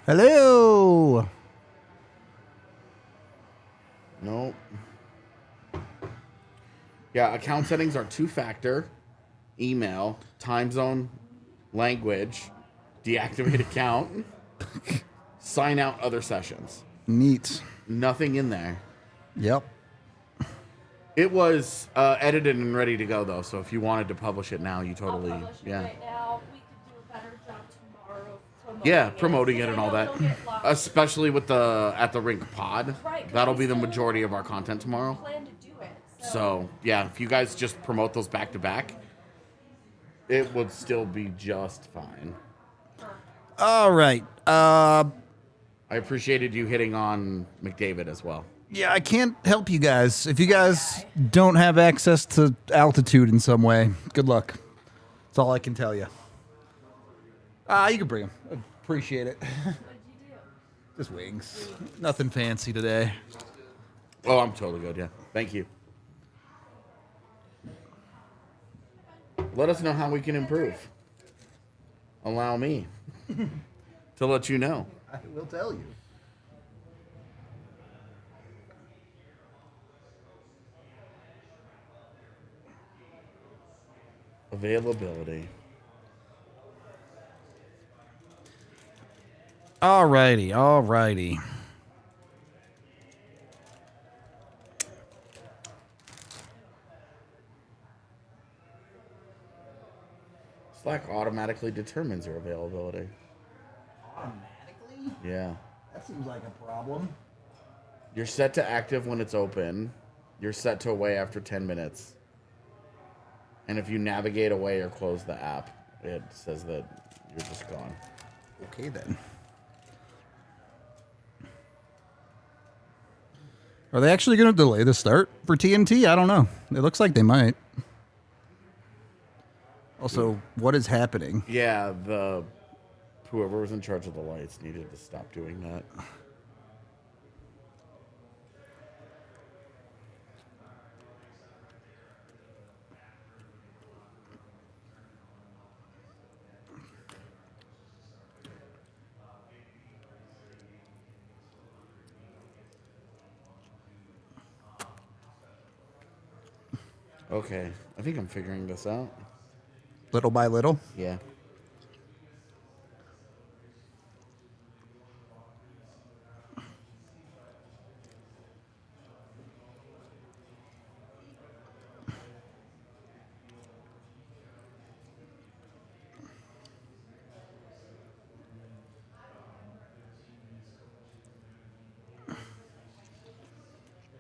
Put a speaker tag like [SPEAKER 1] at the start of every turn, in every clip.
[SPEAKER 1] Hello.
[SPEAKER 2] Nope. Yeah, account settings are 2-factor, email, time zone, language, deactivate account, sign out other sessions.
[SPEAKER 1] Neat.
[SPEAKER 2] Nothing in there.
[SPEAKER 1] Yep.
[SPEAKER 2] It was edited and ready to go, though, so if you wanted to publish it now, you totally...
[SPEAKER 3] I'll publish it right now. We could do a better job tomorrow
[SPEAKER 2] promoting it and all that. Especially with the At the Rink pod.
[SPEAKER 3] Right,
[SPEAKER 2] That'll be the majority of our content tomorrow.
[SPEAKER 3] Plan to do it.
[SPEAKER 2] So, yeah, if you guys just promote those back to back, it would still be just fine.
[SPEAKER 1] All right.
[SPEAKER 2] I appreciated you hitting on McDavid as well.
[SPEAKER 1] Yeah, I can't help you guys. If you guys don't have access to altitude in some way, good luck. That's all I can tell you. You can bring them. Appreciate it.
[SPEAKER 3] What'd you do?
[SPEAKER 1] Just wings. Nothing fancy today.
[SPEAKER 2] Oh, I'm totally good, yeah. Thank you. Let us know how we can improve. Allow me to let you know.
[SPEAKER 1] I will tell you.
[SPEAKER 2] Availability.
[SPEAKER 1] Alrighty, alrighty.
[SPEAKER 2] Slack automatically determines your availability.
[SPEAKER 1] Automatically?
[SPEAKER 2] Yeah.
[SPEAKER 1] That seems like a problem.
[SPEAKER 2] You're set to active when it's open. You're set to away after 10 minutes. And if you navigate away or close the app, it says that you're just gone.
[SPEAKER 1] Okay, then. Are they actually going to delay the start for TNT? I don't know. It looks like they might. Also, what is happening?
[SPEAKER 2] Yeah, whoever was in charge of the lights needed to stop doing that. Okay, I think I'm figuring this out.
[SPEAKER 1] Little by little?
[SPEAKER 2] Yeah.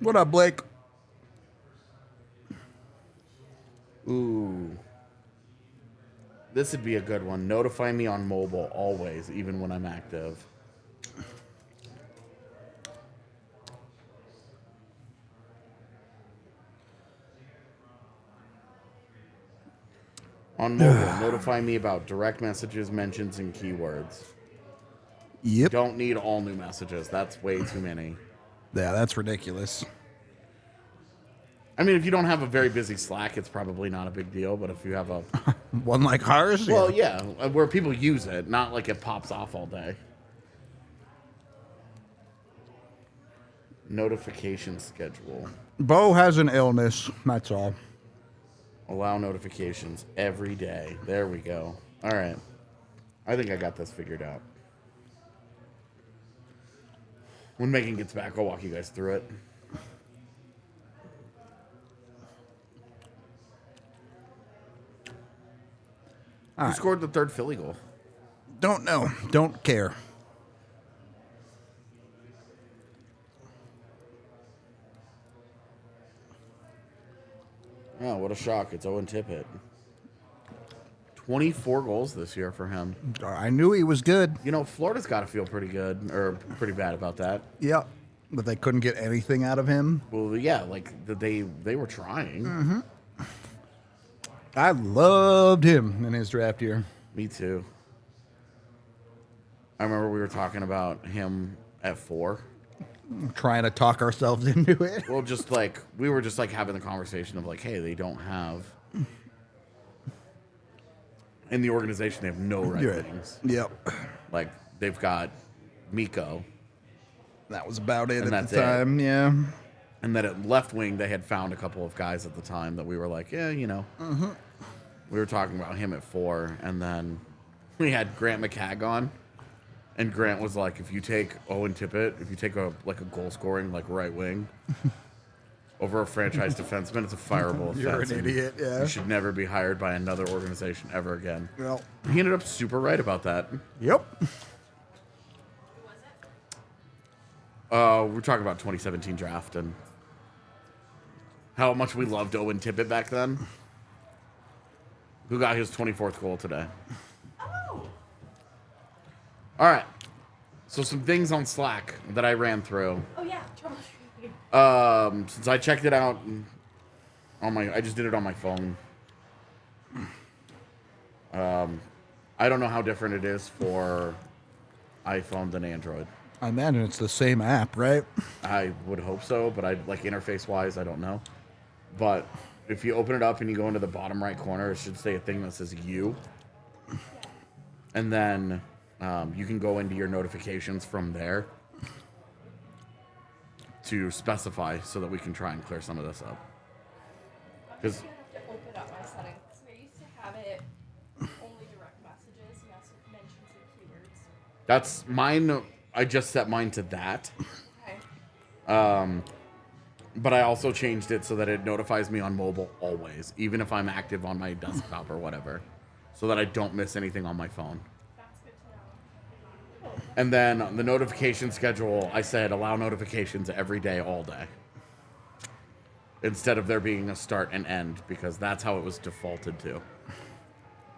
[SPEAKER 1] What up, Blake?
[SPEAKER 2] Ooh. This would be a good one. Notify me on mobile always, even when I'm active. On mobile, notify me about direct messages, mentions, and keywords.
[SPEAKER 1] Yep.
[SPEAKER 2] Don't need all new messages. That's way too many.
[SPEAKER 1] Yeah, that's ridiculous.
[SPEAKER 2] I mean, if you don't have a very busy Slack, it's probably not a big deal. But if you have a...
[SPEAKER 1] One like ours?
[SPEAKER 2] Well, yeah, where people use it, not like it pops off all day. Notification schedule.
[SPEAKER 1] Bo has an illness. That's all.
[SPEAKER 2] Allow notifications every day. There we go. All right. I think I got this figured out. When Megan gets back, I'll walk you guys through it. Who scored the third Philly goal?
[SPEAKER 1] Don't know. Don't care.
[SPEAKER 2] Oh, what a shock. It's Owen Tippett. 24 goals this year for him.
[SPEAKER 1] I knew he was good.
[SPEAKER 2] You know, Florida's got to feel pretty good, or pretty bad about that.
[SPEAKER 1] Yeah. But they couldn't get anything out of him.
[SPEAKER 2] Well, yeah, like, they were trying.
[SPEAKER 1] Mm-hmm. I loved him in his draft year.
[SPEAKER 2] Me too. I remember we were talking about him at 4.
[SPEAKER 1] Trying to talk ourselves into it.
[SPEAKER 2] Well, just like, we were just like having the conversation of like, hey, they don't have, in the organization, they have no red wings.
[SPEAKER 1] Yep.
[SPEAKER 2] Like, they've got Miko.
[SPEAKER 1] That was about it
[SPEAKER 2] And
[SPEAKER 1] at
[SPEAKER 2] that's
[SPEAKER 1] the
[SPEAKER 2] it.
[SPEAKER 1] time. Yeah.
[SPEAKER 2] And then at left wing, they had found a couple of guys at the time that we were like, yeah, you know.
[SPEAKER 1] Mm-hmm.
[SPEAKER 2] We were talking about him at 4, and then we had Grant McCagg on. And Grant was like, if you take Owen Tippett, if you take a goal scoring like right wing over a franchise defenseman, it's a fireable offense.
[SPEAKER 1] You're an idiot, yeah.
[SPEAKER 2] You should never be hired by another organization ever again.
[SPEAKER 1] Well.
[SPEAKER 2] He ended up super right about that.
[SPEAKER 1] Yep.
[SPEAKER 2] We're talking about 2017 draft and how much we loved Owen Tippett back then. Who got his 24th goal today?
[SPEAKER 3] Oh.
[SPEAKER 2] All right. So some things on Slack that I ran through.
[SPEAKER 3] Oh yeah, troubleshooting.
[SPEAKER 2] Since I checked it out I just did it on my phone. I don't know how different it is for iPhone than Android.
[SPEAKER 1] I imagine it's the same app, right?
[SPEAKER 2] I would hope so, but I like interface-wise, I don't know. But if you open it up and you go into the bottom right corner, it should say a thing that says you. And then you can go into your notifications from there to specify so that we can try and clear some of this up.
[SPEAKER 3] I'm just gonna have to open up my settings. I used to have it only direct messages, mentions and keywords.
[SPEAKER 2] That's mine. I just set mine to that.
[SPEAKER 3] Okay.
[SPEAKER 2] But I also changed it so that it notifies me on mobile always, even if I'm active on my desktop or whatever, so that I don't miss anything on my phone.
[SPEAKER 3] That's good to know.
[SPEAKER 2] And then on the notification schedule, I said allow notifications every day, all day. Instead of there being a start and end, because that's how it was defaulted to.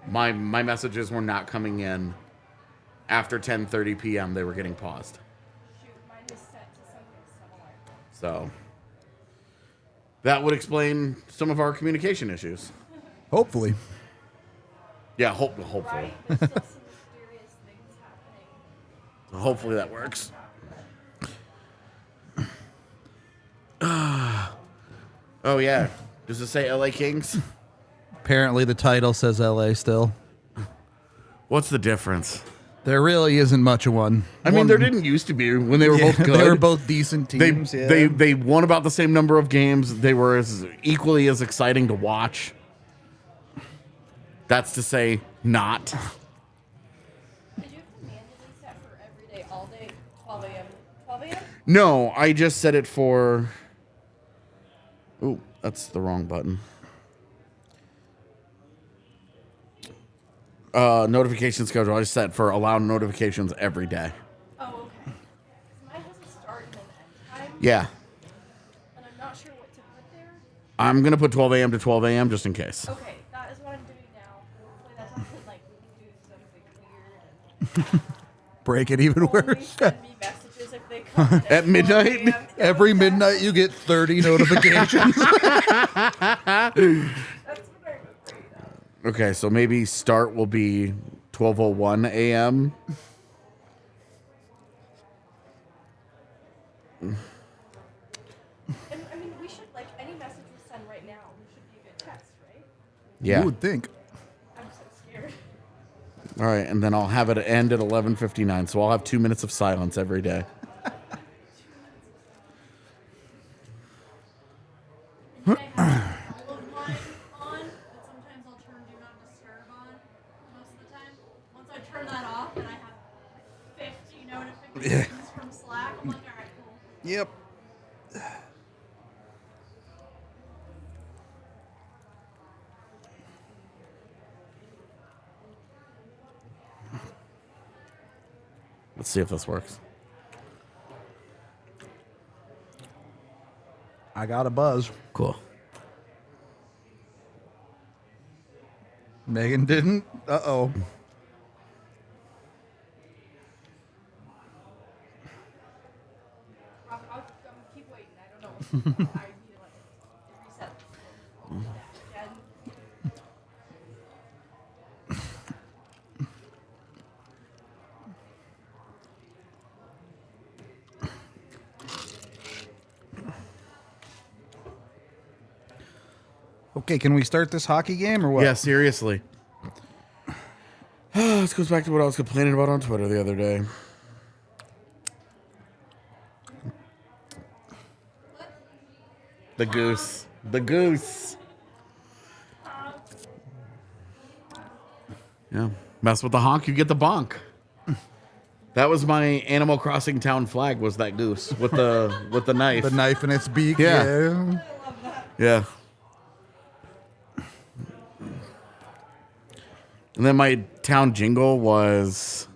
[SPEAKER 2] My messages were not coming in after 10:30 p.m. They were getting paused.
[SPEAKER 3] Shoot, mine is set to something similar.
[SPEAKER 2] So that would explain some of our communication issues.
[SPEAKER 1] Hopefully.
[SPEAKER 2] Yeah, hopefully.
[SPEAKER 3] Right? There's still some mysterious things happening.
[SPEAKER 2] Hopefully that works. Oh, yeah. Does it say LA Kings?
[SPEAKER 1] Apparently the title says LA still.
[SPEAKER 2] What's the difference?
[SPEAKER 1] There really isn't much of one.
[SPEAKER 2] I mean, there didn't used to be when they were both good.
[SPEAKER 1] They were both decent teams.
[SPEAKER 2] They won about the same number of games. They were equally as exciting to watch. That's to say, not.
[SPEAKER 3] Did you have to manually set for every day, all day, 12 a.m.? 12 a.m.?
[SPEAKER 2] No, I just set it for... Oh, that's the wrong button. Notification schedule. I set for allow notifications every day.
[SPEAKER 3] Oh, okay. 'Cause mine has a start and an end time.
[SPEAKER 2] Yeah.
[SPEAKER 3] And I'm not sure what to put there.
[SPEAKER 2] I'm going to put 12 a.m. to 12 a.m. just in case.
[SPEAKER 3] Okay, that is what I'm doing now. Hopefully that doesn't like do something weird
[SPEAKER 1] Break it even
[SPEAKER 3] and only
[SPEAKER 1] worse.
[SPEAKER 3] send me messages if they come in
[SPEAKER 2] At midnight?
[SPEAKER 3] 12 a.m.
[SPEAKER 1] Every midnight you get 30 notifications.
[SPEAKER 3] That's what I'm afraid of.
[SPEAKER 2] Okay, so maybe start will be 12:01 a.m.
[SPEAKER 3] And I mean, we should like any message we send right now should be a good test, right?
[SPEAKER 2] Yeah.
[SPEAKER 1] You would think.
[SPEAKER 3] I'm so scared.
[SPEAKER 2] All right, and then I'll have it end at 11:59, so I'll have 2 minutes of silence every day.
[SPEAKER 4] I have all of mine on, but sometimes I'll turn Do Not Disturb on most of the time. Once I turn that off, then I have 50 notifications from Slack. I'm like, all right, cool.
[SPEAKER 1] Yep.
[SPEAKER 2] Let's see if this works.
[SPEAKER 1] I got a buzz.
[SPEAKER 2] Cool.
[SPEAKER 1] Megan didn't. Uh-oh.
[SPEAKER 3] I'll keep waiting. I don't know. I need to like reset. Again.
[SPEAKER 1] Okay, can we start this hockey game or what?
[SPEAKER 2] Yeah, seriously. This goes back to what I was complaining about on Twitter the other day. The goose. The goose. Yeah. Mess with the honk, you get the bonk. That was my Animal Crossing town flag, was that goose with the knife.
[SPEAKER 1] The knife in its beak.
[SPEAKER 2] Yeah. Yeah. And then my town jingle was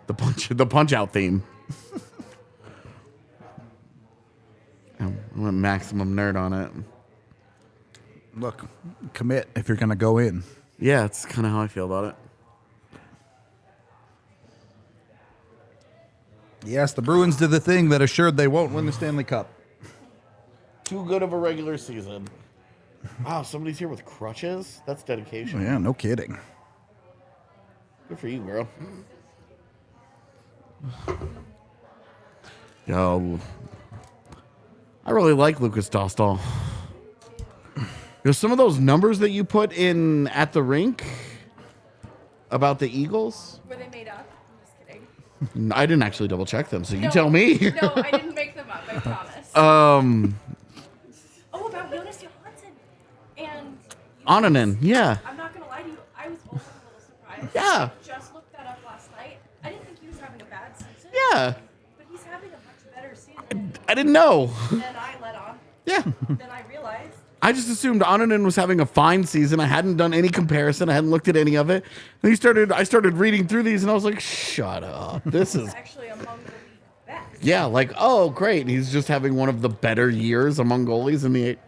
[SPEAKER 2] the punch out theme. I went maximum nerd on it.
[SPEAKER 1] Look, commit if you're gonna go in.
[SPEAKER 2] Yeah, it's kind of how I feel about it.
[SPEAKER 1] Yes, the Bruins did the thing that assured they won't win the Stanley Cup.
[SPEAKER 2] Too good of a regular season. Wow, somebody's here with crutches? That's dedication.
[SPEAKER 1] Yeah, no kidding.
[SPEAKER 2] Good for you, girl. Yo, I really like Lucas Dostal. There's some of those numbers that you put in at the rink about the Eagles.
[SPEAKER 3] Were they made up? I'm just kidding.
[SPEAKER 2] I didn't actually double check them, so you
[SPEAKER 3] No,
[SPEAKER 2] tell me.
[SPEAKER 3] No, I didn't make them up. I promise. Oh, about Jonas Johansson and
[SPEAKER 2] Onanen, yeah.
[SPEAKER 3] I'm not gonna lie to you. I was also a little surprised.
[SPEAKER 2] Yeah.
[SPEAKER 3] I just looked that up last night. I didn't think he was having a bad season.
[SPEAKER 2] Yeah.
[SPEAKER 3] But he's having a much better season
[SPEAKER 2] I didn't know.
[SPEAKER 3] than I let on.
[SPEAKER 2] Yeah.
[SPEAKER 3] Than I realized.
[SPEAKER 2] I just assumed Onanen was having a fine season. I hadn't done any comparison. I hadn't looked at any of it. And I started reading through these, and I was like, shut up. This is...
[SPEAKER 3] Actually among the league best.
[SPEAKER 2] Yeah, like, oh, great. He's just having one of the better years among goalies in the...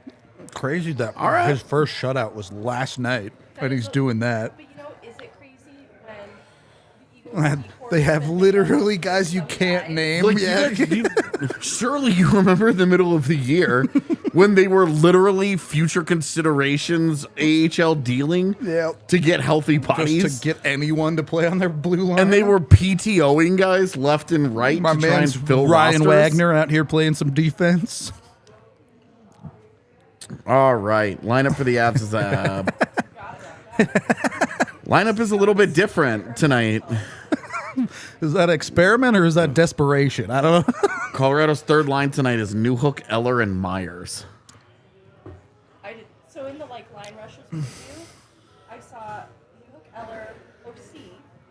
[SPEAKER 1] Crazy that
[SPEAKER 2] All right.
[SPEAKER 1] his first shutout was last night, and he's doing that.
[SPEAKER 3] But you know, is it crazy when the Eagles
[SPEAKER 1] They have literally guys you can't name.
[SPEAKER 2] Like,
[SPEAKER 1] Yeah.
[SPEAKER 2] surely you remember the middle of the year when they were literally future considerations AHL dealing
[SPEAKER 1] Yeah.
[SPEAKER 2] to get healthy bodies.
[SPEAKER 1] Just to get anyone to play on their blue line.
[SPEAKER 2] And they were PTOing guys left and right
[SPEAKER 1] My
[SPEAKER 2] to try and
[SPEAKER 1] man's
[SPEAKER 2] fill
[SPEAKER 1] Ryan
[SPEAKER 2] rosters.
[SPEAKER 1] Wagner out here playing some defense.
[SPEAKER 2] All right. Lineup for the Avs is lineup is a little bit different tonight.
[SPEAKER 1] Is that experiment or is that desperation? I don't know.
[SPEAKER 2] Colorado's third line tonight is Newhook, Eller, and Myers.
[SPEAKER 3] So in the line rushes with you, I saw Luke Eller, OC.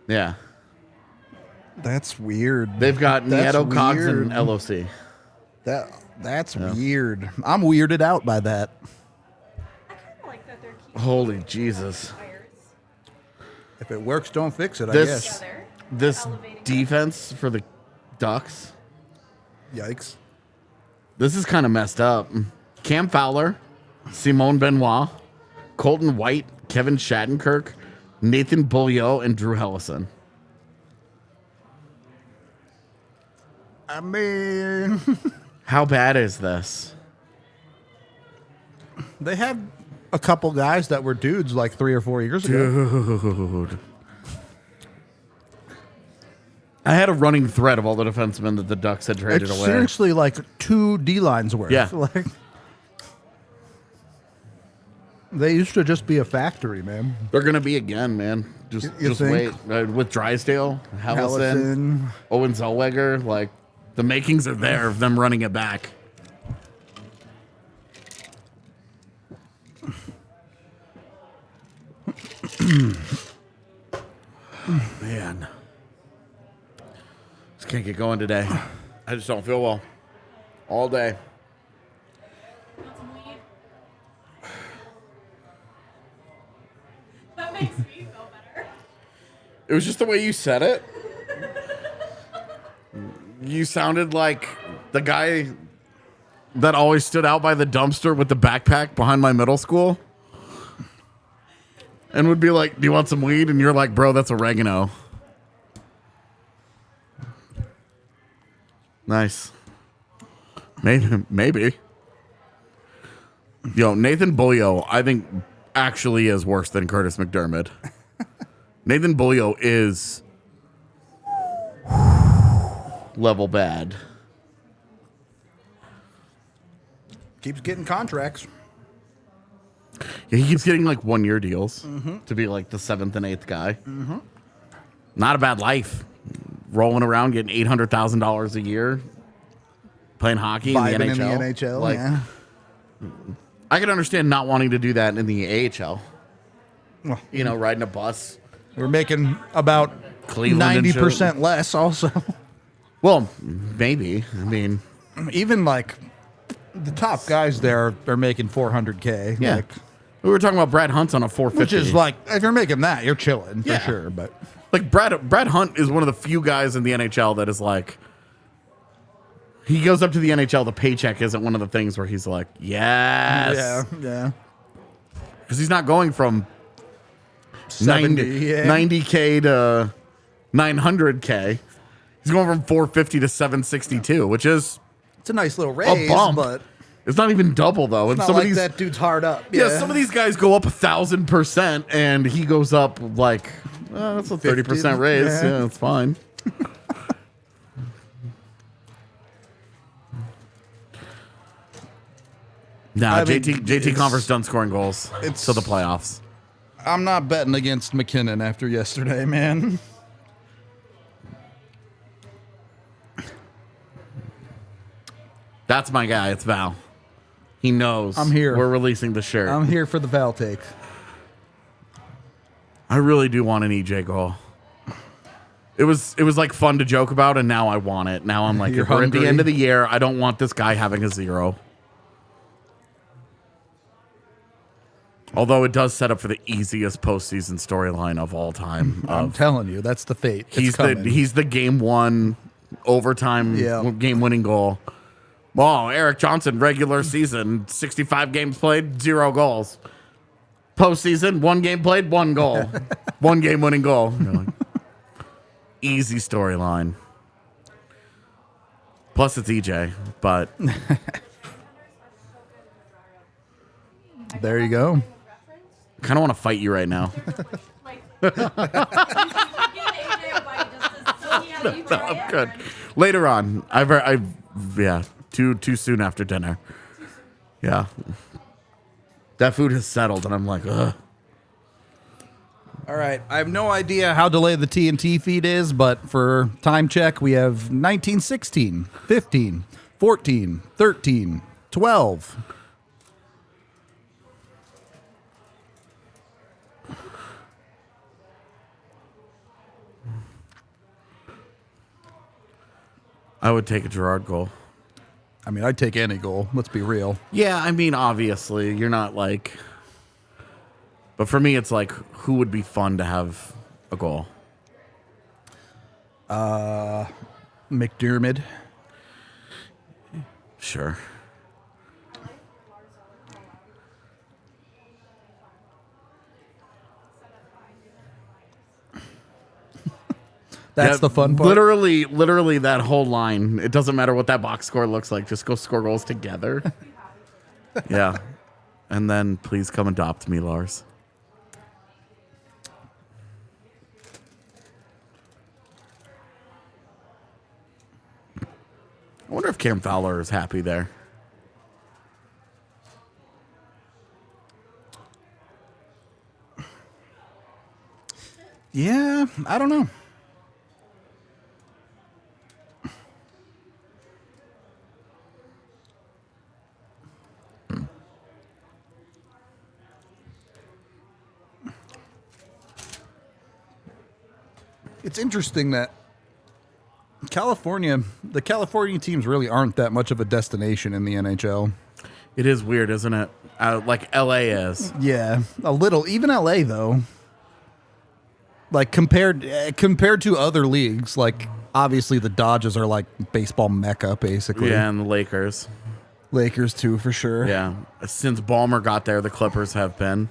[SPEAKER 2] Yeah.
[SPEAKER 1] That's weird.
[SPEAKER 2] They've got
[SPEAKER 1] That's
[SPEAKER 2] Nieto, Cogs,
[SPEAKER 1] weird.
[SPEAKER 2] and LOC.
[SPEAKER 1] That's weird. I'm weirded out by that.
[SPEAKER 3] I kind of like that they're keeping
[SPEAKER 2] Holy Jesus.
[SPEAKER 3] Myers
[SPEAKER 1] If it works, don't fix it, I
[SPEAKER 2] This-
[SPEAKER 1] guess.
[SPEAKER 3] together.
[SPEAKER 2] This
[SPEAKER 3] Elevating
[SPEAKER 2] defense for the Ducks,
[SPEAKER 1] Yikes.
[SPEAKER 2] this is kind of messed up. Cam Fowler, Simone Benoit, Colton White, Kevin Shattenkirk, Nathan Beaulieu, and Drew Hellison.
[SPEAKER 1] I mean,
[SPEAKER 2] How bad is this?
[SPEAKER 1] they had a couple guys that were dudes like 3 or 4 years ago.
[SPEAKER 2] Dude. I had a running thread of all the defensemen that the Ducks had traded
[SPEAKER 1] It's
[SPEAKER 2] away.
[SPEAKER 1] seriously like 2 D lines worth.
[SPEAKER 2] Yeah.
[SPEAKER 1] Like, they used to just be a factory, man.
[SPEAKER 2] They're going to be again, man. Just
[SPEAKER 1] You
[SPEAKER 2] wait.
[SPEAKER 1] think?
[SPEAKER 2] With Drysdale, Hellison,
[SPEAKER 1] Allison.
[SPEAKER 2] Owen Zellweger, like, the makings are there of them running it back. Man. Just can't get going today. I just don't feel well. All day.
[SPEAKER 4] Want some weed? That makes me feel better.
[SPEAKER 2] It was just the way you said it. You sounded like the guy that always stood out by the dumpster with the backpack behind my middle school and would be like, do you want some weed? And you're like, bro, that's oregano. Nice. Maybe. Yo, Nathan Beaulieu, I think, actually is worse than Curtis McDermott. Nathan Beaulieu is level bad.
[SPEAKER 1] Keeps getting contracts.
[SPEAKER 2] Yeah, he keeps getting like 1-year deals to be like the 7th and 8th guy. Not a bad life. Rolling around getting $800,000 a year. playing hockey in the
[SPEAKER 1] Vibing
[SPEAKER 2] NHL.
[SPEAKER 1] in the NHL,
[SPEAKER 2] Like,
[SPEAKER 1] yeah.
[SPEAKER 2] I can understand not wanting to do that in the AHL.
[SPEAKER 1] Well,
[SPEAKER 2] You know, riding a bus.
[SPEAKER 1] we're making about
[SPEAKER 2] Cleveland and
[SPEAKER 1] 90% less also.
[SPEAKER 2] Well, maybe. I mean,
[SPEAKER 1] Even like the top guys there are making 400K.
[SPEAKER 2] yeah.
[SPEAKER 1] Like,
[SPEAKER 2] We were talking about Brad Hunt's on a 450.
[SPEAKER 1] which is like, if you're making that, you're chilling
[SPEAKER 2] Yeah.
[SPEAKER 1] for sure. But
[SPEAKER 2] like Brad Hunt is one of the few guys in the NHL that is like, he goes up to the NHL, the paycheck isn't one of the things where he's like, yes.
[SPEAKER 1] yeah.
[SPEAKER 2] Because he's not going from
[SPEAKER 1] 70, yeah.
[SPEAKER 2] 90K to 900K. He's going from 450 to 762, which is
[SPEAKER 1] It's a nice little
[SPEAKER 2] a
[SPEAKER 1] raise,
[SPEAKER 2] bump.
[SPEAKER 1] but
[SPEAKER 2] It's not even double, though. And
[SPEAKER 1] not
[SPEAKER 2] some
[SPEAKER 1] like
[SPEAKER 2] of these,
[SPEAKER 1] that dude's hard up.
[SPEAKER 2] yeah, some of these guys go up 1,000%, and he goes up like, that's a 30% raise.
[SPEAKER 1] Yeah.
[SPEAKER 2] Yeah, that's fine. Nah,
[SPEAKER 1] I mean,
[SPEAKER 2] JT
[SPEAKER 1] it's-
[SPEAKER 2] Converse done scoring goals
[SPEAKER 1] it's-
[SPEAKER 2] to the playoffs.
[SPEAKER 1] I'm not betting against McKinnon after yesterday, man.
[SPEAKER 2] That's my guy. It's Val. He knows.
[SPEAKER 1] I'm here.
[SPEAKER 2] We're releasing the shirt.
[SPEAKER 1] I'm here for the Val take.
[SPEAKER 2] I really do want an EJ goal. It was like fun to joke about, and now I want it. Now I'm like,
[SPEAKER 1] You're
[SPEAKER 2] if we're at the
[SPEAKER 1] hungry.
[SPEAKER 2] end of the year, I don't want this guy having a 0. Although it does set up for the easiest postseason storyline of all time.
[SPEAKER 1] I'm telling you, that's the fate. It's coming.
[SPEAKER 2] He's the game 1 overtime
[SPEAKER 1] Yeah.
[SPEAKER 2] game winning goal. Well, Eric Johnson, regular season, 65 games played, 0 goals. Postseason, 1 game played, 1 goal. 1 game winning goal. You're like, easy storyline. Plus, it's EJ, but
[SPEAKER 1] There you go.
[SPEAKER 2] I kind of want to fight you right now.
[SPEAKER 4] Like, give AJ a bite just to see how you
[SPEAKER 2] No,
[SPEAKER 4] try
[SPEAKER 2] I'm
[SPEAKER 4] it.
[SPEAKER 2] good. Later on, I've yeah, too soon after dinner. Yeah, that food has settled, and I'm like, ugh.
[SPEAKER 1] All right. I have no idea how delayed the TNT feed is, but for time check, we have 19, 16, 15, 14, 13, 12.
[SPEAKER 2] I would take a Gerard goal.
[SPEAKER 1] I mean, I'd take any goal. Let's be real.
[SPEAKER 2] Yeah, I mean, obviously, you're not like. But for me, it's like, who would be fun to have a goal?
[SPEAKER 1] McDermott.
[SPEAKER 2] Sure.
[SPEAKER 1] That's
[SPEAKER 2] Yeah,
[SPEAKER 1] the fun part.
[SPEAKER 2] Literally, that whole line. It doesn't matter what that box score looks like. Just go score goals together. Yeah. And then please come adopt me, Lars. I wonder if Cam Fowler is happy there.
[SPEAKER 1] Yeah, I don't know. It's interesting that the California teams really aren't that much of a destination in the NHL.
[SPEAKER 2] It is weird, isn't it? Like LA is.
[SPEAKER 1] Yeah, a little. Even LA though. Like compared to other leagues, like obviously the Dodgers are like baseball mecca, basically.
[SPEAKER 2] Yeah, and the Lakers.
[SPEAKER 1] Lakers too, for sure.
[SPEAKER 2] Yeah. Since Ballmer got there, the Clippers have been.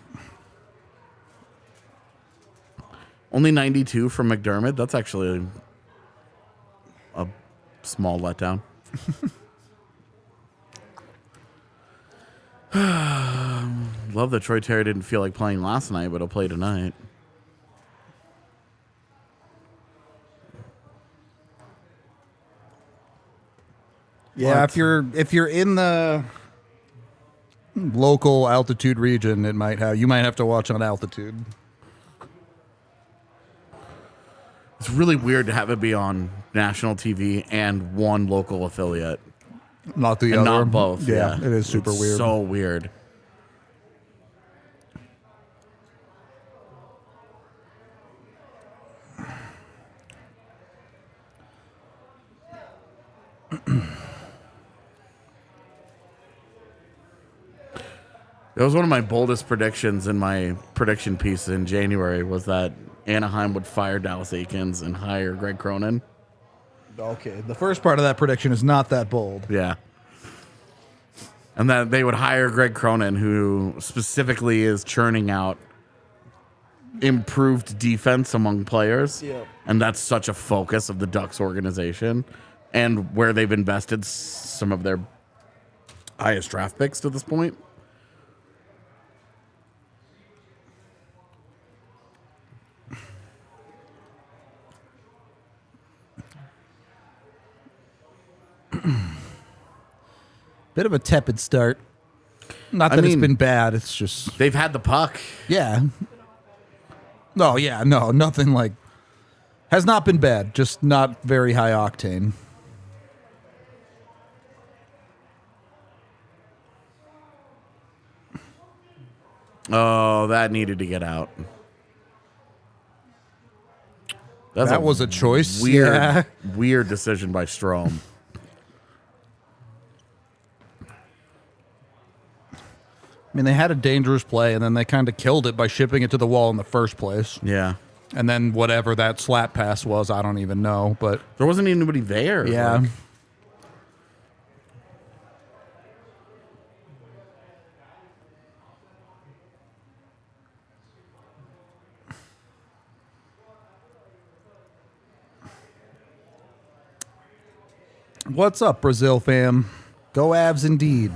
[SPEAKER 2] Only 92 from McDermott. That's actually a small letdown. Love that Troy Terry didn't feel like playing last night, but he'll play tonight.
[SPEAKER 1] Yeah,
[SPEAKER 2] What?
[SPEAKER 1] if you're in the local altitude region, you might have to watch on altitude.
[SPEAKER 2] It's really weird to have it be on national TV and one local affiliate.
[SPEAKER 1] Not the
[SPEAKER 2] and
[SPEAKER 1] other.
[SPEAKER 2] not both.
[SPEAKER 1] Yeah, it is super
[SPEAKER 2] It's
[SPEAKER 1] weird.
[SPEAKER 2] So weird. That was one of my boldest predictions in my prediction piece in January was that Anaheim would fire Dallas Eakins and hire Greg Cronin.
[SPEAKER 1] Okay, the first part of that prediction is not that bold.
[SPEAKER 2] Yeah. And that they would hire Greg Cronin, who specifically is churning out improved defense among players.
[SPEAKER 1] Yeah.
[SPEAKER 2] And that's such a focus of the Ducks organization and where they've invested some of their highest draft picks to this point.
[SPEAKER 1] Bit of a tepid start. Not that it's been bad. It's just
[SPEAKER 2] They've had the puck.
[SPEAKER 1] yeah. No, yeah, no, nothing like has not been bad. Just not very high octane.
[SPEAKER 2] Oh, that needed to get out. That's
[SPEAKER 1] That was a choice.
[SPEAKER 2] Weird,
[SPEAKER 1] Yeah.
[SPEAKER 2] weird decision by Strome.
[SPEAKER 1] I mean, they had a dangerous play, and then they kind of killed it by shipping it to the wall in the first place.
[SPEAKER 2] Yeah.
[SPEAKER 1] And then whatever that slap pass was, I don't even know. But
[SPEAKER 2] There wasn't anybody there.
[SPEAKER 1] yeah.
[SPEAKER 2] Like,
[SPEAKER 1] What's up, Brazil fam? Go Avs indeed.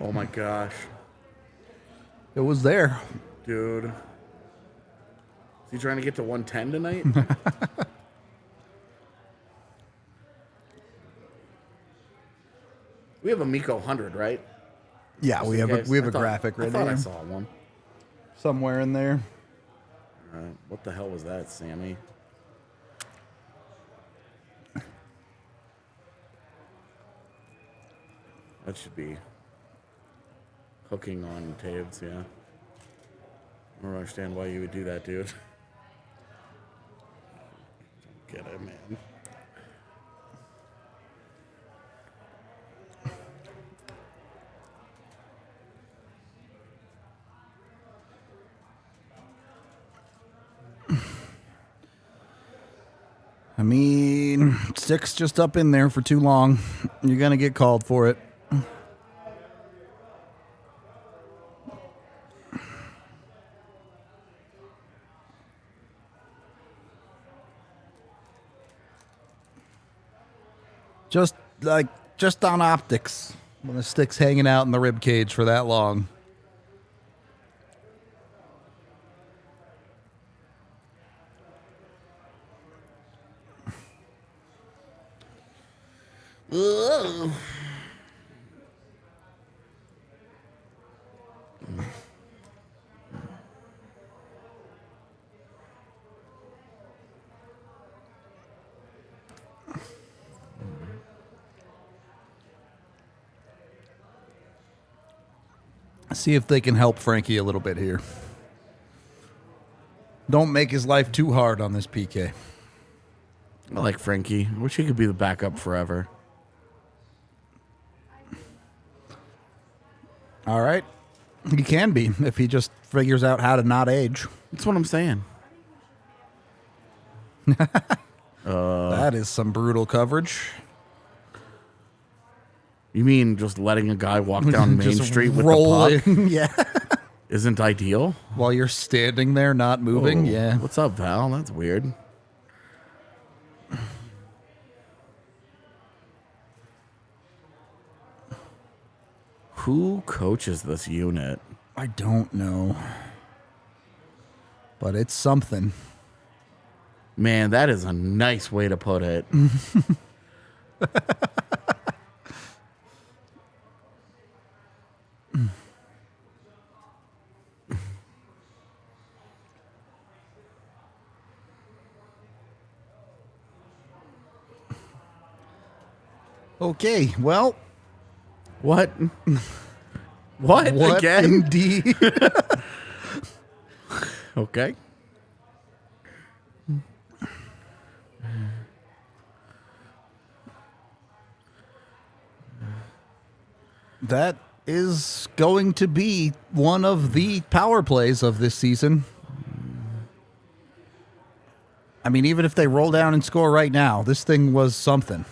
[SPEAKER 2] oh my gosh.
[SPEAKER 1] It was there.
[SPEAKER 2] Dude. Is he trying to get to 110 tonight? We have a Miko 100, right?
[SPEAKER 1] Yeah, we have
[SPEAKER 2] Okay,
[SPEAKER 1] a graphic right
[SPEAKER 2] I thought
[SPEAKER 1] there
[SPEAKER 2] I saw one.
[SPEAKER 1] somewhere in there.
[SPEAKER 2] What the hell was that, Sammy? That should be hooking on Taves, yeah. I don't understand why you would do that, dude. Get it, man.
[SPEAKER 1] I mean, stick's just up in there for too long. You're gonna get called for it. Just on optics, when the stick's hanging out in the rib cage for that long.
[SPEAKER 2] Ugh.
[SPEAKER 1] See if they can help Frankie a little bit here. Don't make his life too hard on this PK.
[SPEAKER 2] I like Frankie. I wish he could be the backup forever.
[SPEAKER 1] All right. He can be if he just figures out how to not age.
[SPEAKER 2] That's what I'm saying.
[SPEAKER 1] That is some brutal coverage.
[SPEAKER 2] You mean just letting a guy walk down Main
[SPEAKER 1] Just
[SPEAKER 2] Street with
[SPEAKER 1] rolling,
[SPEAKER 2] the puck
[SPEAKER 1] yeah.
[SPEAKER 2] isn't ideal?
[SPEAKER 1] While you're standing there not moving,
[SPEAKER 2] Oh,
[SPEAKER 1] yeah.
[SPEAKER 2] What's up, Val? That's weird. Who coaches this unit?
[SPEAKER 1] I don't know. But it's something.
[SPEAKER 2] Man, that is a nice way to put it.
[SPEAKER 1] Okay, well,
[SPEAKER 2] What? What?
[SPEAKER 1] what
[SPEAKER 2] Again?
[SPEAKER 1] indeed?
[SPEAKER 2] Okay.
[SPEAKER 1] That is going to be one of the power plays of this season. I mean, even if they roll down and score right now, this thing was something.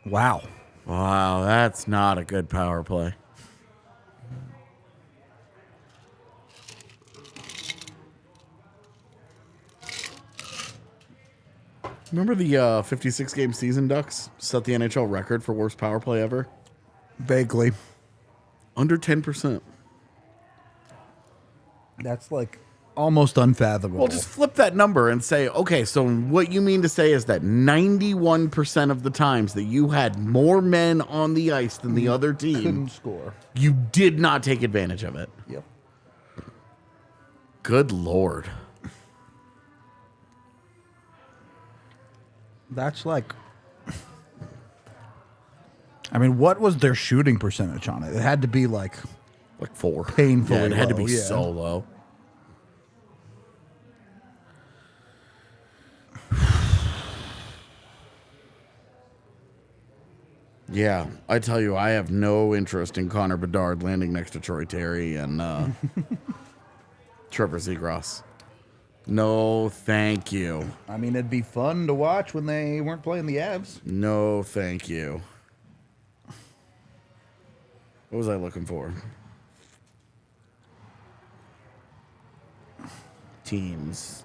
[SPEAKER 1] Wow.
[SPEAKER 2] Wow, that's not a good power play. Remember the 56-game season Ducks set the NHL record for worst power play ever?
[SPEAKER 1] Vaguely.
[SPEAKER 2] Under 10%.
[SPEAKER 1] That's like almost unfathomable.
[SPEAKER 2] Well, just flip that number and say, okay, so what you mean to say is that 91% of the times that you had more men on the ice than the other team,
[SPEAKER 1] couldn't score.
[SPEAKER 2] you did not take advantage of it.
[SPEAKER 1] Yep.
[SPEAKER 2] Good Lord.
[SPEAKER 1] That's like, I mean, what was their shooting percentage on it? It had to be like
[SPEAKER 2] Like 4.
[SPEAKER 1] Painfully
[SPEAKER 2] Yeah, it had to
[SPEAKER 1] low,
[SPEAKER 2] be
[SPEAKER 1] yeah.
[SPEAKER 2] so low. Yeah, I tell you, I have no interest in Connor Bedard landing next to Troy Terry and Trevor Zegras. No, thank you.
[SPEAKER 1] I mean, it'd be fun to watch when they weren't playing the Avs.
[SPEAKER 2] No, thank you. What was I looking for? Teams.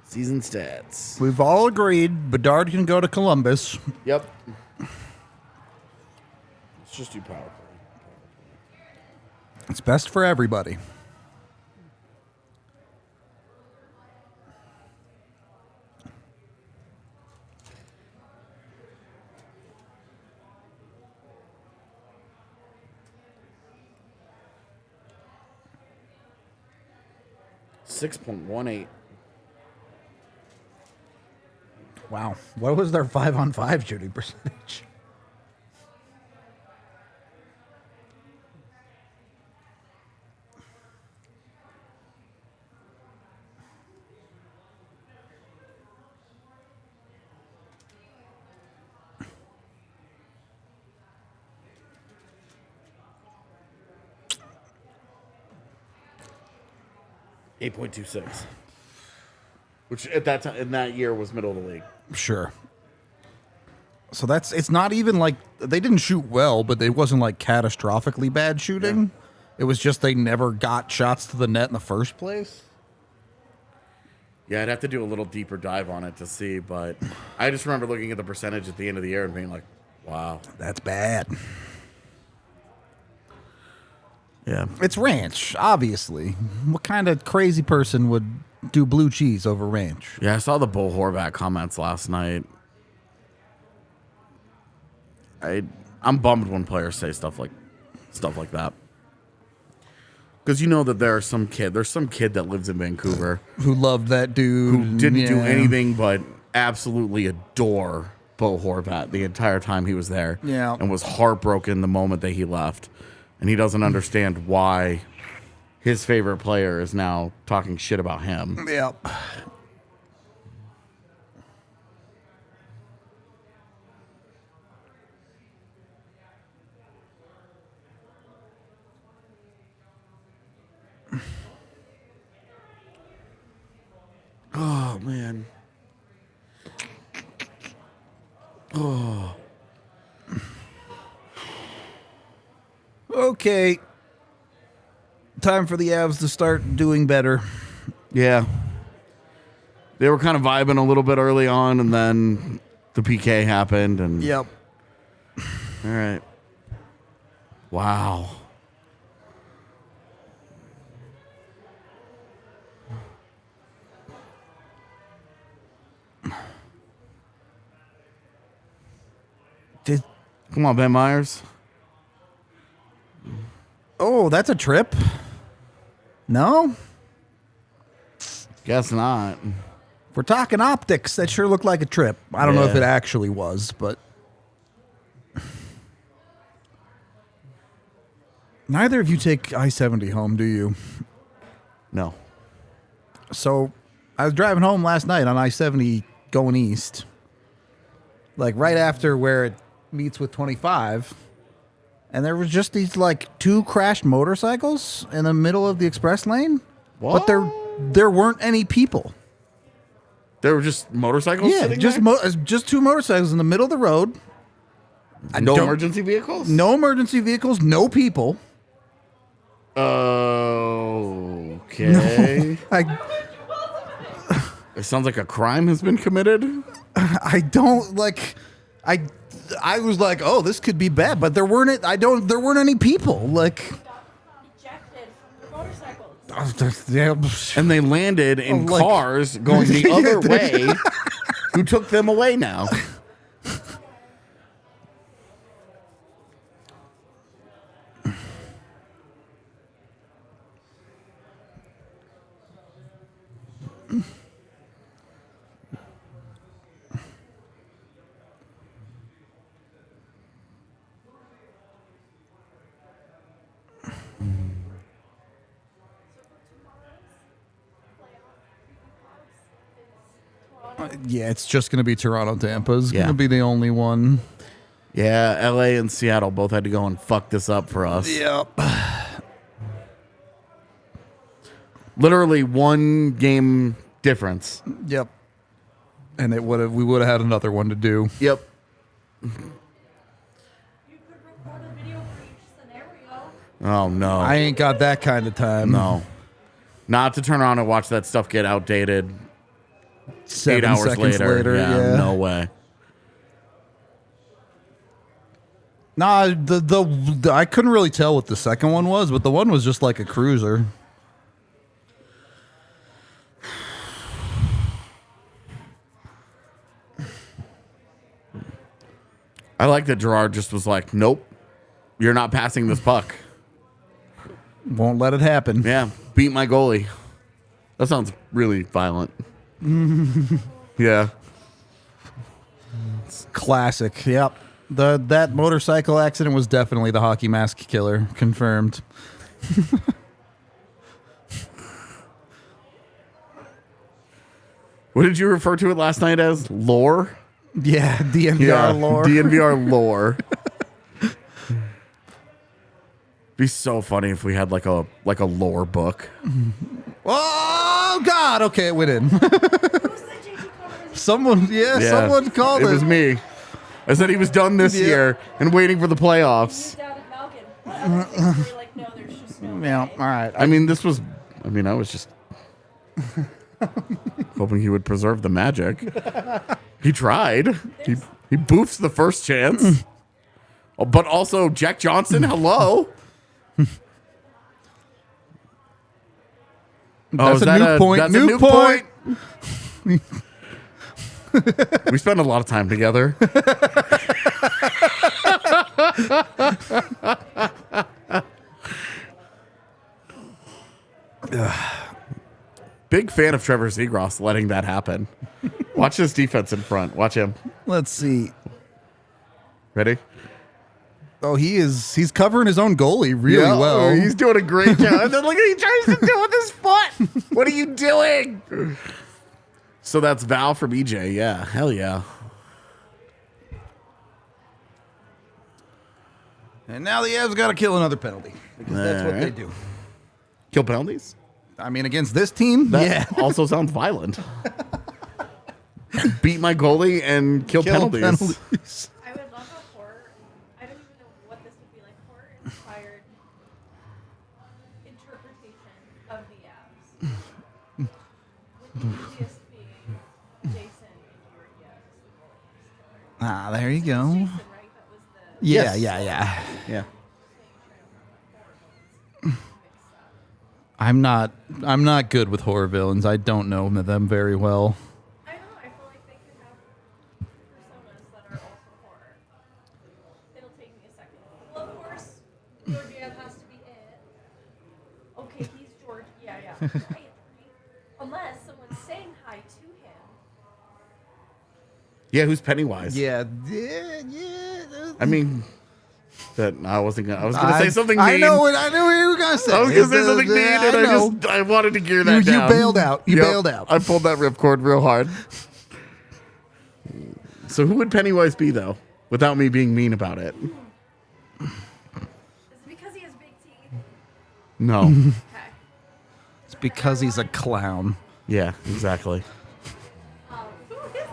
[SPEAKER 2] Season stats.
[SPEAKER 1] We've all agreed Bedard can go to Columbus.
[SPEAKER 2] Yep. Let's just do power play.
[SPEAKER 1] It's best for everybody.
[SPEAKER 2] .18.
[SPEAKER 1] Wow. What was their 5-on-5 shooting percentage?
[SPEAKER 2] .26, which at that time in that year was middle of the league.
[SPEAKER 1] Sure. So it's not even like they didn't shoot well, but it wasn't like catastrophically bad shooting.
[SPEAKER 2] Yeah.
[SPEAKER 1] It was just they never got shots to the net in the first place.
[SPEAKER 2] Yeah, I'd have to do a little deeper dive on it to see, but I just remember looking at the percentage at the end of the year and being like, wow.
[SPEAKER 1] That's bad.
[SPEAKER 2] Yeah.
[SPEAKER 1] It's ranch, obviously. What kind of crazy person would do blue cheese over ranch?
[SPEAKER 2] Yeah, I saw the Bo Horvat comments last night. I'm bummed when players say stuff like that. Because you know that there's some kid that lives in Vancouver
[SPEAKER 1] Who loved that dude.
[SPEAKER 2] who didn't do
[SPEAKER 1] yeah.
[SPEAKER 2] anything but absolutely adore Bo Horvat the entire time he was there.
[SPEAKER 1] Yeah.
[SPEAKER 2] And was heartbroken the moment that he left. And he doesn't understand why his favorite player is now talking shit about him.
[SPEAKER 1] Yep.
[SPEAKER 2] Oh, man. Oh.
[SPEAKER 1] Okay. Time for the Avs to start doing better.
[SPEAKER 2] Yeah. They were kind of vibing a little bit early on, and then the PK happened. And
[SPEAKER 1] Yep.
[SPEAKER 2] All right. Wow. Come on, Ben Myers.
[SPEAKER 1] Oh, that's a trip? No?
[SPEAKER 2] Guess not.
[SPEAKER 1] If we're talking optics, that sure looked like a trip. I don't know if
[SPEAKER 2] Yeah.
[SPEAKER 1] it actually was, but... Neither of you take I-70 home, do you?
[SPEAKER 2] No.
[SPEAKER 1] So, I was driving home last night on I-70 going east. Like, right after where it meets with 25. And there was just these, like, 2 crashed motorcycles in the middle of the express lane.
[SPEAKER 2] What?
[SPEAKER 1] But there weren't any people.
[SPEAKER 2] There were just motorcycles
[SPEAKER 1] Yeah,
[SPEAKER 2] sitting
[SPEAKER 1] just
[SPEAKER 2] there?
[SPEAKER 1] just 2 motorcycles in the middle of the road.
[SPEAKER 2] No
[SPEAKER 1] don't-
[SPEAKER 2] emergency vehicles?
[SPEAKER 1] No emergency vehicles, no people.
[SPEAKER 2] Okay. It sounds like a crime has been committed.
[SPEAKER 1] I don't like. I was like, oh, this could be bad, but there weren't. There weren't any people. Like,
[SPEAKER 3] Ejected from the motorcycles.
[SPEAKER 1] yeah,
[SPEAKER 2] And they landed in
[SPEAKER 1] like-
[SPEAKER 2] cars going the other way who took them away now.
[SPEAKER 1] yeah, it's just gonna be Toronto, Tampa's
[SPEAKER 2] Yeah.
[SPEAKER 1] gonna be the only one.
[SPEAKER 2] Yeah, LA and Seattle both had to go and fuck this up for us.
[SPEAKER 1] Yep.
[SPEAKER 2] Literally one game difference.
[SPEAKER 1] Yep. And we would have had another one to do.
[SPEAKER 2] Yep.
[SPEAKER 4] You could record a video for each scenario.
[SPEAKER 2] Oh, no.
[SPEAKER 1] I ain't got that kind of time.
[SPEAKER 2] No. Not to turn on and watch that stuff get outdated
[SPEAKER 1] 7
[SPEAKER 2] 8 hours
[SPEAKER 1] seconds
[SPEAKER 2] later.
[SPEAKER 1] yeah.
[SPEAKER 2] No way.
[SPEAKER 1] Nah, the I couldn't really tell what the second one was, but the one was just like a cruiser.
[SPEAKER 2] I like that Gerard just was like, nope, you're not passing this puck.
[SPEAKER 1] Won't let it happen.
[SPEAKER 2] Yeah, beat my goalie. That sounds really violent. Yeah.
[SPEAKER 1] Classic. Yep. That motorcycle accident was definitely the hockey mask killer. Confirmed.
[SPEAKER 2] What did you refer to it last night as? Lore?
[SPEAKER 1] Yeah, DNVR lore.
[SPEAKER 2] DNVR lore. Be so funny if we had like a lore book.
[SPEAKER 1] Oh God! Okay, it went in.
[SPEAKER 4] Who said JT covered his
[SPEAKER 1] Someone called it.
[SPEAKER 2] It was me. I said he was done this
[SPEAKER 1] Yeah.
[SPEAKER 2] year and waiting for the playoffs.
[SPEAKER 3] Doubted Malkin. Other things were like, no, there's just no
[SPEAKER 1] Yeah.
[SPEAKER 3] way.
[SPEAKER 1] All right.
[SPEAKER 2] I was just hoping he would preserve the magic. He tried. He boofs the first chance. Oh, but also Jack Johnson, hello.
[SPEAKER 1] That's
[SPEAKER 2] is
[SPEAKER 1] a
[SPEAKER 2] that
[SPEAKER 1] new point.
[SPEAKER 2] That's a new point. We spend a lot of time together. Big fan of Trevor Zegras letting that happen. Watch his defense in front. Watch him.
[SPEAKER 1] Let's see.
[SPEAKER 2] Ready?
[SPEAKER 1] Oh, he's covering his own goalie really
[SPEAKER 2] Yeah,
[SPEAKER 1] well.
[SPEAKER 2] He's doing a great job. And then look at he tries to do with his foot. What are you doing? So that's Val from EJ. Yeah, hell yeah.
[SPEAKER 1] And now the Avs got to kill another penalty because that's what they
[SPEAKER 2] Alright.
[SPEAKER 1] do.
[SPEAKER 2] Kill penalties?
[SPEAKER 1] I mean, against this team,
[SPEAKER 2] That
[SPEAKER 1] yeah.
[SPEAKER 2] also sounds violent. beat my goalie and kill penalties.
[SPEAKER 3] I would love a horror. I don't even know what this would be like. Horror inspired interpretation of the abs. With the easiest being Jason if you were the goalie.
[SPEAKER 1] There you go.
[SPEAKER 3] Jason, right? That was the
[SPEAKER 1] Yeah,
[SPEAKER 2] Yes.
[SPEAKER 1] yeah.
[SPEAKER 2] Yeah.
[SPEAKER 1] I'm not good with horror villains. I don't know them very well.
[SPEAKER 3] I know. I feel like they could have personas that are also horror. It'll take me a second. Well, of course, Georgiev has to be it. Okay, he's George. Yeah. Right. Unless someone's saying hi to him.
[SPEAKER 2] Yeah, who's Pennywise?
[SPEAKER 1] Yeah.
[SPEAKER 2] I mean, I was gonna say something mean.
[SPEAKER 1] I know what you were gonna say.
[SPEAKER 2] I was gonna say something mean, and I wanted to gear that down.
[SPEAKER 1] You bailed out. You bailed out.
[SPEAKER 2] I pulled that ripcord real hard. So who would Pennywise be, though, without me being mean about it?
[SPEAKER 3] Is it because he has big teeth?
[SPEAKER 2] No.
[SPEAKER 3] Okay.
[SPEAKER 1] It's because he's a clown.
[SPEAKER 2] Yeah, exactly.
[SPEAKER 3] Who is it?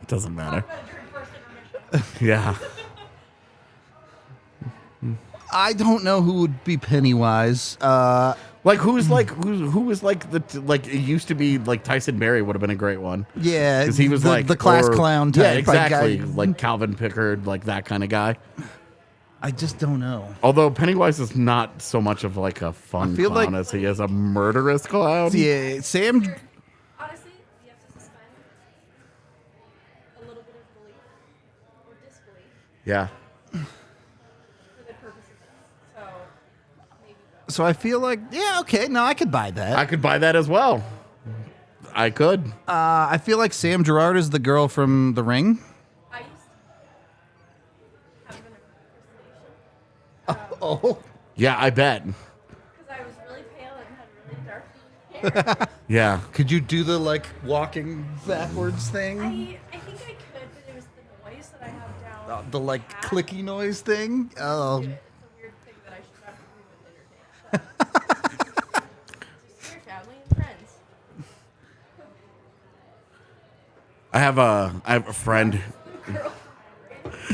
[SPEAKER 2] It doesn't matter.
[SPEAKER 3] I'm gonna drink first intermission.
[SPEAKER 2] Yeah.
[SPEAKER 1] I don't know who would be Pennywise.
[SPEAKER 2] Like who was like it used to be like Tyson Berry would have been a great one.
[SPEAKER 1] Yeah,
[SPEAKER 2] Because he was like
[SPEAKER 1] the class clown type.
[SPEAKER 2] Yeah, exactly.
[SPEAKER 1] Guy.
[SPEAKER 2] Like Calvin Pickard, like that kind of guy.
[SPEAKER 1] I just don't know.
[SPEAKER 2] Although Pennywise is not so much of like a fun
[SPEAKER 1] I feel
[SPEAKER 2] clown
[SPEAKER 1] like-
[SPEAKER 2] as he is a murderous clown.
[SPEAKER 1] Yeah, Sam.
[SPEAKER 3] Honestly, we have to suspend a little bit of belief or disbelief
[SPEAKER 2] Yeah.
[SPEAKER 3] for the purpose of this. So maybe both.
[SPEAKER 1] So I feel like, yeah, okay, no, I could buy that.
[SPEAKER 2] I could buy that as well. I could.
[SPEAKER 1] I feel like Sam Gerard is the girl from The Ring.
[SPEAKER 3] I used to have an impersonation
[SPEAKER 1] Oh,
[SPEAKER 2] Yeah, I bet.
[SPEAKER 3] because I was really pale and had really dark hair.
[SPEAKER 2] Yeah.
[SPEAKER 1] could you do the like walking backwards thing?
[SPEAKER 3] I think I could, but it was the noise that I have down.
[SPEAKER 1] The like
[SPEAKER 3] pat.
[SPEAKER 1] clicky noise thing. Oh,
[SPEAKER 3] It's a weird thing that I should not be doing with entertainment. Just your family and friends.
[SPEAKER 2] I have a friend.
[SPEAKER 3] Girl,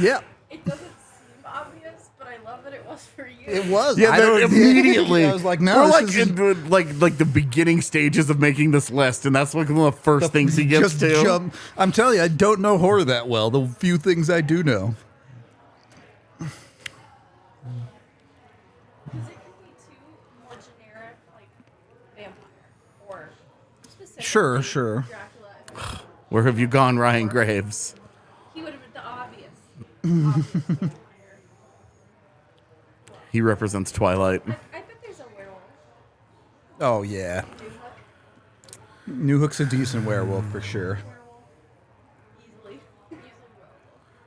[SPEAKER 1] yeah,
[SPEAKER 3] it doesn't seem obvious, but I love that it was for you.
[SPEAKER 1] it was.
[SPEAKER 2] Yeah,
[SPEAKER 1] I
[SPEAKER 2] that
[SPEAKER 1] don't-
[SPEAKER 2] immediately.
[SPEAKER 1] I was like, no,
[SPEAKER 2] We're
[SPEAKER 1] this
[SPEAKER 2] like
[SPEAKER 1] is
[SPEAKER 2] in like the beginning stages of making this list, and that's like one of the first things he gets
[SPEAKER 1] just
[SPEAKER 2] to.
[SPEAKER 1] jump. I'm telling you, I don't know horror that well. The few things I do know.
[SPEAKER 3] Because it could be too more generic, like vampire, or specific.
[SPEAKER 1] Sure.
[SPEAKER 3] Dracula.
[SPEAKER 2] Where have you gone, Ryan Graves?
[SPEAKER 3] He would have been the obvious vampire.
[SPEAKER 2] He represents Twilight.
[SPEAKER 3] I bet there's a werewolf.
[SPEAKER 1] Oh yeah,
[SPEAKER 3] New Hook,
[SPEAKER 1] New Hook's a decent werewolf for sure.
[SPEAKER 3] werewolf. Easily will.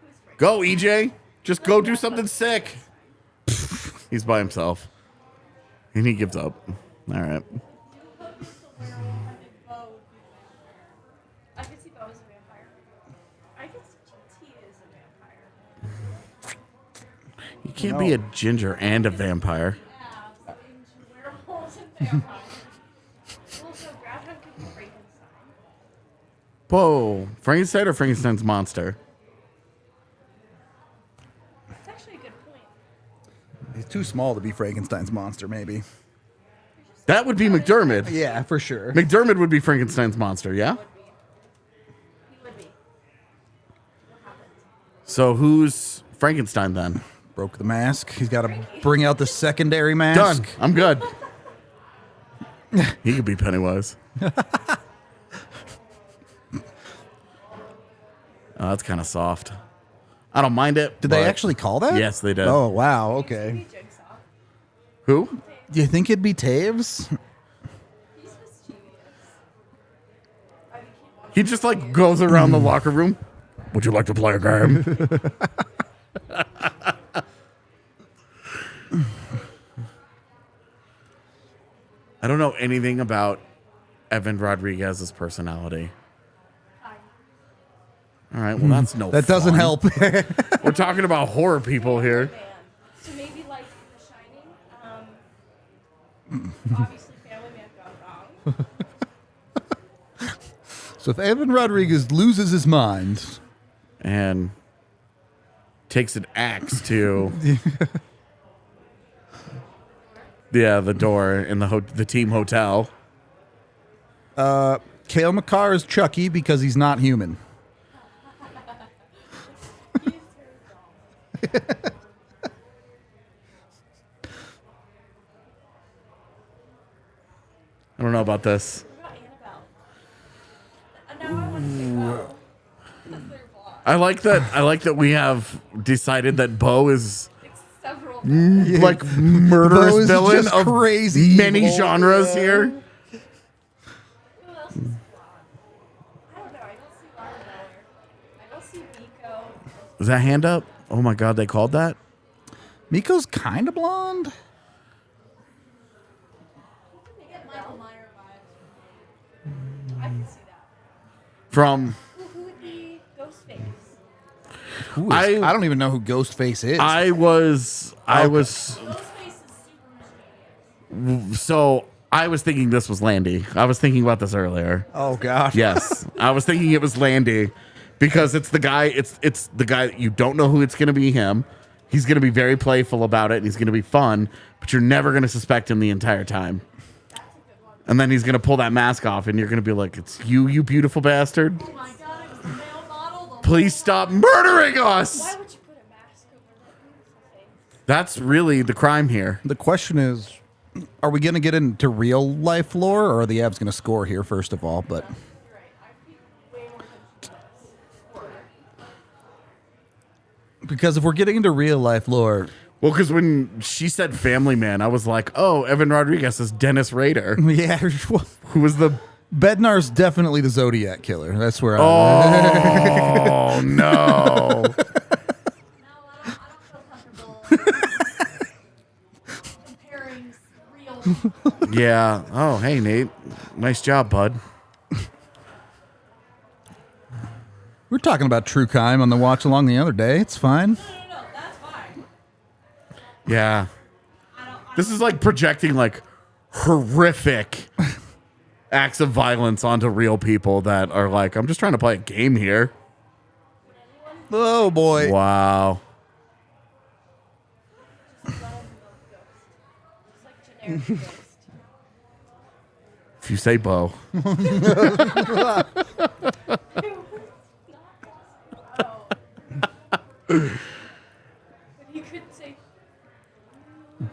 [SPEAKER 3] Who's Frank?
[SPEAKER 2] Go, EJ. Just go do something sick. He's by himself. And he gives up. All right.
[SPEAKER 3] New Hook is the werewolf. I think Bo would be the vampire. I could see Bo as a vampire. I could see GT as a vampire.
[SPEAKER 2] You can't be a ginger and a vampire.
[SPEAKER 3] Yeah, into werewolves and vampires. Also, Groundhog could be Frankenstein.
[SPEAKER 2] Whoa. Frankenstein or Frankenstein's monster?
[SPEAKER 3] That's actually a good point.
[SPEAKER 1] He's too small to be Frankenstein's monster, maybe.
[SPEAKER 2] That would be McDermott.
[SPEAKER 1] Yeah, for sure.
[SPEAKER 2] McDermott would be Frankenstein's monster, yeah?
[SPEAKER 3] Would be. He would be. What happened?
[SPEAKER 2] So who's Frankenstein then?
[SPEAKER 1] Broke the mask. He's got to bring out the secondary mask.
[SPEAKER 2] Done. I'm good. He could be Pennywise. Oh, that's kind of soft. I don't mind it.
[SPEAKER 1] Did they
[SPEAKER 2] but-
[SPEAKER 1] actually call that?
[SPEAKER 2] Yes, they did.
[SPEAKER 1] Oh wow.
[SPEAKER 3] Maybe
[SPEAKER 1] Okay.
[SPEAKER 3] Jigsaw.
[SPEAKER 2] Who?
[SPEAKER 1] Do you think it'd be Taves?
[SPEAKER 3] He's mischievous. I mean,
[SPEAKER 2] He just like goes around the locker room. Would you like to play a game? I don't know anything about Evan Rodriguez's personality. All right, well that's no.
[SPEAKER 1] That doesn't
[SPEAKER 2] fun.
[SPEAKER 1] help.
[SPEAKER 2] We're talking about horror people here.
[SPEAKER 3] man. So maybe like The Shining. Obviously, Family Man gone wrong.
[SPEAKER 1] So if Evan Rodriguez loses his mind,
[SPEAKER 2] and takes an axe to the door in the team hotel.
[SPEAKER 1] Kale McCarr is Chucky because he's not human.
[SPEAKER 2] I don't know about this.
[SPEAKER 3] What about Annabelle? Now I want to say Bo. Because they're blonde.
[SPEAKER 2] I like that we have decided that Bo is
[SPEAKER 3] It's several.
[SPEAKER 2] like
[SPEAKER 1] Bo
[SPEAKER 2] murderous
[SPEAKER 1] is
[SPEAKER 2] villain
[SPEAKER 1] just
[SPEAKER 2] of
[SPEAKER 1] crazy
[SPEAKER 2] many
[SPEAKER 1] evil.
[SPEAKER 2] genres here.
[SPEAKER 3] Who else is blonde? I don't know. I don't see Laura Miller. I don't see Nico.
[SPEAKER 2] Is that hand up? Oh my god, they called that?
[SPEAKER 1] Miko's kind of blonde.
[SPEAKER 3] They get Michael Meyer vibes. I can see that.
[SPEAKER 2] From
[SPEAKER 3] Who would be Ghostface?
[SPEAKER 1] I don't even know who Ghostface is.
[SPEAKER 2] I was
[SPEAKER 3] Ghostface is super mysterious.
[SPEAKER 2] so I was thinking this was Landy. I was thinking about this earlier.
[SPEAKER 1] Oh God.
[SPEAKER 2] Yes. I was thinking it was Landy because it's the guy it's the guy that you don't know who it's going to be him. He's going to be very playful about it and he's going to be fun, but you're never going to suspect him the entire time. And then he's going to pull that mask off and you're going to be like, "It's you beautiful bastard.
[SPEAKER 3] Oh my god, it was the male model.
[SPEAKER 2] Please stop murdering us."
[SPEAKER 3] Why would you put a mask over that beautiful face?
[SPEAKER 2] That's really the crime here.
[SPEAKER 1] The question is, are we going to get into real life lore, or are the Avs going to score here first of all? But
[SPEAKER 3] You're right. I'd be way more interested in this.
[SPEAKER 1] because if we're getting into real life lore,
[SPEAKER 2] Well, because when she said family man, I was like, oh, Evan Rodriguez is Dennis Rader,
[SPEAKER 1] yeah,
[SPEAKER 2] who was the
[SPEAKER 1] Bednar's definitely the Zodiac killer. That's where.
[SPEAKER 2] oh no.
[SPEAKER 3] No, I don't feel comfortable comparing real.
[SPEAKER 2] Yeah. Oh, hey Nate, nice job, bud.
[SPEAKER 1] We were talking about true crime on the watch along the other day. It's fine.
[SPEAKER 3] No, that's fine.
[SPEAKER 2] Yeah. This is like projecting like horrific acts of violence onto real people that are like, I'm just trying to play a game here.
[SPEAKER 1] Oh boy.
[SPEAKER 2] Wow.
[SPEAKER 3] Just like generic ghost.
[SPEAKER 2] If you say Bo.
[SPEAKER 3] But you could say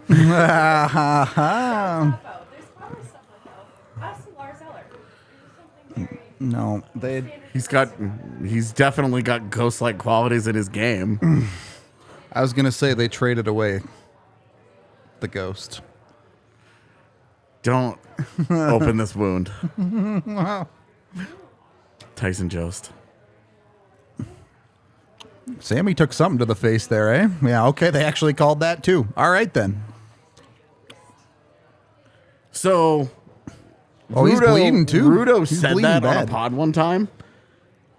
[SPEAKER 3] Bo. There's probably stuff like Bo. Ask Lars Eller. There's something very
[SPEAKER 1] No, they.
[SPEAKER 2] He's definitely got ghost-like qualities in his game.
[SPEAKER 1] I was gonna say they traded away the ghost.
[SPEAKER 2] Don't open this wound. Tyson Jost.
[SPEAKER 1] Sammy took something to the face there, eh? Yeah, okay, they actually called that too. All right then.
[SPEAKER 2] So,
[SPEAKER 1] Oh, he's bleeding too.
[SPEAKER 2] Rudo
[SPEAKER 1] He's
[SPEAKER 2] said
[SPEAKER 1] bleeding
[SPEAKER 2] that on
[SPEAKER 1] bad.
[SPEAKER 2] a pod one time.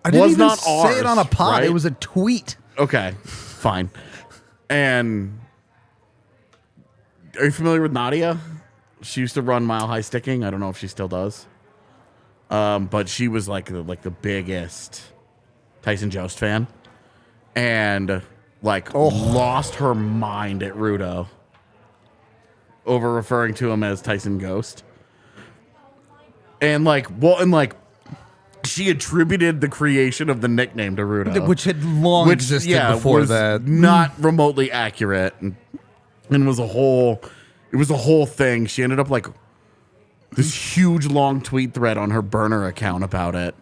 [SPEAKER 1] I didn't
[SPEAKER 2] was
[SPEAKER 1] even
[SPEAKER 2] not
[SPEAKER 1] say it on a
[SPEAKER 2] ours,
[SPEAKER 1] pod.
[SPEAKER 2] right?
[SPEAKER 1] It was a tweet.
[SPEAKER 2] Okay, fine. And are you familiar with Nadia? She used to run Mile High Sticking. I don't know if she still does. But she was like the biggest Tyson Jost fan, and lost her mind at Rudo over referring to him as Tyson Ghost. And she attributed the creation of the nickname to Rudo,
[SPEAKER 1] Which had long existed before
[SPEAKER 2] was
[SPEAKER 1] that.
[SPEAKER 2] not remotely accurate, and was a whole thing. She ended up like this huge long tweet thread on her burner account about it.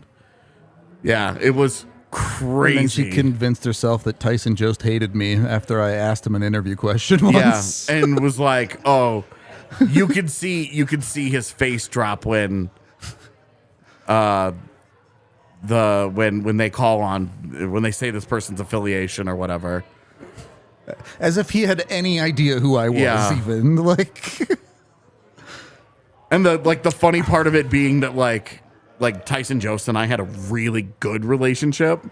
[SPEAKER 2] Yeah, it was crazy.
[SPEAKER 1] And then she convinced herself that Tyson Jost hated me after I asked him an interview question once.
[SPEAKER 2] Yeah, and was like, "Oh, you could see his face drop when when they call on when they say this person's affiliation or whatever."
[SPEAKER 1] As if he had any idea who I was,
[SPEAKER 2] Yeah.
[SPEAKER 1] even. Like,
[SPEAKER 2] And the funny part of it being that like Tyson Jost and I had a really good relationship,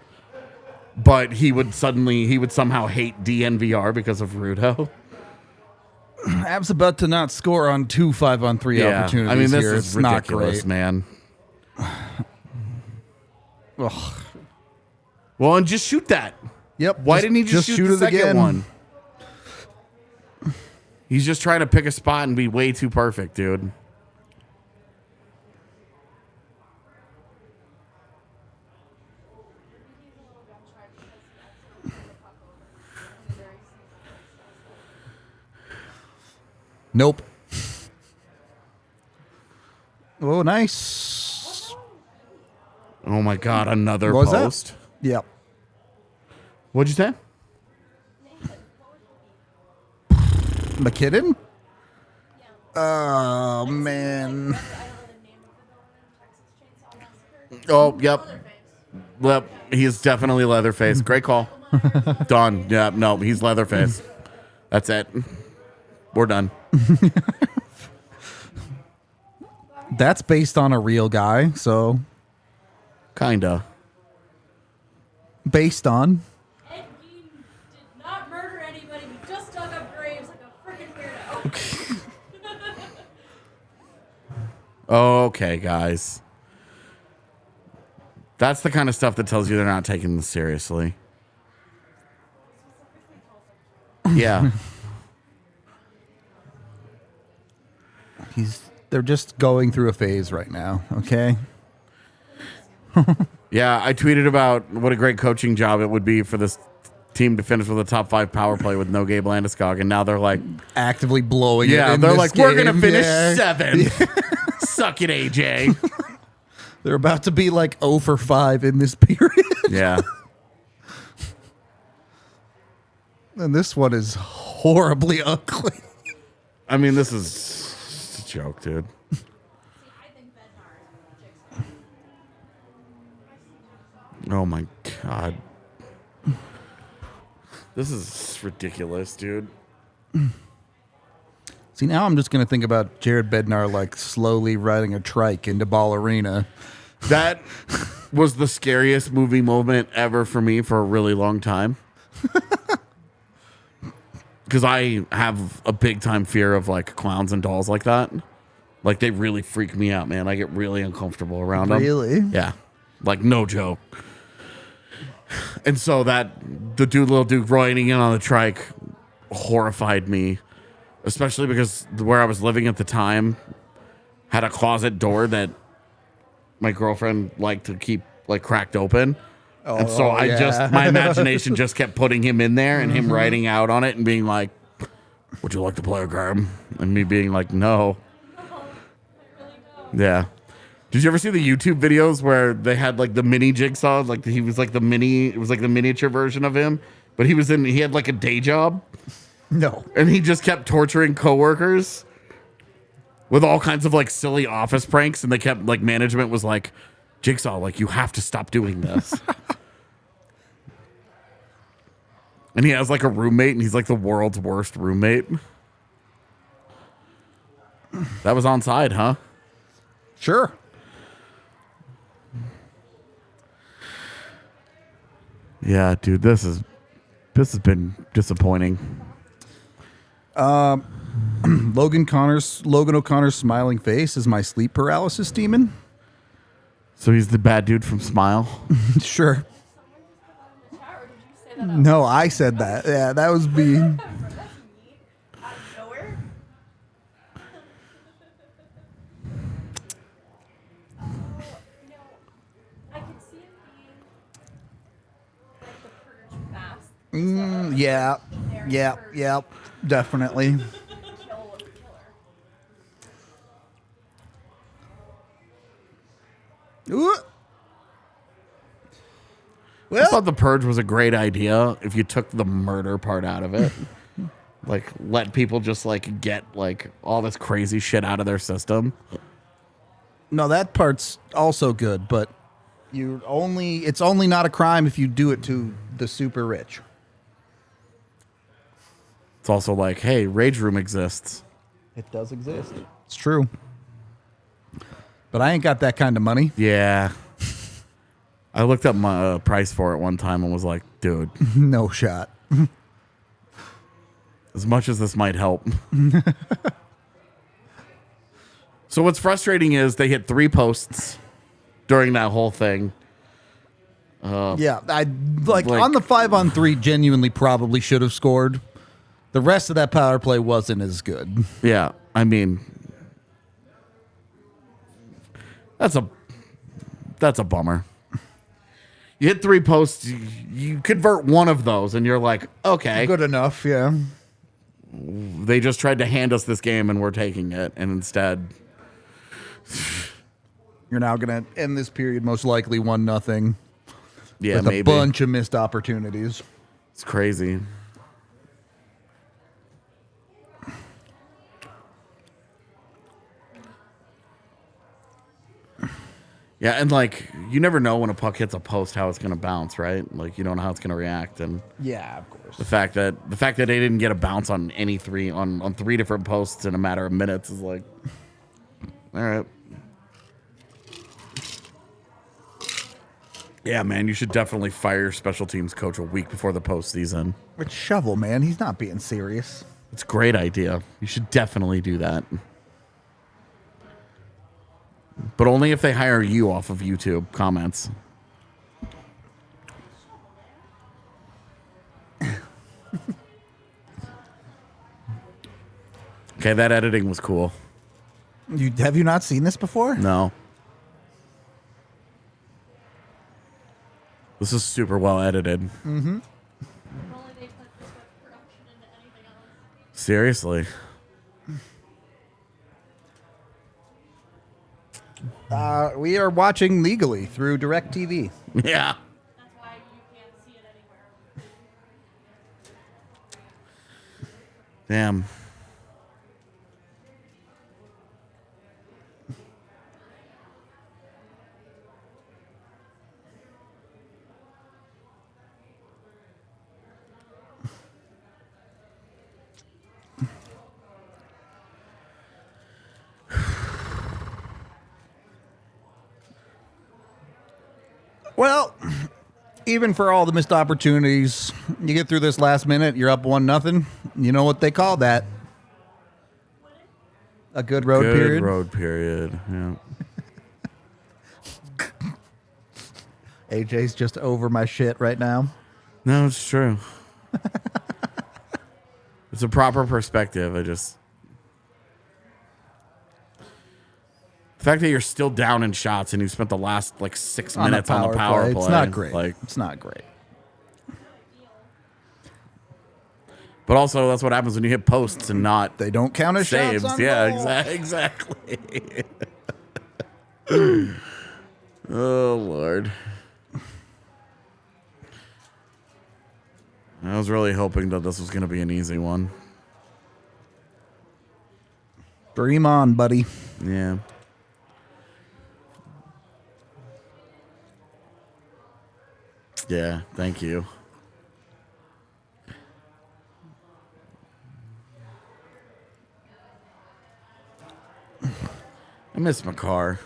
[SPEAKER 2] but he would somehow hate DNVR because of Rudo.
[SPEAKER 1] Ab's about to not score on 2 5-on-3 opportunities
[SPEAKER 2] I mean, this
[SPEAKER 1] here.
[SPEAKER 2] is
[SPEAKER 1] It's
[SPEAKER 2] ridiculous,
[SPEAKER 1] not great.
[SPEAKER 2] man.
[SPEAKER 1] Ugh.
[SPEAKER 2] Well, and just shoot that.
[SPEAKER 1] Yep.
[SPEAKER 2] Why didn't he just shoot the
[SPEAKER 1] it
[SPEAKER 2] second
[SPEAKER 1] again?
[SPEAKER 2] one? He's just trying to pick a spot and be way too perfect, dude.
[SPEAKER 1] Nope. Oh, nice.
[SPEAKER 2] Oh my God, another
[SPEAKER 1] What was
[SPEAKER 2] post.
[SPEAKER 1] that? Yep.
[SPEAKER 2] What'd you say?
[SPEAKER 1] McKinnon? Oh, man.
[SPEAKER 2] Oh, yep. Yep. He's definitely Leatherface. Great call. Done. Yeah, no, he's Leatherface. That's it. We're done.
[SPEAKER 1] That's based on a real guy, so
[SPEAKER 2] Kinda.
[SPEAKER 1] based on.
[SPEAKER 4] Ed Gein did not murder anybody. He just dug up graves like a freaking weirdo.
[SPEAKER 2] Okay, guys. That's the kind of stuff that tells you they're not taking this seriously. Yeah.
[SPEAKER 1] They're just going through a phase right now, okay?
[SPEAKER 2] Yeah, I tweeted about what a great coaching job it would be for this team to finish with a top 5 power play with no Gabe Landeskog, and now they're like,
[SPEAKER 1] Actively blowing it.
[SPEAKER 2] yeah,
[SPEAKER 1] in
[SPEAKER 2] they're
[SPEAKER 1] this
[SPEAKER 2] like, we're gonna
[SPEAKER 1] game.
[SPEAKER 2] finish
[SPEAKER 1] Yeah.
[SPEAKER 2] 7th. Suck it, AJ.
[SPEAKER 1] They're about to be like 0 for 5 in this period.
[SPEAKER 2] Yeah.
[SPEAKER 1] And this one is horribly ugly.
[SPEAKER 2] I mean, this is just a joke, dude.
[SPEAKER 4] I think Bednar is Jigsaw.
[SPEAKER 2] Oh my God. This is ridiculous, dude.
[SPEAKER 1] See, now I'm just going to think about Jared Bednar like slowly riding a trike into Ball Arena.
[SPEAKER 2] That was the scariest movie moment ever for me for a really long time. Because I have a big time fear of like clowns and dolls like that. Like they really freak me out, man. I get really uncomfortable around them.
[SPEAKER 1] Really?
[SPEAKER 2] Yeah. Like no joke. And so that the little dude riding in on the trike horrified me, especially because where I was living at the time had a closet door that my girlfriend liked to keep like cracked open. And so my imagination just kept putting him in there and him riding out on it and being like, would you like to play a game? And me being like, no. Yeah. Did you ever see the YouTube videos where they had like the mini Jigsaw? Like he was like it was like the miniature version of him, but he had like a day job
[SPEAKER 1] No.
[SPEAKER 2] and he just kept torturing coworkers with all kinds of like silly office pranks. And they kept like management was like, Jigsaw, like you have to stop doing this. And he has like a roommate and he's like the world's worst roommate. That was on side, huh?
[SPEAKER 1] Sure.
[SPEAKER 2] Yeah, dude, this has been disappointing.
[SPEAKER 1] Logan O'Connor's smiling face is my sleep paralysis demon.
[SPEAKER 2] So he's the bad dude from Smile.
[SPEAKER 1] Sure.
[SPEAKER 3] Or did you say that out
[SPEAKER 1] No, I said that. Yeah, that was me.
[SPEAKER 3] out of nowhere? I can see it being like the purge mask.
[SPEAKER 1] Yeah. Yeah. Definitely.
[SPEAKER 3] Kill a killer.
[SPEAKER 1] Ooh.
[SPEAKER 2] I
[SPEAKER 1] Well,
[SPEAKER 2] thought The Purge was a great idea if you took the murder part out of it. Like, let people just, like, get, like, all this crazy shit out of their system.
[SPEAKER 1] no, that part's also good, but it's only not a crime if you do it to the super rich.
[SPEAKER 2] It's also like, hey, Rage Room exists.
[SPEAKER 1] It does exist. It's true. But I ain't got that kind of money.
[SPEAKER 2] Yeah. I looked up my price for it one time and was like, dude,
[SPEAKER 1] No shot.
[SPEAKER 2] as much as this might help. So what's frustrating is they hit 3 posts during that whole thing.
[SPEAKER 1] Yeah, I like
[SPEAKER 2] Like-
[SPEAKER 1] on the 5-on-3. Genuinely, probably should have scored. The rest of that power play wasn't as good.
[SPEAKER 2] Yeah, I mean, that's a bummer. You hit 3 posts, you convert one of those, and you're like, okay,
[SPEAKER 1] Good enough, yeah.
[SPEAKER 2] they just tried to hand us this game, and we're taking it, and instead,
[SPEAKER 1] You're now gonna end this period most likely 1-0
[SPEAKER 2] yeah,
[SPEAKER 1] with
[SPEAKER 2] maybe
[SPEAKER 1] a bunch of missed opportunities.
[SPEAKER 2] it's crazy. Yeah, and like you never know when a puck hits a post how it's gonna bounce, right? Like you don't know how it's gonna react, and
[SPEAKER 1] Yeah, of course.
[SPEAKER 2] the fact that they didn't get a bounce on any 3 on 3 different posts in a matter of minutes is like, all right. Yeah, man, you should definitely fire your special teams coach a week before the postseason.
[SPEAKER 1] It's Shovel, man. He's not being serious.
[SPEAKER 2] It's a great idea. You should definitely do that. But only if they hire you off of YouTube comments. Okay, that editing was cool.
[SPEAKER 1] Have you not seen this before?
[SPEAKER 2] No. This is super well edited.
[SPEAKER 4] If only they put this much production into anything else.
[SPEAKER 2] Seriously.
[SPEAKER 1] We are watching legally through DirecTV.
[SPEAKER 2] Yeah.
[SPEAKER 4] That's why you can't see it anywhere.
[SPEAKER 2] Damn.
[SPEAKER 1] Well, even for all the missed opportunities, you get through this last minute, you're up 1-0. You know what they call that? A good road
[SPEAKER 2] Good
[SPEAKER 1] period.
[SPEAKER 2] road period. Yeah.
[SPEAKER 1] AJ's just over my shit right now.
[SPEAKER 2] No, it's true. It's a proper perspective. The fact that you're still down in shots and you spent the last like 6 minutes on the power play.
[SPEAKER 1] It's not great.
[SPEAKER 2] Like,
[SPEAKER 1] It's not great.
[SPEAKER 2] but also that's what happens when you hit posts and not
[SPEAKER 1] They don't count as
[SPEAKER 2] saves.
[SPEAKER 1] shots on
[SPEAKER 2] Yeah,
[SPEAKER 1] goal.
[SPEAKER 2] exactly. Oh Lord. I was really hoping that this was going to be an easy one.
[SPEAKER 1] Dream on, buddy.
[SPEAKER 2] Yeah. Yeah, thank you. I miss my car.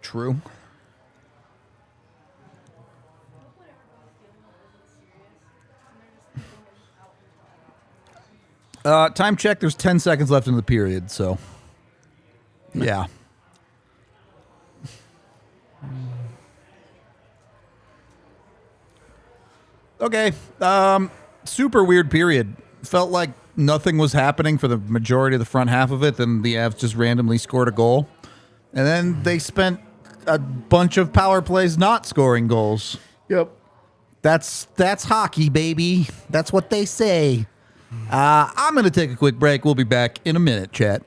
[SPEAKER 1] True. Time check. There's 10 seconds left in the period, so yeah. Okay. Super weird period. Felt like nothing was happening for the majority of the front half of it. Then the Avs just randomly scored a goal, and then they spent a bunch of power plays not scoring goals.
[SPEAKER 2] Yep.
[SPEAKER 1] That's hockey, baby. That's what they say. I'm going to take a quick break. We'll be back in a minute, chat.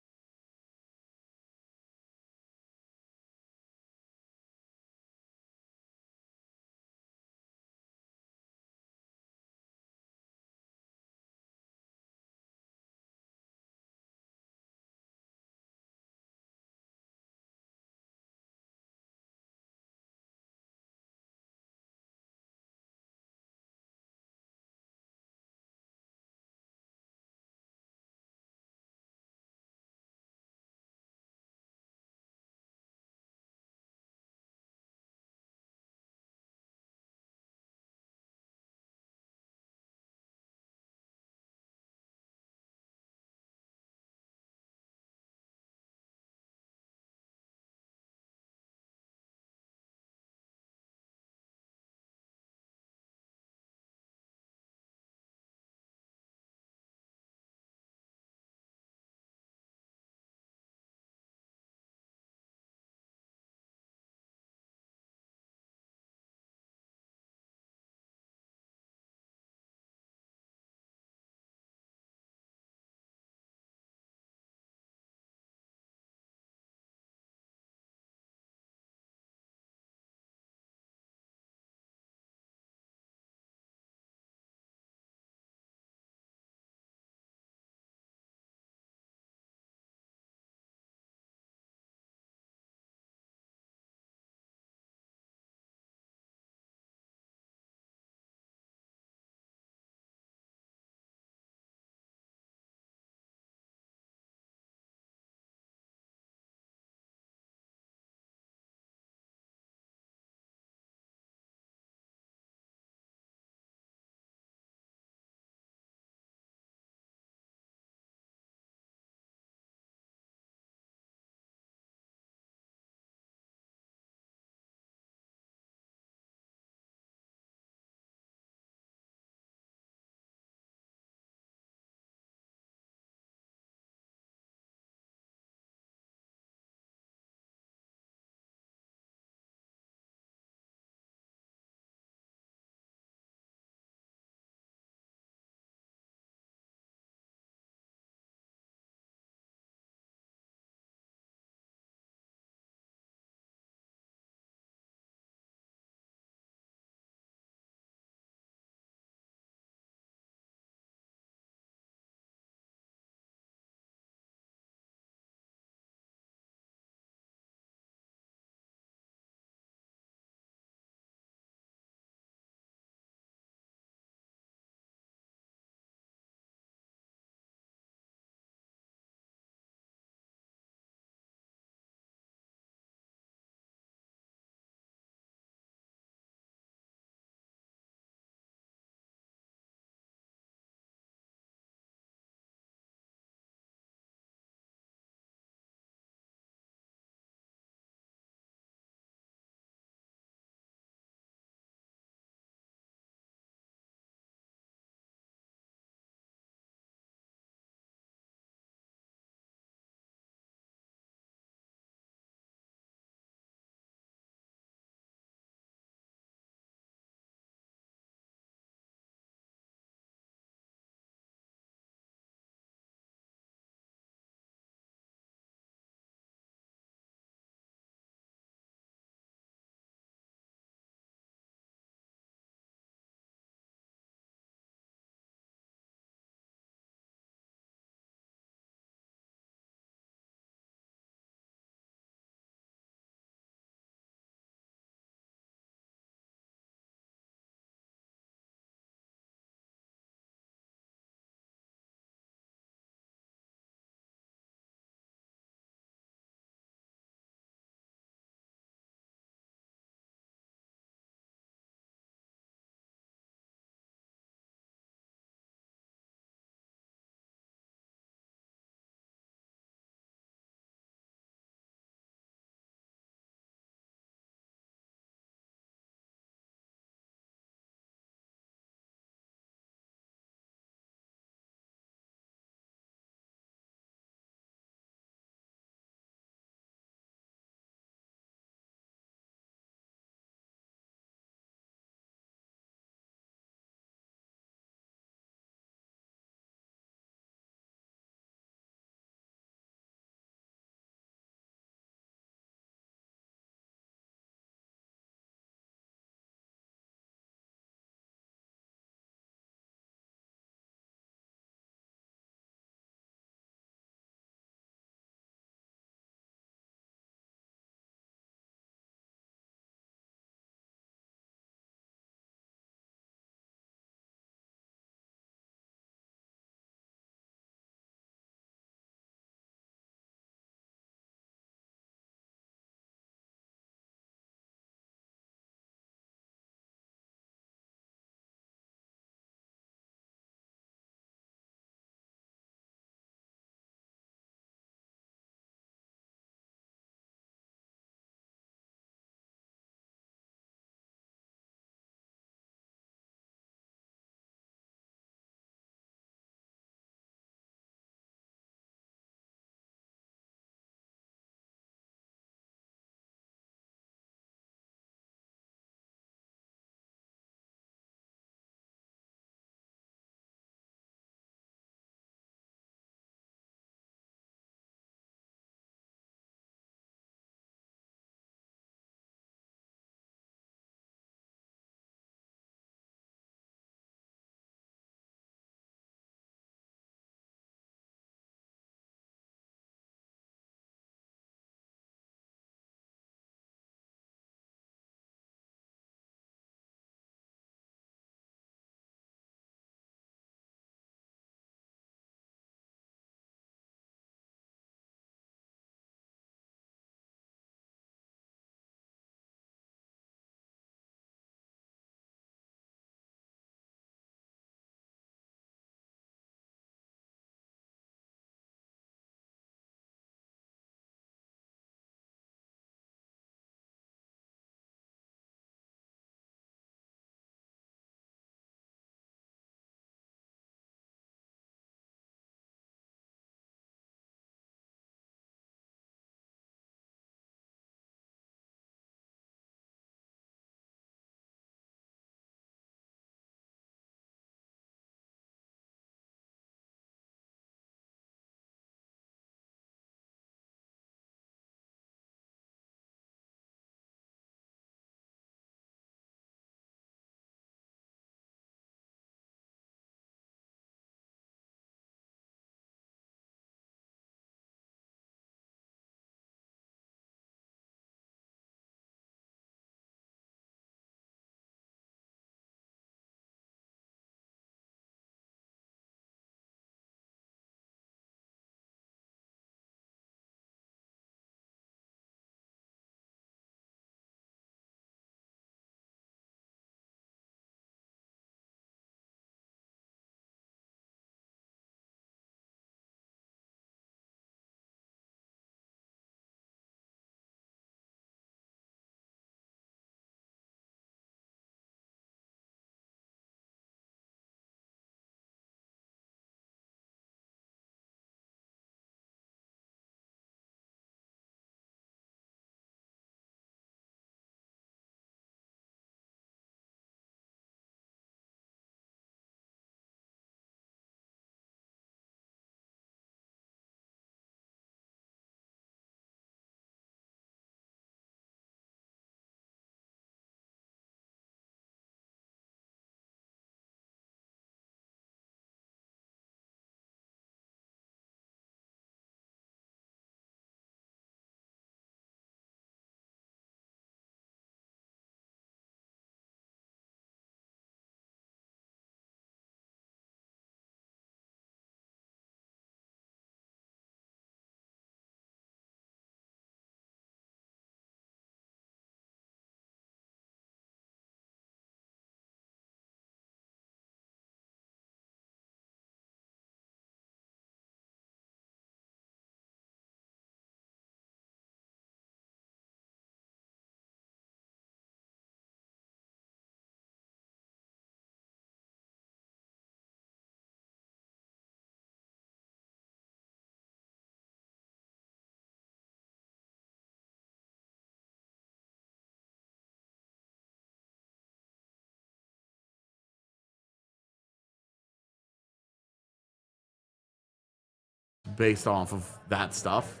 [SPEAKER 2] based off of that stuff.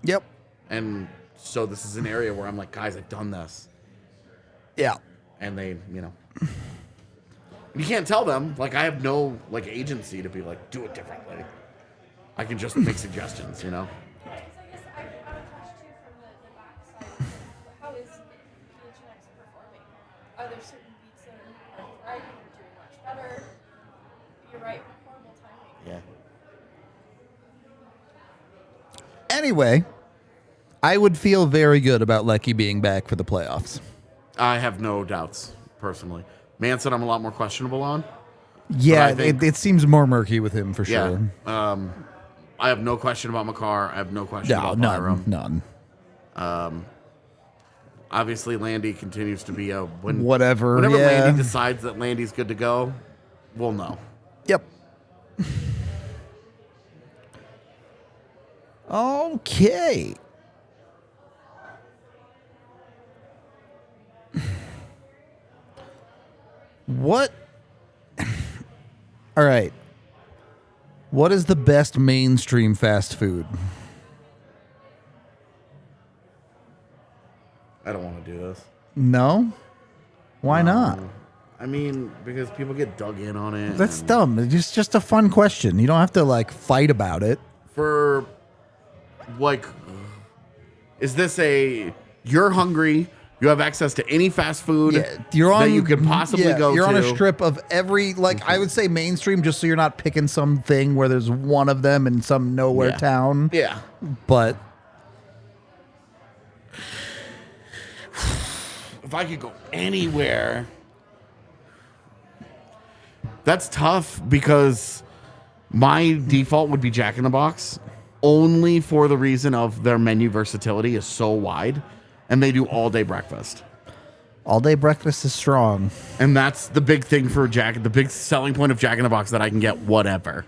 [SPEAKER 1] Yep.
[SPEAKER 2] And so this is an area where I'm like, guys, I've done this.
[SPEAKER 1] Yeah.
[SPEAKER 2] And they, you can't tell them. Like, I have no, like, agency to be like, do it differently. I can just make suggestions,
[SPEAKER 3] Because I guess I would touch too from the backside. How is PHNX performing? Are there certain beats that are thriving or doing much better? You're right, horrible timing.
[SPEAKER 2] Yeah.
[SPEAKER 1] Anyway, I would feel very good about Lecky being back for the playoffs.
[SPEAKER 2] I have no doubts, personally. Manson, I'm a lot more questionable on.
[SPEAKER 1] Yeah,
[SPEAKER 2] I think-
[SPEAKER 1] it seems more murky with him for
[SPEAKER 2] Yeah.
[SPEAKER 1] sure.
[SPEAKER 2] I have no question about McCarr. I have no question
[SPEAKER 1] No,
[SPEAKER 2] about
[SPEAKER 1] none.
[SPEAKER 2] Byram.
[SPEAKER 1] None.
[SPEAKER 2] Obviously, Landy continues to be a...
[SPEAKER 1] Whatever,
[SPEAKER 2] Whenever
[SPEAKER 1] yeah.
[SPEAKER 2] Landy decides that Landy's good to go, we'll know.
[SPEAKER 1] Yep. Okay. What? All right. What is the best mainstream fast food?
[SPEAKER 2] I don't want to do this.
[SPEAKER 1] No? Why not?
[SPEAKER 2] I mean, because people get dug in on it.
[SPEAKER 1] That's
[SPEAKER 2] and
[SPEAKER 1] dumb. It's just a fun question. You don't have to like fight about it.
[SPEAKER 2] For, like, is this a... You're hungry... You have access to any fast food
[SPEAKER 1] You're on,
[SPEAKER 2] that you could possibly go to.
[SPEAKER 1] You're on a strip of every, like, I would say mainstream, just so you're not picking something where there's one of them in some nowhere
[SPEAKER 2] Yeah.
[SPEAKER 1] town.
[SPEAKER 2] Yeah.
[SPEAKER 1] But
[SPEAKER 2] If I could go anywhere... That's tough because my default would be Jack in the Box, only for the reason of their menu versatility is so wide, and they do all-day breakfast.
[SPEAKER 1] all day breakfast is strong.
[SPEAKER 2] And that's the big thing for Jack, the big selling point of Jack in the Box, that I can get whatever.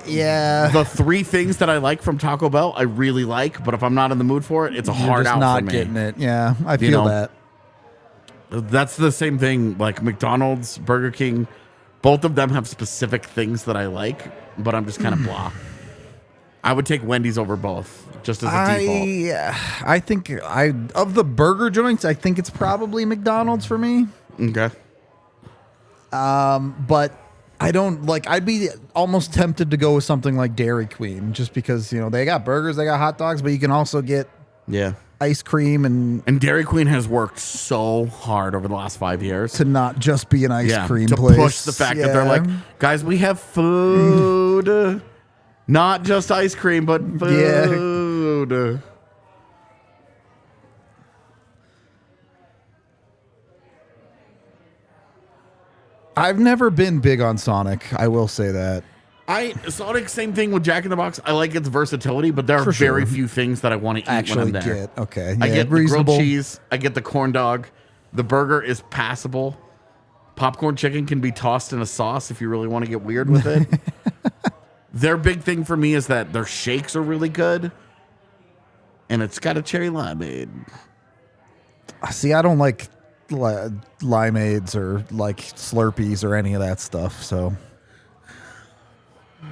[SPEAKER 1] Yeah.
[SPEAKER 2] The three things that I like from Taco Bell, I really like, but if I'm not in the mood for it, it's a
[SPEAKER 1] You're
[SPEAKER 2] hard
[SPEAKER 1] just
[SPEAKER 2] out
[SPEAKER 1] not
[SPEAKER 2] for me.
[SPEAKER 1] getting it. Yeah, I feel
[SPEAKER 2] know?
[SPEAKER 1] that.
[SPEAKER 2] That's the same thing. Like McDonald's, Burger King, both of them have specific things that I like, but I'm just kind of blah. I would take Wendy's over both, just as a default.
[SPEAKER 1] I think of the burger joints, I think it's probably McDonald's for me.
[SPEAKER 2] Okay.
[SPEAKER 1] But I don't like. I'd be almost tempted to go with something like Dairy Queen, just because they got burgers, they got hot dogs, but you can also get
[SPEAKER 2] Yeah.
[SPEAKER 1] ice cream and
[SPEAKER 2] Dairy Queen has worked so hard over the last 5 years
[SPEAKER 1] to not just be an ice cream
[SPEAKER 2] to
[SPEAKER 1] place.
[SPEAKER 2] push the fact that they're like, guys, we have food, not just ice cream, but food.
[SPEAKER 1] I've never been big on Sonic. I will say that.
[SPEAKER 2] Sonic, same thing with Jack in the Box. I like its versatility, but there are
[SPEAKER 1] For sure.
[SPEAKER 2] very few things that I want to eat when
[SPEAKER 1] Actually
[SPEAKER 2] I'm there.
[SPEAKER 1] get okay.
[SPEAKER 2] I
[SPEAKER 1] Yeah,
[SPEAKER 2] get the
[SPEAKER 1] reasonable.
[SPEAKER 2] grilled cheese. I get the corn dog. The burger is passable. Popcorn chicken can be tossed in a sauce if you really want to get weird with it. Their big thing for me is that their shakes are really good, and it's got a cherry limeade.
[SPEAKER 1] See, I don't like limeades or like Slurpees or any of that stuff, so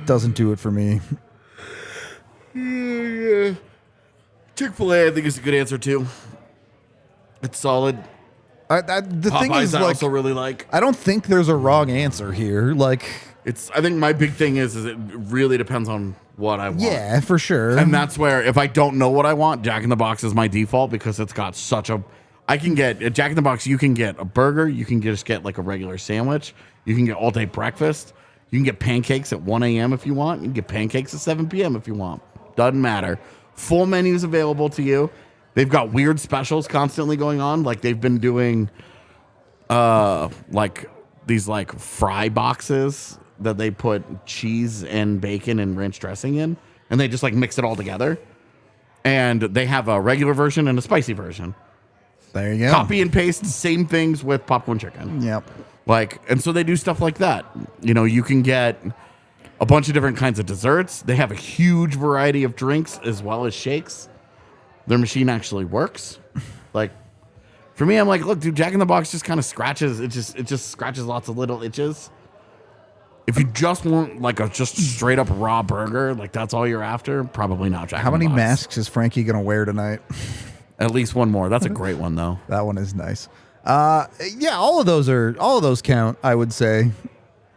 [SPEAKER 1] doesn't do it for me.
[SPEAKER 2] Yeah. Chick-fil-A, I think, is a good answer too. It's solid.
[SPEAKER 1] The thing
[SPEAKER 2] Popeyes,
[SPEAKER 1] is,
[SPEAKER 2] I
[SPEAKER 1] like,
[SPEAKER 2] also really like.
[SPEAKER 1] I don't think there's a wrong answer here. Like,
[SPEAKER 2] I think my big thing is it really depends on what I want.
[SPEAKER 1] yeah, for sure.
[SPEAKER 2] And that's where, if I don't know what I want, Jack in the Box is my default because it's got such a... I can get... At Jack in the Box, you can get a burger. You can just get like a regular sandwich. You can get all-day breakfast. You can get pancakes at 1 a.m. if you want. You can get pancakes at 7 p.m. if you want. Doesn't matter. Full menus available to you. They've got weird specials constantly going on. Like, they've been doing like these like fry boxes that they put cheese and bacon and ranch dressing in, and they just like mix it all together. And they have a regular version and a spicy version.
[SPEAKER 1] There you go.
[SPEAKER 2] Copy and paste, same things with popcorn chicken.
[SPEAKER 1] Yep.
[SPEAKER 2] Like, and so they do stuff like that. You can get a bunch of different kinds of desserts. They have a huge variety of drinks as well as shakes. Their machine actually works. Like, For me, I'm like, look, dude, Jack in the Box just kind of scratches. It just scratches lots of little itches. If you just want like a just straight up raw burger, like that's all you're after, probably not Jack
[SPEAKER 1] How
[SPEAKER 2] in the
[SPEAKER 1] many
[SPEAKER 2] Box.
[SPEAKER 1] masks is Frankie going to wear tonight?
[SPEAKER 2] At least one more. That's a great one though.
[SPEAKER 1] That one is nice. Yeah, all of those count, I would say,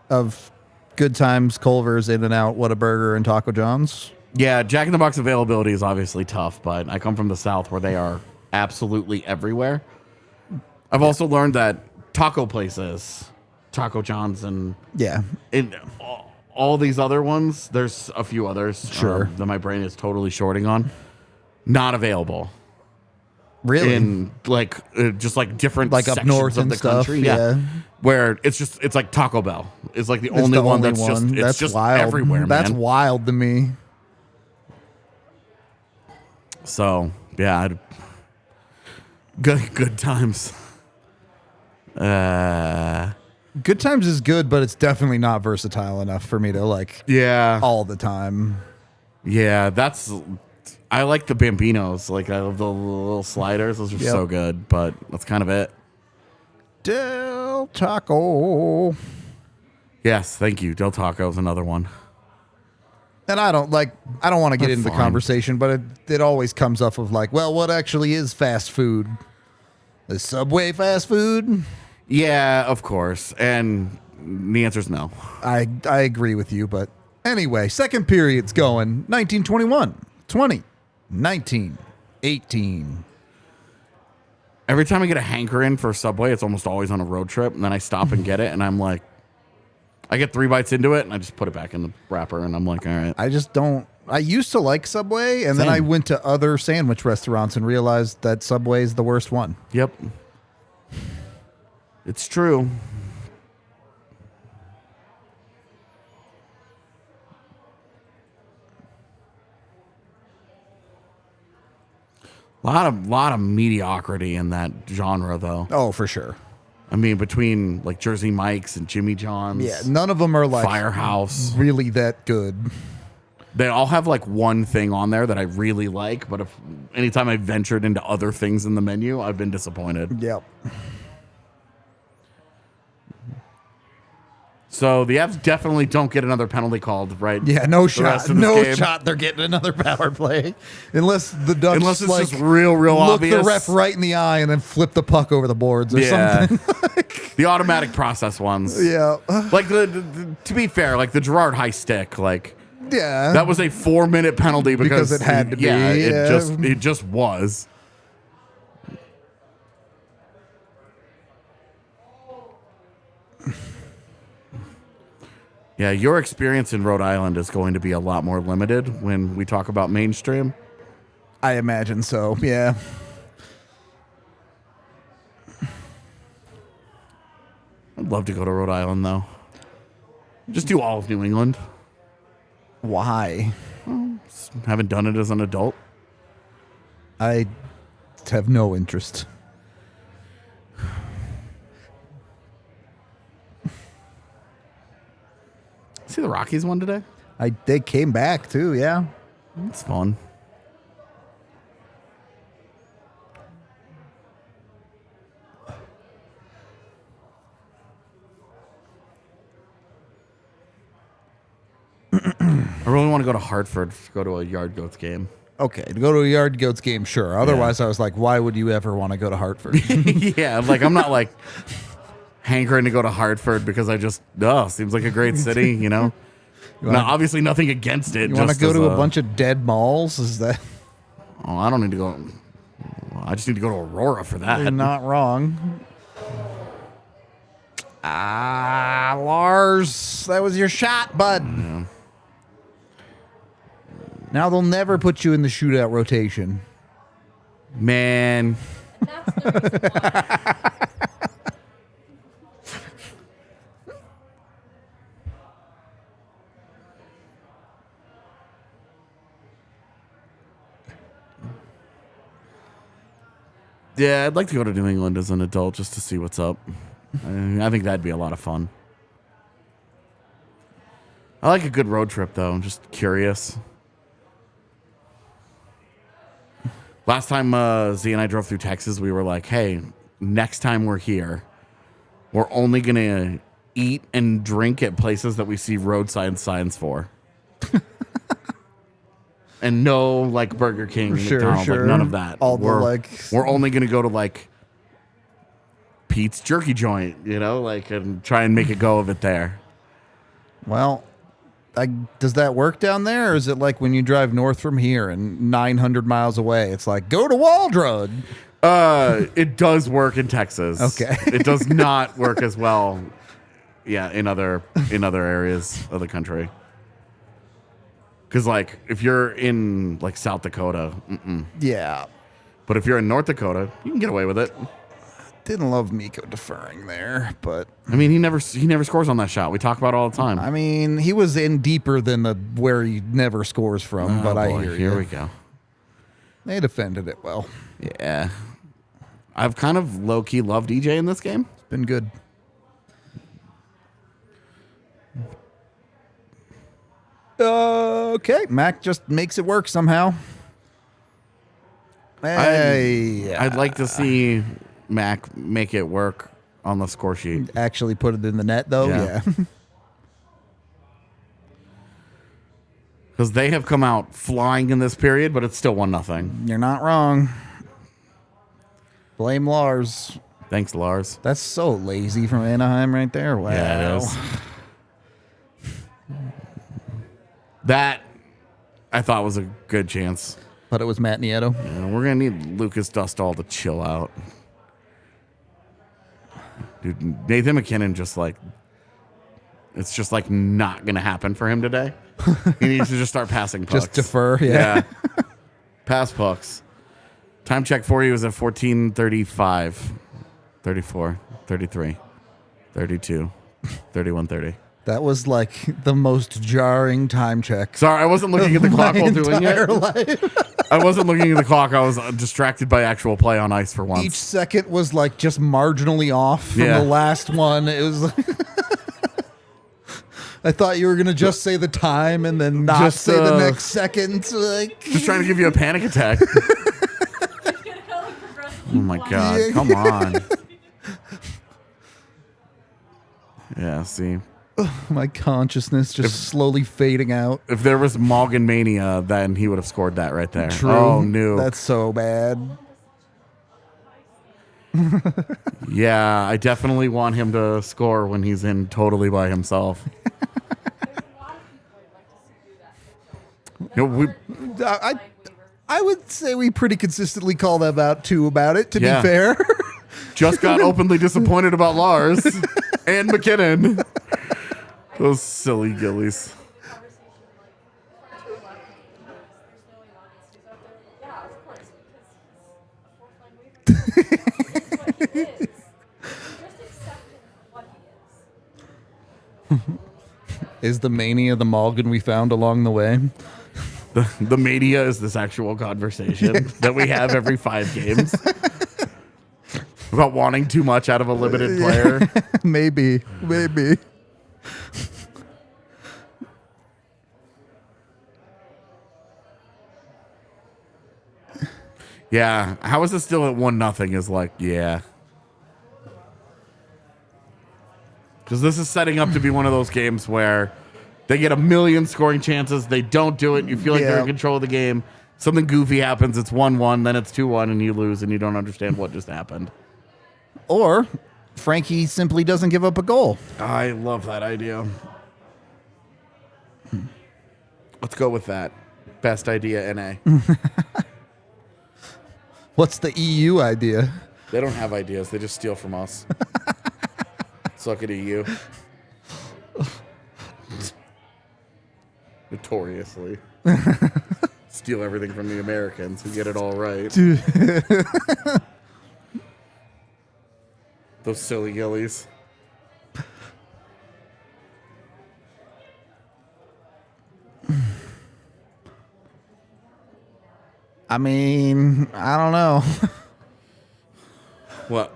[SPEAKER 1] of Good Times, Culver's, In-N-Out, Whataburger, and Taco John's.
[SPEAKER 2] Yeah, Jack in the Box availability is obviously tough, but I come from the South where they are absolutely everywhere. I've also learned that taco places, Taco John's, and
[SPEAKER 1] Yeah.
[SPEAKER 2] all these other ones, there's a few others that my brain is totally shorting on, not available.
[SPEAKER 1] Really?
[SPEAKER 2] In like just like different
[SPEAKER 1] Like up
[SPEAKER 2] sections
[SPEAKER 1] north
[SPEAKER 2] of
[SPEAKER 1] and
[SPEAKER 2] the
[SPEAKER 1] stuff,
[SPEAKER 2] country,
[SPEAKER 1] yeah.
[SPEAKER 2] Where it's like Taco Bell. It's like the
[SPEAKER 1] It's
[SPEAKER 2] only
[SPEAKER 1] the
[SPEAKER 2] one
[SPEAKER 1] only
[SPEAKER 2] that's
[SPEAKER 1] one.
[SPEAKER 2] just
[SPEAKER 1] That's
[SPEAKER 2] just
[SPEAKER 1] wild.
[SPEAKER 2] everywhere, man.
[SPEAKER 1] That's wild to me.
[SPEAKER 2] So yeah, good times.
[SPEAKER 1] Good Times is good, but it's definitely not versatile enough for me to like
[SPEAKER 2] Yeah,
[SPEAKER 1] all the time.
[SPEAKER 2] yeah. I like the Bambinos. Like I love the little sliders. Those are so good. But that's kind of it.
[SPEAKER 1] Del Taco.
[SPEAKER 2] Yes, thank you. Del Taco is another one.
[SPEAKER 1] And I don't want to get
[SPEAKER 2] They're
[SPEAKER 1] into the
[SPEAKER 2] fine.
[SPEAKER 1] conversation, but it always comes up of like, well, what actually is fast food? Is Subway fast food?
[SPEAKER 2] Yeah, of course. And the answer is no.
[SPEAKER 1] I agree with you, but anyway, second period's going 1921, 20, 19, 18.
[SPEAKER 2] Every time I get a hankering for Subway, it's almost always on a road trip, and then I stop and get it, and I'm like, I get 3 bites into it, and I just put it back in the wrapper, and I'm like, all right.
[SPEAKER 1] I just don't. I used to like Subway, and then
[SPEAKER 2] Same.
[SPEAKER 1] I went to other sandwich restaurants and realized that Subway is the worst one.
[SPEAKER 2] Yep. It's true. Lot of mediocrity in that genre, though.
[SPEAKER 1] Oh, for sure.
[SPEAKER 2] I mean, between like Jersey Mike's and Jimmy John's,
[SPEAKER 1] Yeah, none of them are like
[SPEAKER 2] Firehouse,
[SPEAKER 1] really that good.
[SPEAKER 2] they all have like one thing on there that I really like. But if anytime I ventured into other things in the menu, I've been disappointed.
[SPEAKER 1] Yep.
[SPEAKER 2] So the Avs definitely don't get another penalty called, right?
[SPEAKER 1] Yeah, no
[SPEAKER 2] The
[SPEAKER 1] shot.
[SPEAKER 2] rest of this
[SPEAKER 1] No
[SPEAKER 2] game.
[SPEAKER 1] shot. They're getting another power play, unless the Ducks
[SPEAKER 2] Unless it's
[SPEAKER 1] like
[SPEAKER 2] just real
[SPEAKER 1] look
[SPEAKER 2] obvious.
[SPEAKER 1] the ref right in the eye and then flip the puck over the boards or something.
[SPEAKER 2] The automatic process ones.
[SPEAKER 1] Yeah.
[SPEAKER 2] Like to be fair, like the Gerard high stick, like
[SPEAKER 1] Yeah.
[SPEAKER 2] that was a 4-minute penalty because
[SPEAKER 1] it had to be.
[SPEAKER 2] Yeah,
[SPEAKER 1] Yeah.
[SPEAKER 2] it just was. Yeah, your experience in Rhode Island is going to be a lot more limited when we talk about mainstream.
[SPEAKER 1] I imagine so. Yeah.
[SPEAKER 2] I'd love to go to Rhode Island though. Just do all of New England.
[SPEAKER 1] Why?
[SPEAKER 2] Haven't done it as an adult.
[SPEAKER 1] I have no interest.
[SPEAKER 2] See the Rockies one today?
[SPEAKER 1] They came back too. Yeah.
[SPEAKER 2] It's fun. I really want to go to Hartford to go to a Yard Goats game.
[SPEAKER 1] Okay, to go to a Yard Goats game, sure. Otherwise, I was like, why would you ever want to go to Hartford?
[SPEAKER 2] Yeah, like I'm not like hankering to go to Hartford because I just seems like a great city, you know.
[SPEAKER 1] wanna-
[SPEAKER 2] Obviously nothing against it.
[SPEAKER 1] You want to
[SPEAKER 2] just
[SPEAKER 1] go
[SPEAKER 2] as
[SPEAKER 1] to a bunch of dead malls? Is that
[SPEAKER 2] Oh, I don't need to go. I just need to go to Aurora for that.
[SPEAKER 1] you're not wrong? Lars, that was your shot, bud.
[SPEAKER 2] Yeah.
[SPEAKER 1] Now they'll never put you in the shootout rotation.
[SPEAKER 2] Man,
[SPEAKER 3] And that's the reason why.
[SPEAKER 2] yeah, I'd like to go to New England as an adult just to see what's up. I think that'd be a lot of fun. I like a good road trip though. I'm just curious. Last time Z and I drove through Texas, we were like, hey, next time we're here, we're only going to eat and drink at places that we see roadside signs for. And no, like, Burger King,
[SPEAKER 1] Sure,
[SPEAKER 2] McDonald's,
[SPEAKER 1] sure.
[SPEAKER 2] like, none of that.
[SPEAKER 1] All the,
[SPEAKER 2] we're only going to go to, like, Pete's Jerky Joint, you know, like, and try and make a go of it there.
[SPEAKER 1] Well, does that work down there, or is it like when you drive north from here and 900 miles away, it's like, go to Waldrod?
[SPEAKER 2] It does work in Texas.
[SPEAKER 1] Okay.
[SPEAKER 2] It does not work as well, in other areas of the country. Because, like, if you're in, like, South Dakota,
[SPEAKER 1] Yeah.
[SPEAKER 2] but if you're in North Dakota, you can get away with it.
[SPEAKER 1] Didn't love Miko deferring there, but
[SPEAKER 2] I mean, he never scores on that shot. We talk about it all the time.
[SPEAKER 1] I mean, he was in deeper than where he never scores from, but I hear you.
[SPEAKER 2] Here we go.
[SPEAKER 1] They defended it well.
[SPEAKER 2] Yeah. I've kind of low-key loved EJ in this game.
[SPEAKER 1] It's been good. Okay, Mac just makes it work somehow. Hey,
[SPEAKER 2] I'd like to see Mac make it work on the score sheet.
[SPEAKER 1] actually put it in the net, though.
[SPEAKER 2] Yeah.
[SPEAKER 1] Yeah.
[SPEAKER 2] Because they have come out flying in this period, but it's still 1-0.
[SPEAKER 1] You're not wrong. Blame Lars.
[SPEAKER 2] Thanks, Lars.
[SPEAKER 1] That's so lazy from Anaheim right there. Wow.
[SPEAKER 2] Yeah, it is. That, I thought, was a good chance.
[SPEAKER 1] But it was Matt Nieto.
[SPEAKER 2] Yeah, we're going to need Lucas Dustall to chill out. Dude, Nathan McKinnon it's just like not going to happen for him today. He needs to just start passing pucks.
[SPEAKER 1] Just defer, yeah.
[SPEAKER 2] Pass pucks. Time check for you is at 14:35, 34, 33, 32, 31:30.
[SPEAKER 1] That was like the most jarring time check.
[SPEAKER 2] Sorry, I wasn't looking at the clock while doing
[SPEAKER 1] entire
[SPEAKER 2] it.
[SPEAKER 1] life.
[SPEAKER 2] I wasn't looking at the clock. I was distracted by actual play on ice for once.
[SPEAKER 1] Each second was like just marginally off from
[SPEAKER 2] Yeah.
[SPEAKER 1] the last one. It was like I thought you were gonna just say the time and then not
[SPEAKER 2] Just,
[SPEAKER 1] say the next second. Like
[SPEAKER 2] Just trying to give you a panic attack. Oh my God,
[SPEAKER 1] Yeah.
[SPEAKER 2] come on. Yeah, see.
[SPEAKER 1] my consciousness just slowly fading out.
[SPEAKER 2] If there was Morgan Mania, then he would have scored that right there.
[SPEAKER 1] True.
[SPEAKER 2] Oh, no.
[SPEAKER 1] That's so bad.
[SPEAKER 2] Yeah, I definitely want him to score when he's in totally by himself.
[SPEAKER 1] I would say we pretty consistently call them out too about it, to
[SPEAKER 2] Yeah.
[SPEAKER 1] be fair.
[SPEAKER 2] Just got openly disappointed about Lars and McKinnon. Those silly gillies.
[SPEAKER 1] Is the mania the Malgin we found along the way?
[SPEAKER 2] The media is this actual conversation that we have every 5 games about wanting too much out of a limited player.
[SPEAKER 1] Maybe.
[SPEAKER 2] Yeah, how is it still at 1-0? Is like, yeah. Because this is setting up to be one of those games where they get a million scoring chances, they don't do it, you feel like they're in control of the game. Something goofy happens, it's 1-1, then it's 2-1, and you lose, and you don't understand what just happened.
[SPEAKER 1] Or Frankie simply doesn't give up a goal.
[SPEAKER 2] I love that idea. Let's go with that. Best idea, NA.
[SPEAKER 1] What's the EU idea?
[SPEAKER 2] They don't have ideas, they just steal from us. Suck it, EU. Notoriously. Steal everything from the Americans who get it all right. Those silly gillies.
[SPEAKER 1] I mean, I don't know.
[SPEAKER 2] What?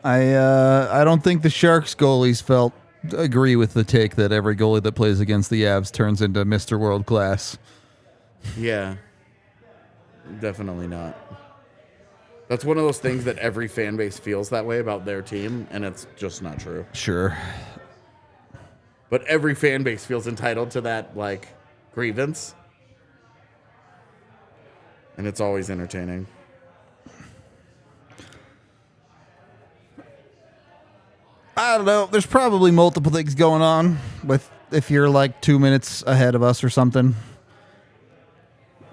[SPEAKER 1] I don't think the Sharks goalies agree with the take that every goalie that plays against the Avs turns into Mr. World Class.
[SPEAKER 2] Yeah. Definitely not. That's one of those things that every fan base feels that way about their team, and it's just not true.
[SPEAKER 1] Sure.
[SPEAKER 2] But every fan base feels entitled to that, like, grievance. And it's always entertaining.
[SPEAKER 1] I don't know. There's probably multiple things going on with if you're like 2 minutes ahead of us or something.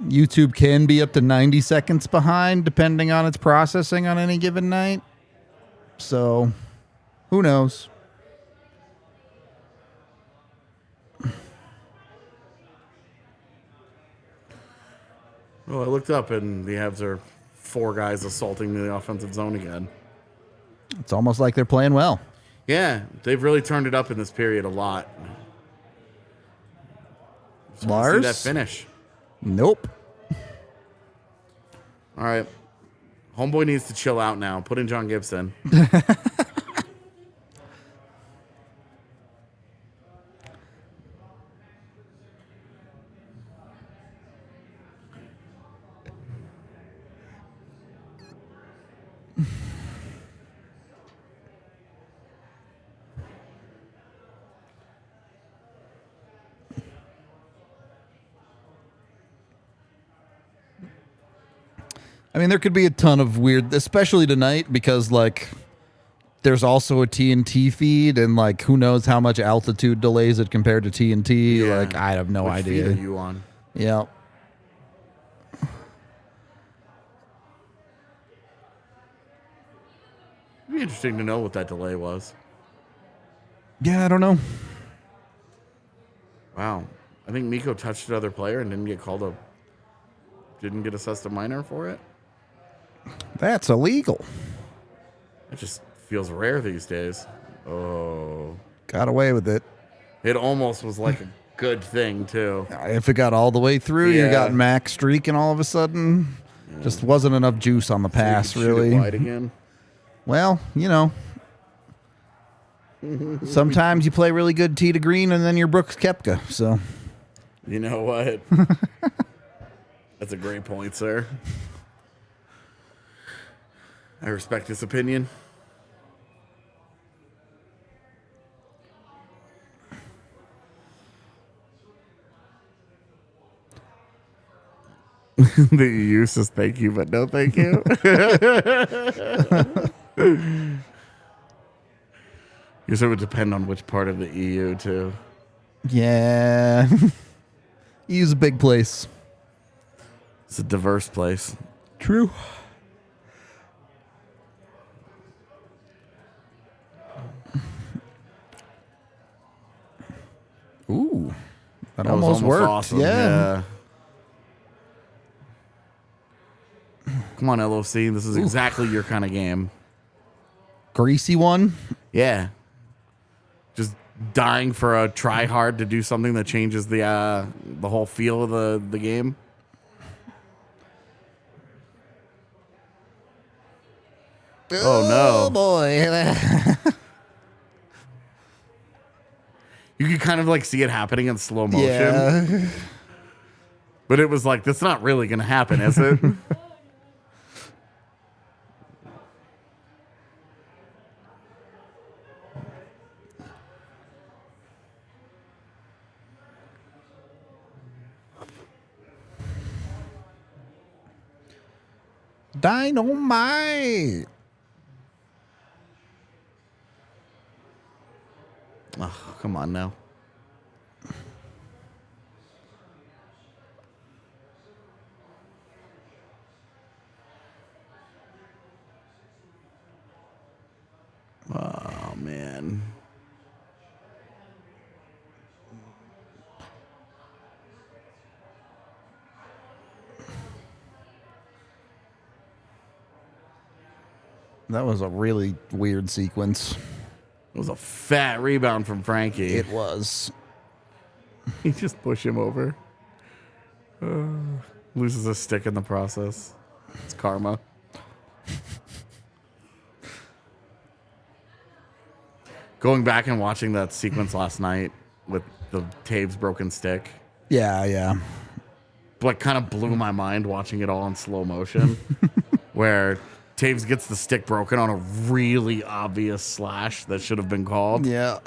[SPEAKER 1] YouTube can be up to 90 seconds behind depending on its processing on any given night. So, who knows?
[SPEAKER 2] Well, I looked up and the Avs are 4 guys assaulting the offensive zone again.
[SPEAKER 1] It's almost like they're playing well.
[SPEAKER 2] Yeah, they've really turned it up in this period a lot. Just wanna see
[SPEAKER 1] Lars?
[SPEAKER 2] that finish.
[SPEAKER 1] Nope.
[SPEAKER 2] All right. Homeboy needs to chill out now. Put in John Gibson.
[SPEAKER 1] I mean, there could be a ton of weird, especially tonight, because like there's also a TNT feed, and like who knows how much altitude delays it compared to TNT.
[SPEAKER 2] Yeah.
[SPEAKER 1] Like I have no
[SPEAKER 2] Which
[SPEAKER 1] idea.
[SPEAKER 2] feed are you on?
[SPEAKER 1] Yeah.
[SPEAKER 2] It'd be interesting to know what that delay was.
[SPEAKER 1] Yeah, I don't know.
[SPEAKER 2] Wow. I think Miko touched another player and didn't get assessed a minor for it.
[SPEAKER 1] That's illegal.
[SPEAKER 2] It just feels rare these days. Oh.
[SPEAKER 1] Got away with it.
[SPEAKER 2] It almost was like a good thing, too.
[SPEAKER 1] If it got all the way through, you
[SPEAKER 2] Yeah.
[SPEAKER 1] got max streak, and all of a sudden, just wasn't enough juice on the pass,
[SPEAKER 2] So you could shoot it
[SPEAKER 1] really.
[SPEAKER 2] wide again.
[SPEAKER 1] Well, you know. Sometimes you play really good tee to green, and then you're Brooks Koepka. So,
[SPEAKER 2] You know what? That's a great point, sir. I respect his opinion. The EU says thank you, but no thank you. Guess it would depend on which part of the EU, too.
[SPEAKER 1] yeah. EU's a big place.
[SPEAKER 2] It's a diverse place.
[SPEAKER 1] True. Ooh. That
[SPEAKER 2] That was
[SPEAKER 1] almost worked.
[SPEAKER 2] awesome.
[SPEAKER 1] Yeah.
[SPEAKER 2] Come on, LOC. This is exactly your kind of game.
[SPEAKER 1] Greasy one.
[SPEAKER 2] Yeah. Just dying for a try hard to do something that changes the whole feel of the game. Oh, no.
[SPEAKER 1] boy.
[SPEAKER 2] You could kind of like see it happening in slow motion.
[SPEAKER 1] Yeah.
[SPEAKER 2] But it was like, that's not really going to happen, is it?
[SPEAKER 1] Dynamite.
[SPEAKER 2] Oh, come on now. Oh, man.
[SPEAKER 1] That was a really weird sequence.
[SPEAKER 2] It was a fat rebound from Frankie.
[SPEAKER 1] It was.
[SPEAKER 2] He just pushed him over. Loses a stick in the process. It's karma. Going back and watching that sequence last night with the Taves broken stick,
[SPEAKER 1] Yeah, yeah.
[SPEAKER 2] like kind of blew my mind watching it all in slow motion. Where Taves gets the stick broken on a really obvious slash that should have been called.
[SPEAKER 1] Yeah.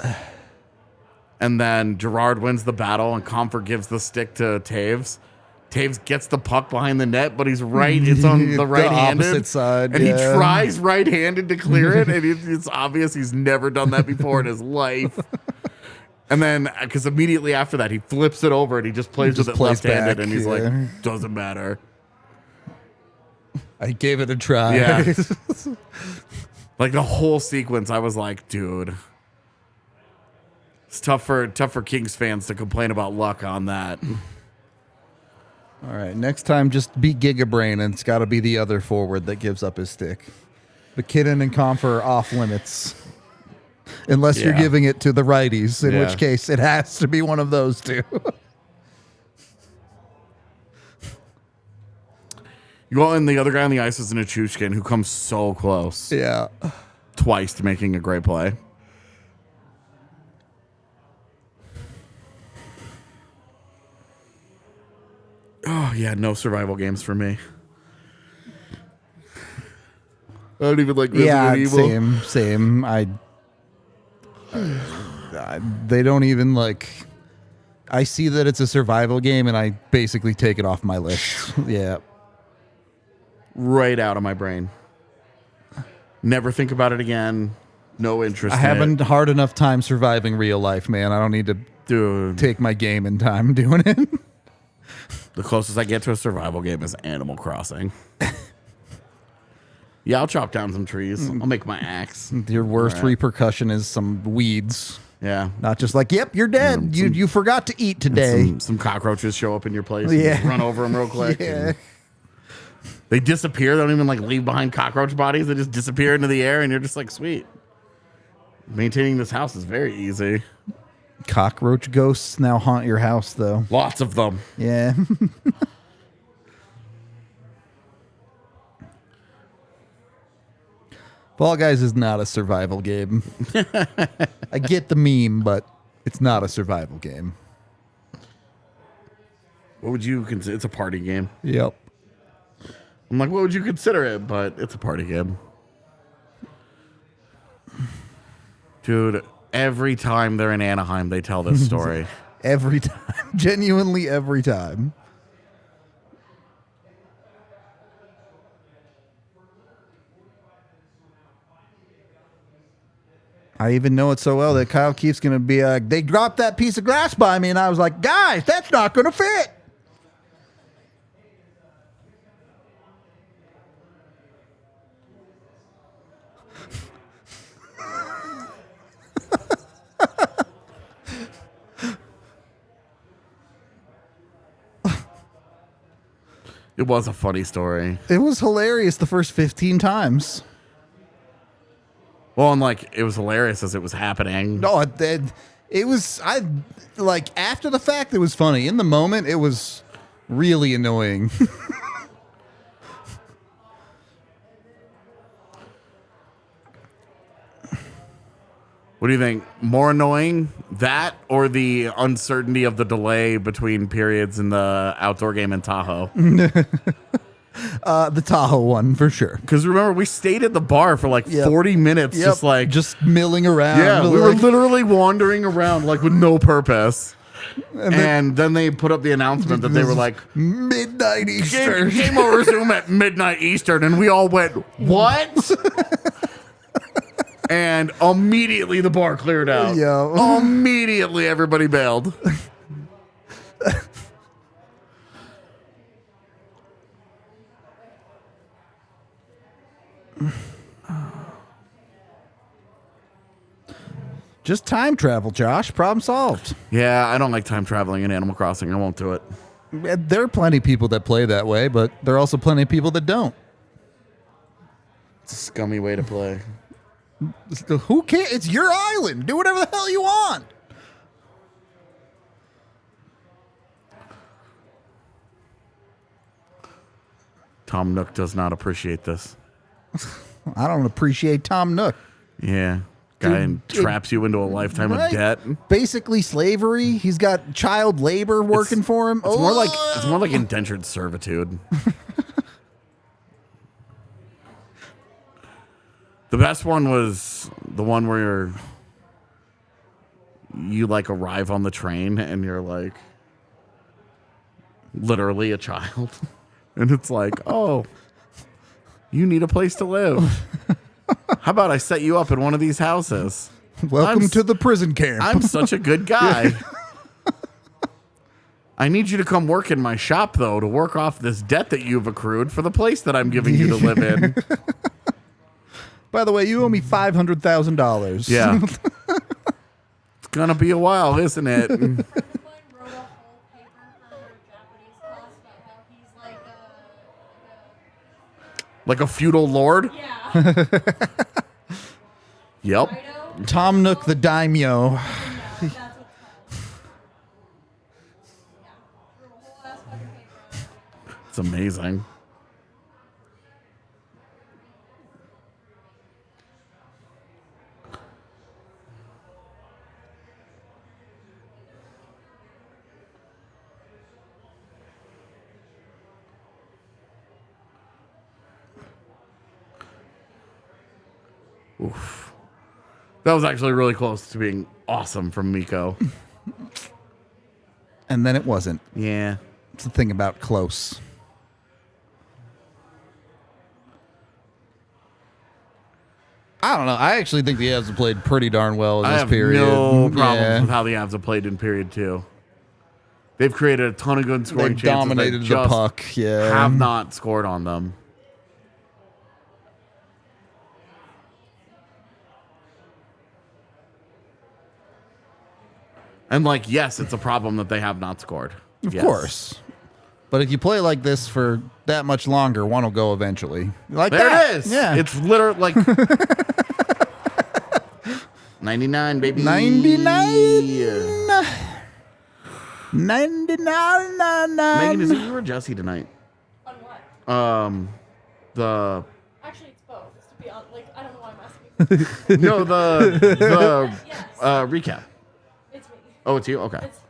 [SPEAKER 2] And then Gerard wins the battle, and Comfort gives the stick to Taves. Taves gets the puck behind the net, but he's right. It's on the right-handed
[SPEAKER 1] opposite side,
[SPEAKER 2] and he
[SPEAKER 1] yeah.
[SPEAKER 2] tries right-handed to clear it, and it's obvious he's never done that before in his life. And then, because immediately after that, he flips it over and he just plays with it left-handed, and he's like, "Doesn't matter."
[SPEAKER 1] I gave it a try.
[SPEAKER 2] Yeah. Like the whole sequence, I was like, dude. It's tough for Kings fans to complain about luck on that.
[SPEAKER 1] All right, next time just be Gigabrain, and it's got to be the other forward that gives up his stick. McKinnon and Comfer are off limits. Unless you're
[SPEAKER 2] Yeah.
[SPEAKER 1] giving it to the righties, in
[SPEAKER 2] Yeah.
[SPEAKER 1] which case it has to be one of those two.
[SPEAKER 2] You go, and the other guy on the ice is an Achushkin who comes so close
[SPEAKER 1] Yeah.
[SPEAKER 2] twice to making a great play. Oh, yeah, no survival games for me. I don't even like Resident Evil.
[SPEAKER 1] Same. They don't even like. I see that it's a survival game, and I basically take it off my list. Yeah.
[SPEAKER 2] Right out of my brain. Never think about it again. No interest
[SPEAKER 1] I
[SPEAKER 2] in
[SPEAKER 1] haven't
[SPEAKER 2] it.
[SPEAKER 1] hard enough time surviving real life, man. I don't need to
[SPEAKER 2] Dude,
[SPEAKER 1] take my game in time doing it.
[SPEAKER 2] the closest I get to a survival game is Animal Crossing. Yeah, I'll chop down some trees. I'll make my axe.
[SPEAKER 1] Your worst
[SPEAKER 2] All right.
[SPEAKER 1] repercussion is some weeds.
[SPEAKER 2] Yeah.
[SPEAKER 1] Not just like, yep, you're dead. You forgot to eat today.
[SPEAKER 2] Some cockroaches show up in your place.
[SPEAKER 1] Yeah.
[SPEAKER 2] And just run over them real quick.
[SPEAKER 1] Yeah.
[SPEAKER 2] and They disappear. They don't even like leave behind cockroach bodies. They just disappear into the air, and you're just like, sweet. Maintaining this house is very easy.
[SPEAKER 1] Cockroach ghosts now haunt your house, though.
[SPEAKER 2] Lots of them.
[SPEAKER 1] Yeah. Fall Guys is not a survival game. I get the meme, but it's not a survival game.
[SPEAKER 2] What would you consider? It's a party game.
[SPEAKER 1] Yep.
[SPEAKER 2] I'm like, what would you consider it? But it's a party game. Dude, every time they're in Anaheim, they tell this story.
[SPEAKER 1] Every time. Genuinely every time. I even know it so well that Kyle Keefe's going to be like, they dropped that piece of glass by me, and I was like, guys, that's not going to fit.
[SPEAKER 2] It was a funny story.
[SPEAKER 1] It was hilarious the first 15 times.
[SPEAKER 2] Well, and like, it was hilarious as it was happening.
[SPEAKER 1] No, it was, like, after the fact, it was funny. In the moment, it was really annoying.
[SPEAKER 2] What do you think? More annoying, that or the uncertainty of the delay between periods in the outdoor game in Tahoe?
[SPEAKER 1] The Tahoe one, for sure.
[SPEAKER 2] Because remember, we stayed at the bar for like 40 minutes, just
[SPEAKER 1] milling around.
[SPEAKER 2] yeah, we were
[SPEAKER 1] like,
[SPEAKER 2] literally wandering around like with no purpose. And then they put up the announcement that they were like,
[SPEAKER 1] midnight Eastern.
[SPEAKER 2] game will resume at midnight Eastern. And we all went, what? And immediately the bar cleared out.
[SPEAKER 1] Yeah.
[SPEAKER 2] Immediately everybody bailed.
[SPEAKER 1] Just time travel, Josh. Problem solved.
[SPEAKER 2] Yeah, I don't like time traveling in Animal Crossing. I won't do it.
[SPEAKER 1] There are plenty of people that play that way, but there are also plenty of people that don't.
[SPEAKER 2] It's a scummy way to play.
[SPEAKER 1] Who cares? It's your island. Do whatever the hell you want.
[SPEAKER 2] Tom Nook does not appreciate this.
[SPEAKER 1] I don't appreciate Tom Nook.
[SPEAKER 2] Yeah. Guy
[SPEAKER 1] Dude,
[SPEAKER 2] traps you into a lifetime of
[SPEAKER 1] Right?
[SPEAKER 2] debt.
[SPEAKER 1] Basically slavery. He's got child labor working for him.
[SPEAKER 2] It's more like indentured servitude. The best one was the one where you like arrive on the train and you're like literally a child. And it's like, oh, you need a place to live. How about I set you up in one of these houses?
[SPEAKER 1] Welcome to the prison camp.
[SPEAKER 2] I'm such a good guy. I need you to come work in my shop, though, to work off this debt that you've accrued for the place that I'm giving you to live in.
[SPEAKER 1] By the way, you owe me $500,000.
[SPEAKER 2] Yeah. It's going to be a while, isn't it?
[SPEAKER 4] Wrote a whole paper for her Japanese class about how he's
[SPEAKER 2] Like a feudal lord?
[SPEAKER 4] yeah.
[SPEAKER 2] Yep.
[SPEAKER 4] Righto?
[SPEAKER 1] Tom Nook the daimyo.
[SPEAKER 4] Yeah, that's what it's called. Yeah. Wrote a whole ass fucking paper.
[SPEAKER 2] It's amazing. Oof. That was actually really close to being awesome from Miko.
[SPEAKER 1] And then it wasn't.
[SPEAKER 2] Yeah.
[SPEAKER 1] It's the thing about close. I don't know. I actually think the Avs have played pretty darn well in
[SPEAKER 2] I
[SPEAKER 1] this
[SPEAKER 2] have
[SPEAKER 1] period.
[SPEAKER 2] no problems
[SPEAKER 1] Yeah.
[SPEAKER 2] with how the Avs have played in period 2. They've created a ton of good scoring
[SPEAKER 1] They've
[SPEAKER 2] chances.
[SPEAKER 1] dominated
[SPEAKER 2] that
[SPEAKER 1] the
[SPEAKER 2] just
[SPEAKER 1] puck. Yeah.
[SPEAKER 2] have not scored on them. And like, yes, it's a problem that they have not scored.
[SPEAKER 1] Of
[SPEAKER 2] Yes.
[SPEAKER 1] course. But if you play like this for that much longer, one will go eventually. Like
[SPEAKER 2] There
[SPEAKER 1] that.
[SPEAKER 2] it is.
[SPEAKER 1] Yeah.
[SPEAKER 2] It's literally like 99, baby.
[SPEAKER 1] 99.
[SPEAKER 2] Yeah.
[SPEAKER 1] 99.
[SPEAKER 2] Megan, is it you or Jesse tonight?
[SPEAKER 3] On what?
[SPEAKER 2] The
[SPEAKER 3] Actually, it's both. To be honest, like I don't know why I'm asking.
[SPEAKER 2] no, the
[SPEAKER 3] Yes,
[SPEAKER 2] recap.
[SPEAKER 3] it's me.
[SPEAKER 2] Oh, it's you. Okay.
[SPEAKER 3] It's me.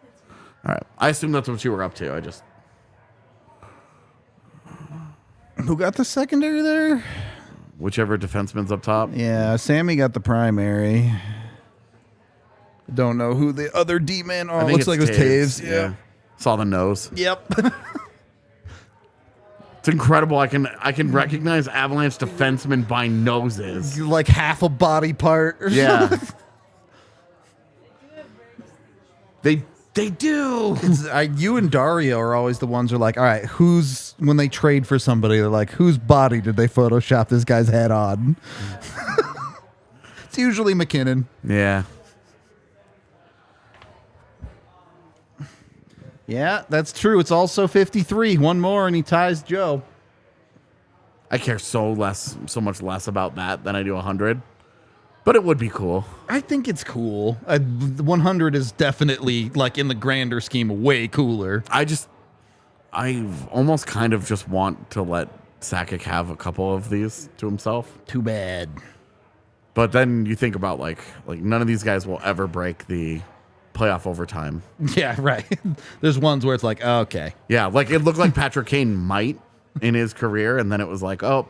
[SPEAKER 2] All right. I assume that's what you were up to. I just
[SPEAKER 1] Who got the secondary there?
[SPEAKER 2] whichever defenseman's up top.
[SPEAKER 1] Yeah, Sammy got the primary. Don't know who the other D-man. Oh,
[SPEAKER 2] I
[SPEAKER 1] it
[SPEAKER 2] think
[SPEAKER 1] looks like it was Taves.
[SPEAKER 2] Yeah. Saw the nose.
[SPEAKER 1] Yep.
[SPEAKER 2] It's incredible. I can recognize Avalanche defensemen by noses.
[SPEAKER 1] Like half a body part.
[SPEAKER 2] Yeah. They do.
[SPEAKER 1] You and Dario are always the ones who are like, all right, when they trade for somebody, they're like, whose body did they Photoshop this guy's head on? It's usually McKinnon.
[SPEAKER 2] Yeah.
[SPEAKER 1] Yeah, that's true. It's also 53. One more and he ties Joe.
[SPEAKER 2] I care so much less about that than I do 100. But it would be cool.
[SPEAKER 1] I think it's cool. 100 is definitely, like, in the grander scheme, way cooler.
[SPEAKER 2] I almost kind of just want to let Sakic have a couple of these to himself.
[SPEAKER 1] Too bad.
[SPEAKER 2] But then you think about like none of these guys will ever break the playoff overtime.
[SPEAKER 1] Yeah, right. There's ones where it's like, oh, okay.
[SPEAKER 2] Yeah, like it looked like Patrick Kane might in his career, and then it was like, oh,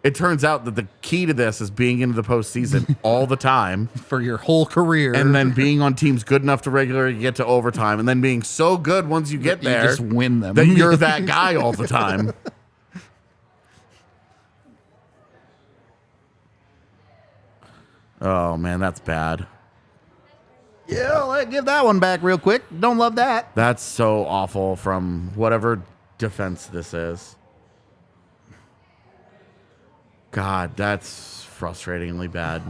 [SPEAKER 2] it turns out that the key to this is being into the postseason all the time.
[SPEAKER 1] For your whole career.
[SPEAKER 2] And then being on teams good enough to regularly get to overtime, and then being so good once you get
[SPEAKER 1] You
[SPEAKER 2] there
[SPEAKER 1] just win them.
[SPEAKER 2] that you're that guy all the time. Oh, man, that's bad.
[SPEAKER 1] Yeah, let's give that one back real quick. Don't love that.
[SPEAKER 2] That's so awful from whatever defense this is. God, that's frustratingly bad.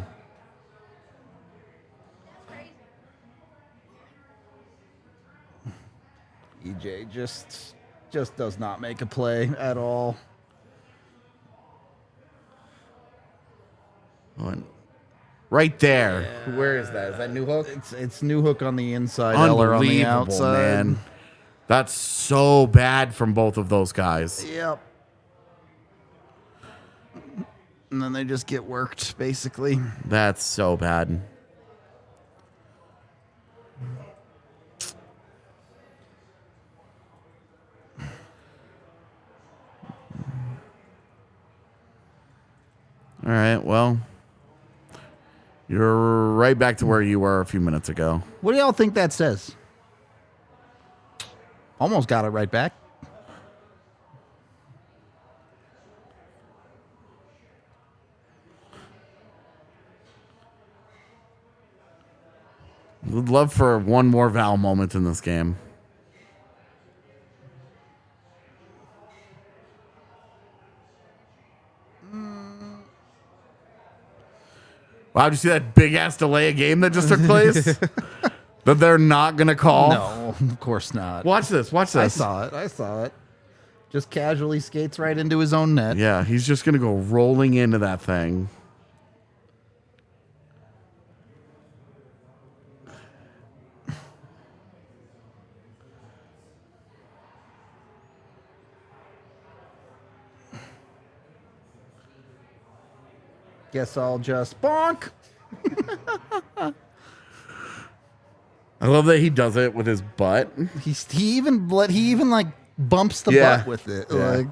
[SPEAKER 1] EJ just does not make a play at all.
[SPEAKER 2] Right there. Yeah. Where is that? Is that New Hook?
[SPEAKER 1] It's New Hook on the inside, Eller on the outside.
[SPEAKER 2] Man. That's so bad from both of those guys.
[SPEAKER 1] Yep. And then they just get worked, basically.
[SPEAKER 2] That's so bad. All right, well, You're right back to where you were a few minutes ago.
[SPEAKER 1] What do y'all think that says? Almost got it right back.
[SPEAKER 2] Would love for one more Val moment in this game. Wow, did you see that big ass delay of game that just took place? That they're not gonna call?
[SPEAKER 1] No, of course not.
[SPEAKER 2] Watch this. Watch this.
[SPEAKER 1] I saw it. Just casually skates right into his own net.
[SPEAKER 2] Yeah, he's just gonna go rolling into that thing.
[SPEAKER 1] Guess I'll just bonk.
[SPEAKER 2] I love that he does it with his butt.
[SPEAKER 1] He even like bumps the
[SPEAKER 2] Yeah.
[SPEAKER 1] butt with it.
[SPEAKER 2] Yeah.
[SPEAKER 1] Like,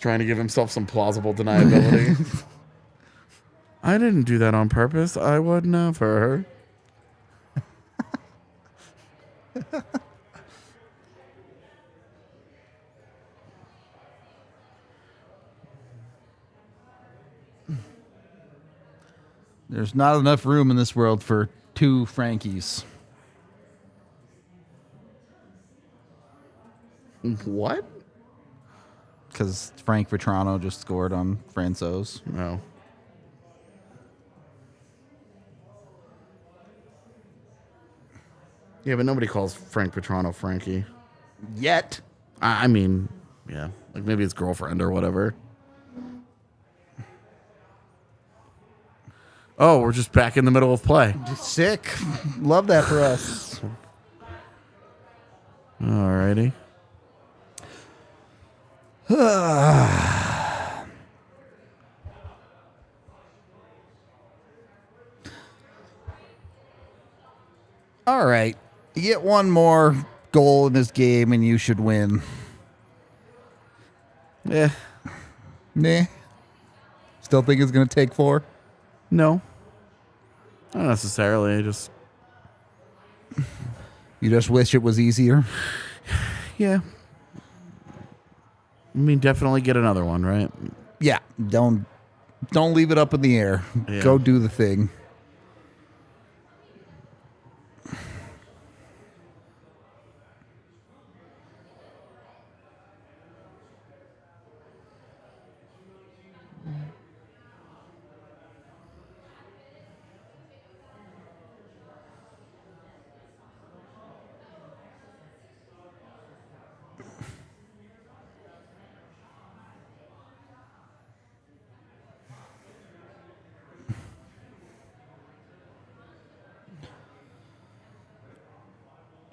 [SPEAKER 2] Trying to give himself some plausible deniability. I didn't do that on purpose. I would never.
[SPEAKER 1] there's not enough room in this world for two Frankies.
[SPEAKER 2] What?
[SPEAKER 1] Because Frank Vetrano just scored on Franco's.
[SPEAKER 2] No. Yeah, but nobody calls Frank Petrano Frankie.
[SPEAKER 1] Yet.
[SPEAKER 2] I mean, yeah. Like maybe his girlfriend or whatever. Oh, we're just back in the middle of play.
[SPEAKER 1] Sick. Love that for us.
[SPEAKER 2] Alrighty.
[SPEAKER 1] All right. You get one more goal in this game and you should win.
[SPEAKER 2] Yeah.
[SPEAKER 1] Nah. Still think it's going to take 4?
[SPEAKER 2] No. Not necessarily.
[SPEAKER 1] You just wish it was easier?
[SPEAKER 2] Yeah. I mean, definitely get another one, right?
[SPEAKER 1] Yeah. Don't leave it up in the air.
[SPEAKER 2] Yeah.
[SPEAKER 1] Go do the thing.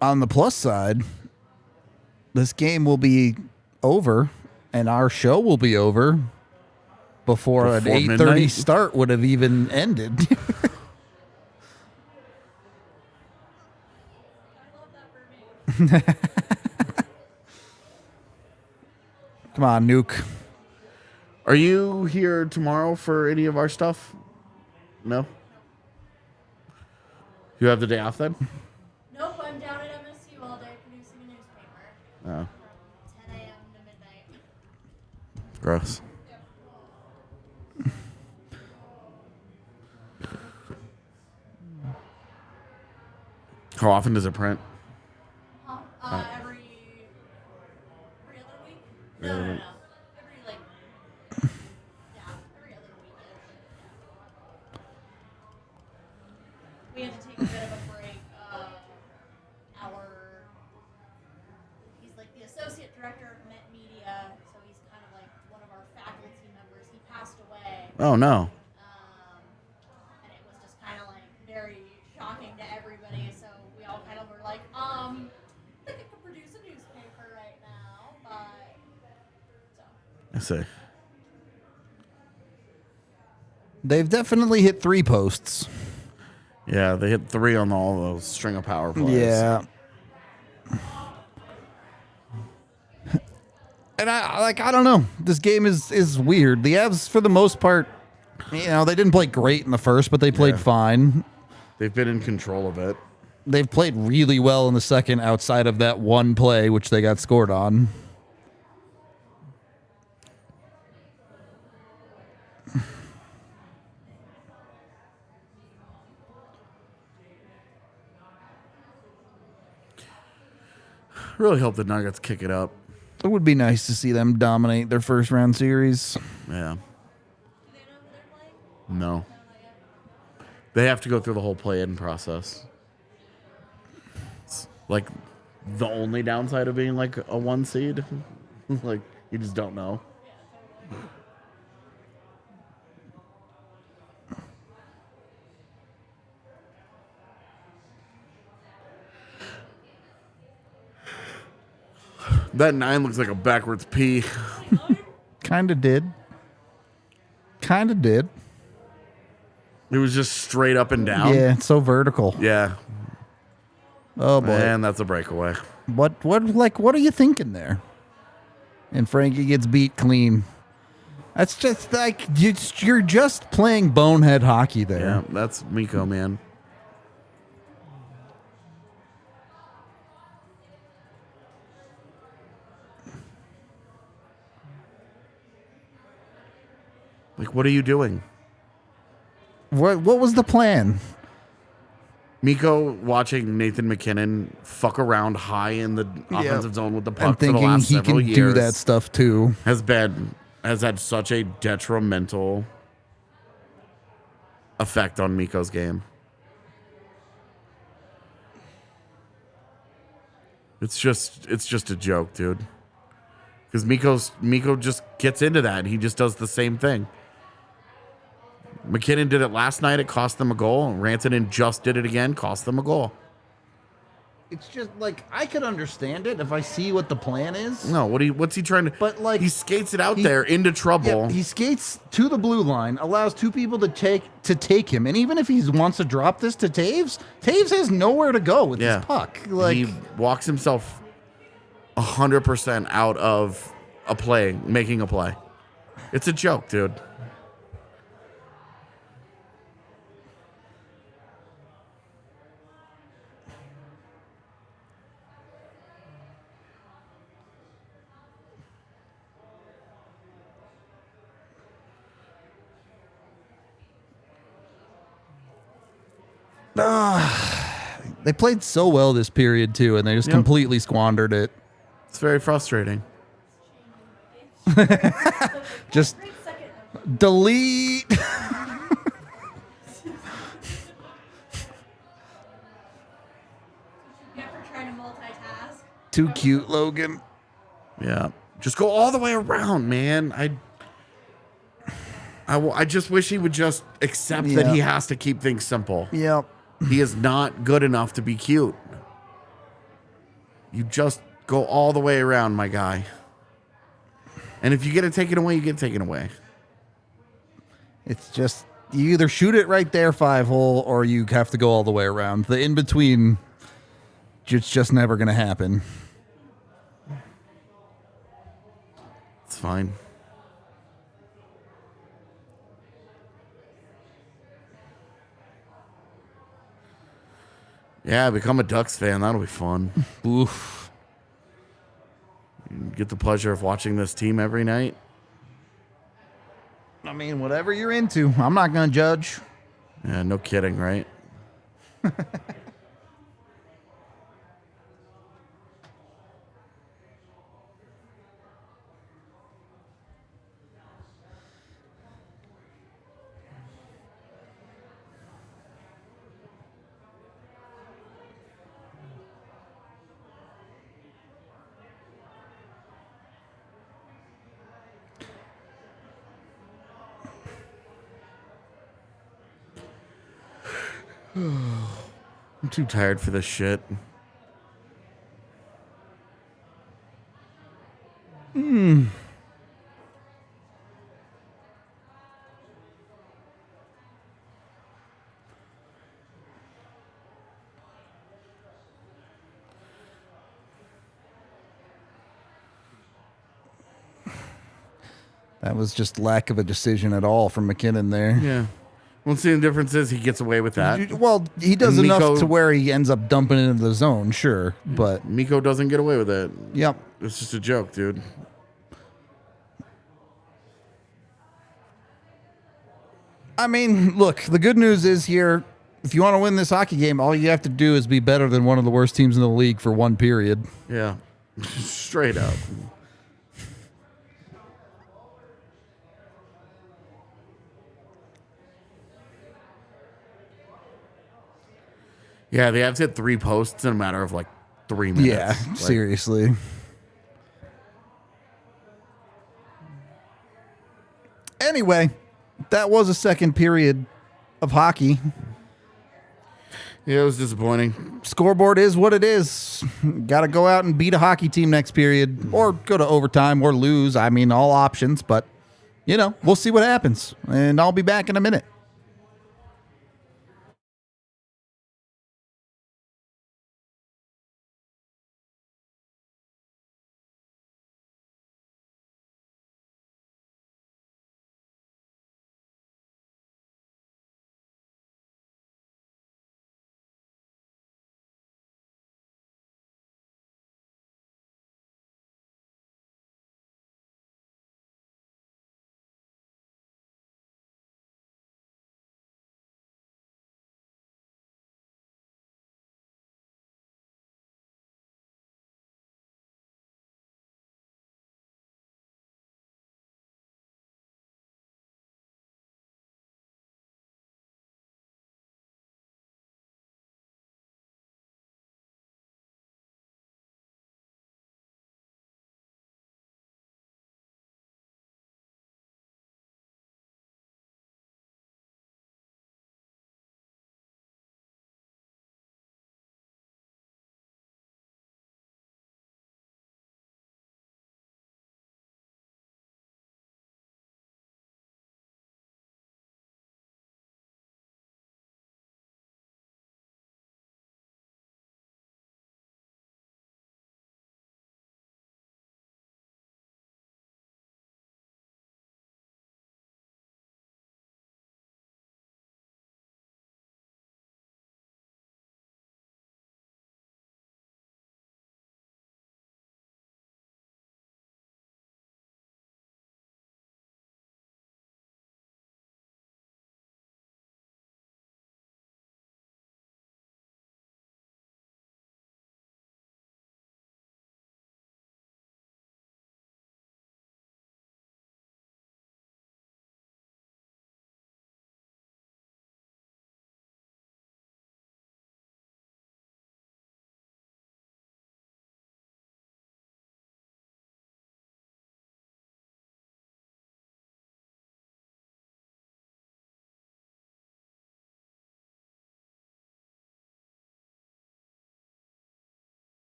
[SPEAKER 1] On the plus side, this game will be over and our show will be over before an
[SPEAKER 2] Before
[SPEAKER 1] 8:30
[SPEAKER 2] midnight?
[SPEAKER 1] start would have even ended.
[SPEAKER 4] I love that for me.
[SPEAKER 1] Come on, Nuke.
[SPEAKER 2] Are you here tomorrow for any of our stuff? No? You have the day off then?
[SPEAKER 4] Nope, I'm down at MSU all day producing a newspaper.
[SPEAKER 2] Oh,
[SPEAKER 4] 10 a.m. to midnight.
[SPEAKER 2] gross. How often does it print?
[SPEAKER 4] Huh? Every other week?
[SPEAKER 2] Every
[SPEAKER 4] No.
[SPEAKER 2] other
[SPEAKER 4] Every
[SPEAKER 2] week.
[SPEAKER 4] every other week. We had to take a bit of a break. He's like the associate director of Met Media, so he's kind of like one of our faculty members. He passed away.
[SPEAKER 2] Oh, no.
[SPEAKER 4] And it was just kind of like very shocking to everybody. So we all kind of were like, I think I could produce a newspaper right now, but so.
[SPEAKER 2] I see.
[SPEAKER 1] They've definitely hit 3 posts.
[SPEAKER 2] Yeah, they hit 3 on all those string of power plays.
[SPEAKER 1] Yeah. And I don't know. This game is weird. The Avs, for the most part, they didn't play great in the first, but they played fine.
[SPEAKER 2] They've been in control of it.
[SPEAKER 1] They've played really well in the second outside of that one play, which they got scored on.
[SPEAKER 2] Really hope the Nuggets kick it up.
[SPEAKER 1] It would be nice to see them dominate their first round series.
[SPEAKER 2] Yeah.
[SPEAKER 4] Do they know who they're playing?
[SPEAKER 2] No.
[SPEAKER 4] No, not yet.
[SPEAKER 2] They have to go through the whole play-in process. It's like the only downside of being like a 1 seed. Like you just don't know. That 9 looks like a backwards P.
[SPEAKER 1] Kinda did. It
[SPEAKER 2] It was just straight up and down.
[SPEAKER 1] Yeah, it's so vertical.
[SPEAKER 2] Yeah.
[SPEAKER 1] Oh boy.
[SPEAKER 2] And that's a breakaway.
[SPEAKER 1] What are you thinking there? And Frankie gets beat clean. That's just like you're just playing bonehead hockey there.
[SPEAKER 2] Yeah, that's Mikko, man. Like, what are you doing?
[SPEAKER 1] What was the plan?
[SPEAKER 2] Mikko watching Nathan McKinnon fuck around high in the offensive zone with the
[SPEAKER 1] And
[SPEAKER 2] puck for the
[SPEAKER 1] thinking
[SPEAKER 2] last
[SPEAKER 1] he
[SPEAKER 2] several
[SPEAKER 1] can
[SPEAKER 2] years
[SPEAKER 1] do that stuff too.
[SPEAKER 2] has had such a detrimental effect on Mikko's game. It's just a joke, dude. Because Mikko just gets into that. He just does the same thing. McKinnon did it last night. It cost them a goal. Rantanen just did it again. Cost them a goal.
[SPEAKER 1] It's just like I could understand it if I see what the plan is.
[SPEAKER 2] No, what's he trying to?
[SPEAKER 1] But, like,
[SPEAKER 2] he skates it out there into trouble.
[SPEAKER 1] Yeah, he skates to the blue line, allows two people to take him, and even if he wants to drop this to Taves, Taves has nowhere to go with
[SPEAKER 2] Yeah.
[SPEAKER 1] his puck. Like
[SPEAKER 2] he walks himself 100% out of a play, making a play. It's a joke, dude.
[SPEAKER 1] they played so well this period too, and they just completely squandered it.
[SPEAKER 2] It's very frustrating.
[SPEAKER 1] Just
[SPEAKER 3] Great second.
[SPEAKER 1] delete.
[SPEAKER 4] Yeah, for trying to multitask.
[SPEAKER 1] Too cute, Logan.
[SPEAKER 2] Yeah. Just go all the way around, man. I just wish he would just accept that he has to keep things simple.
[SPEAKER 1] Yep.
[SPEAKER 2] He is not good enough to be cute. You just go all the way around, my guy. And if you get it taken away, you get it taken away.
[SPEAKER 1] It's just you either shoot it right there 5-hole or you have to go all the way around. The in between, it's just never going to happen.
[SPEAKER 2] It's fine. Yeah, become a Ducks fan. That'll be fun.
[SPEAKER 1] Oof.
[SPEAKER 2] You get the pleasure of watching this team every night.
[SPEAKER 1] I mean, whatever you're into, I'm not going to judge.
[SPEAKER 2] Yeah, no kidding, right? I'm too tired for this shit.
[SPEAKER 1] That was just lack of a decision at all from McKinnon there.
[SPEAKER 2] Yeah. Well, see, the difference is he gets away with that.
[SPEAKER 1] Well, he does
[SPEAKER 2] And
[SPEAKER 1] enough
[SPEAKER 2] Mikko-
[SPEAKER 1] to where he ends up dumping it into the zone, sure. But,
[SPEAKER 2] Mikko doesn't get away with it.
[SPEAKER 1] yep.
[SPEAKER 2] It's just a joke, dude.
[SPEAKER 1] I mean, look, the good news is here, if you want to win this hockey game, all you have to do is be better than one of the worst teams in the league for one period.
[SPEAKER 2] Yeah. Straight up. Yeah, they have to hit 3 posts in a matter of like 3 minutes.
[SPEAKER 1] Yeah,
[SPEAKER 2] Like,
[SPEAKER 1] seriously. Anyway, that was a second period of hockey.
[SPEAKER 2] Yeah, it was disappointing.
[SPEAKER 1] Scoreboard is what it is. Got to go out and beat a hockey team next period or go to overtime or lose. I mean, all options, but, we'll see what happens. And I'll be back in a minute.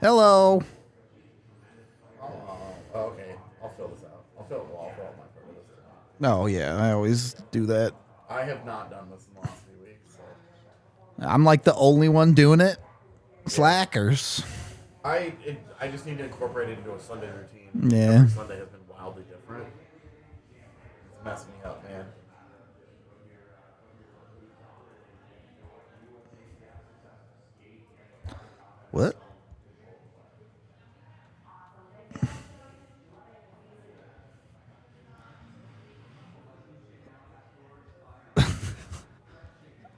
[SPEAKER 1] Hello.
[SPEAKER 2] Okay, I'll fill this out. I'll fill out my part of this.
[SPEAKER 1] Oh, yeah, I always do that.
[SPEAKER 2] I have not done this in the last few weeks. So.
[SPEAKER 1] I'm like the only one doing it. Slackers.
[SPEAKER 2] I just need to incorporate it into a Sunday routine.
[SPEAKER 1] Yeah.
[SPEAKER 2] Every Sunday has been wildly different. It's messing me up, man.
[SPEAKER 1] What?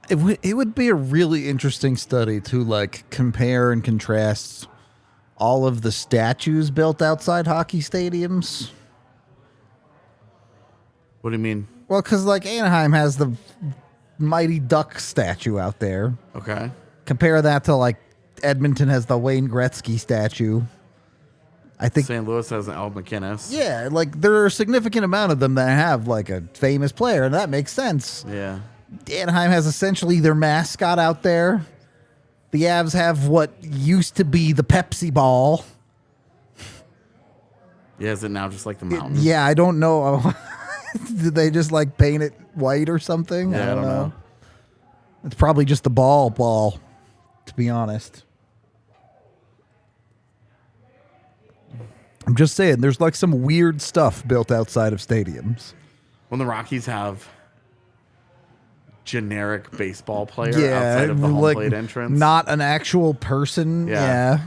[SPEAKER 1] It would be a really interesting study to like compare and contrast all of the statues built outside hockey stadiums.
[SPEAKER 2] What do you mean?
[SPEAKER 1] Well, because like Anaheim has the Mighty Duck statue out there.
[SPEAKER 2] Okay.
[SPEAKER 1] Compare that to like Edmonton has the Wayne Gretzky statue. I think
[SPEAKER 2] St. Louis has an Al McInnes.
[SPEAKER 1] yeah, like there are a significant amount of them that have like a famous player, and that makes sense.
[SPEAKER 2] Yeah.
[SPEAKER 1] Anaheim has essentially their mascot out there. The Avs have what used to be the Pepsi ball.
[SPEAKER 2] Yeah, is it now just like the mountain?
[SPEAKER 1] Yeah, I don't know. Did they just like paint it white or something?
[SPEAKER 2] Yeah, I don't know.
[SPEAKER 1] It's probably just the ball, to be honest. I'm just saying, there's like some weird stuff built outside of stadiums.
[SPEAKER 2] When the Rockies have generic baseball player
[SPEAKER 1] Yeah,
[SPEAKER 2] outside of the home
[SPEAKER 1] like
[SPEAKER 2] plate entrance.
[SPEAKER 1] not an actual person.
[SPEAKER 2] Yeah.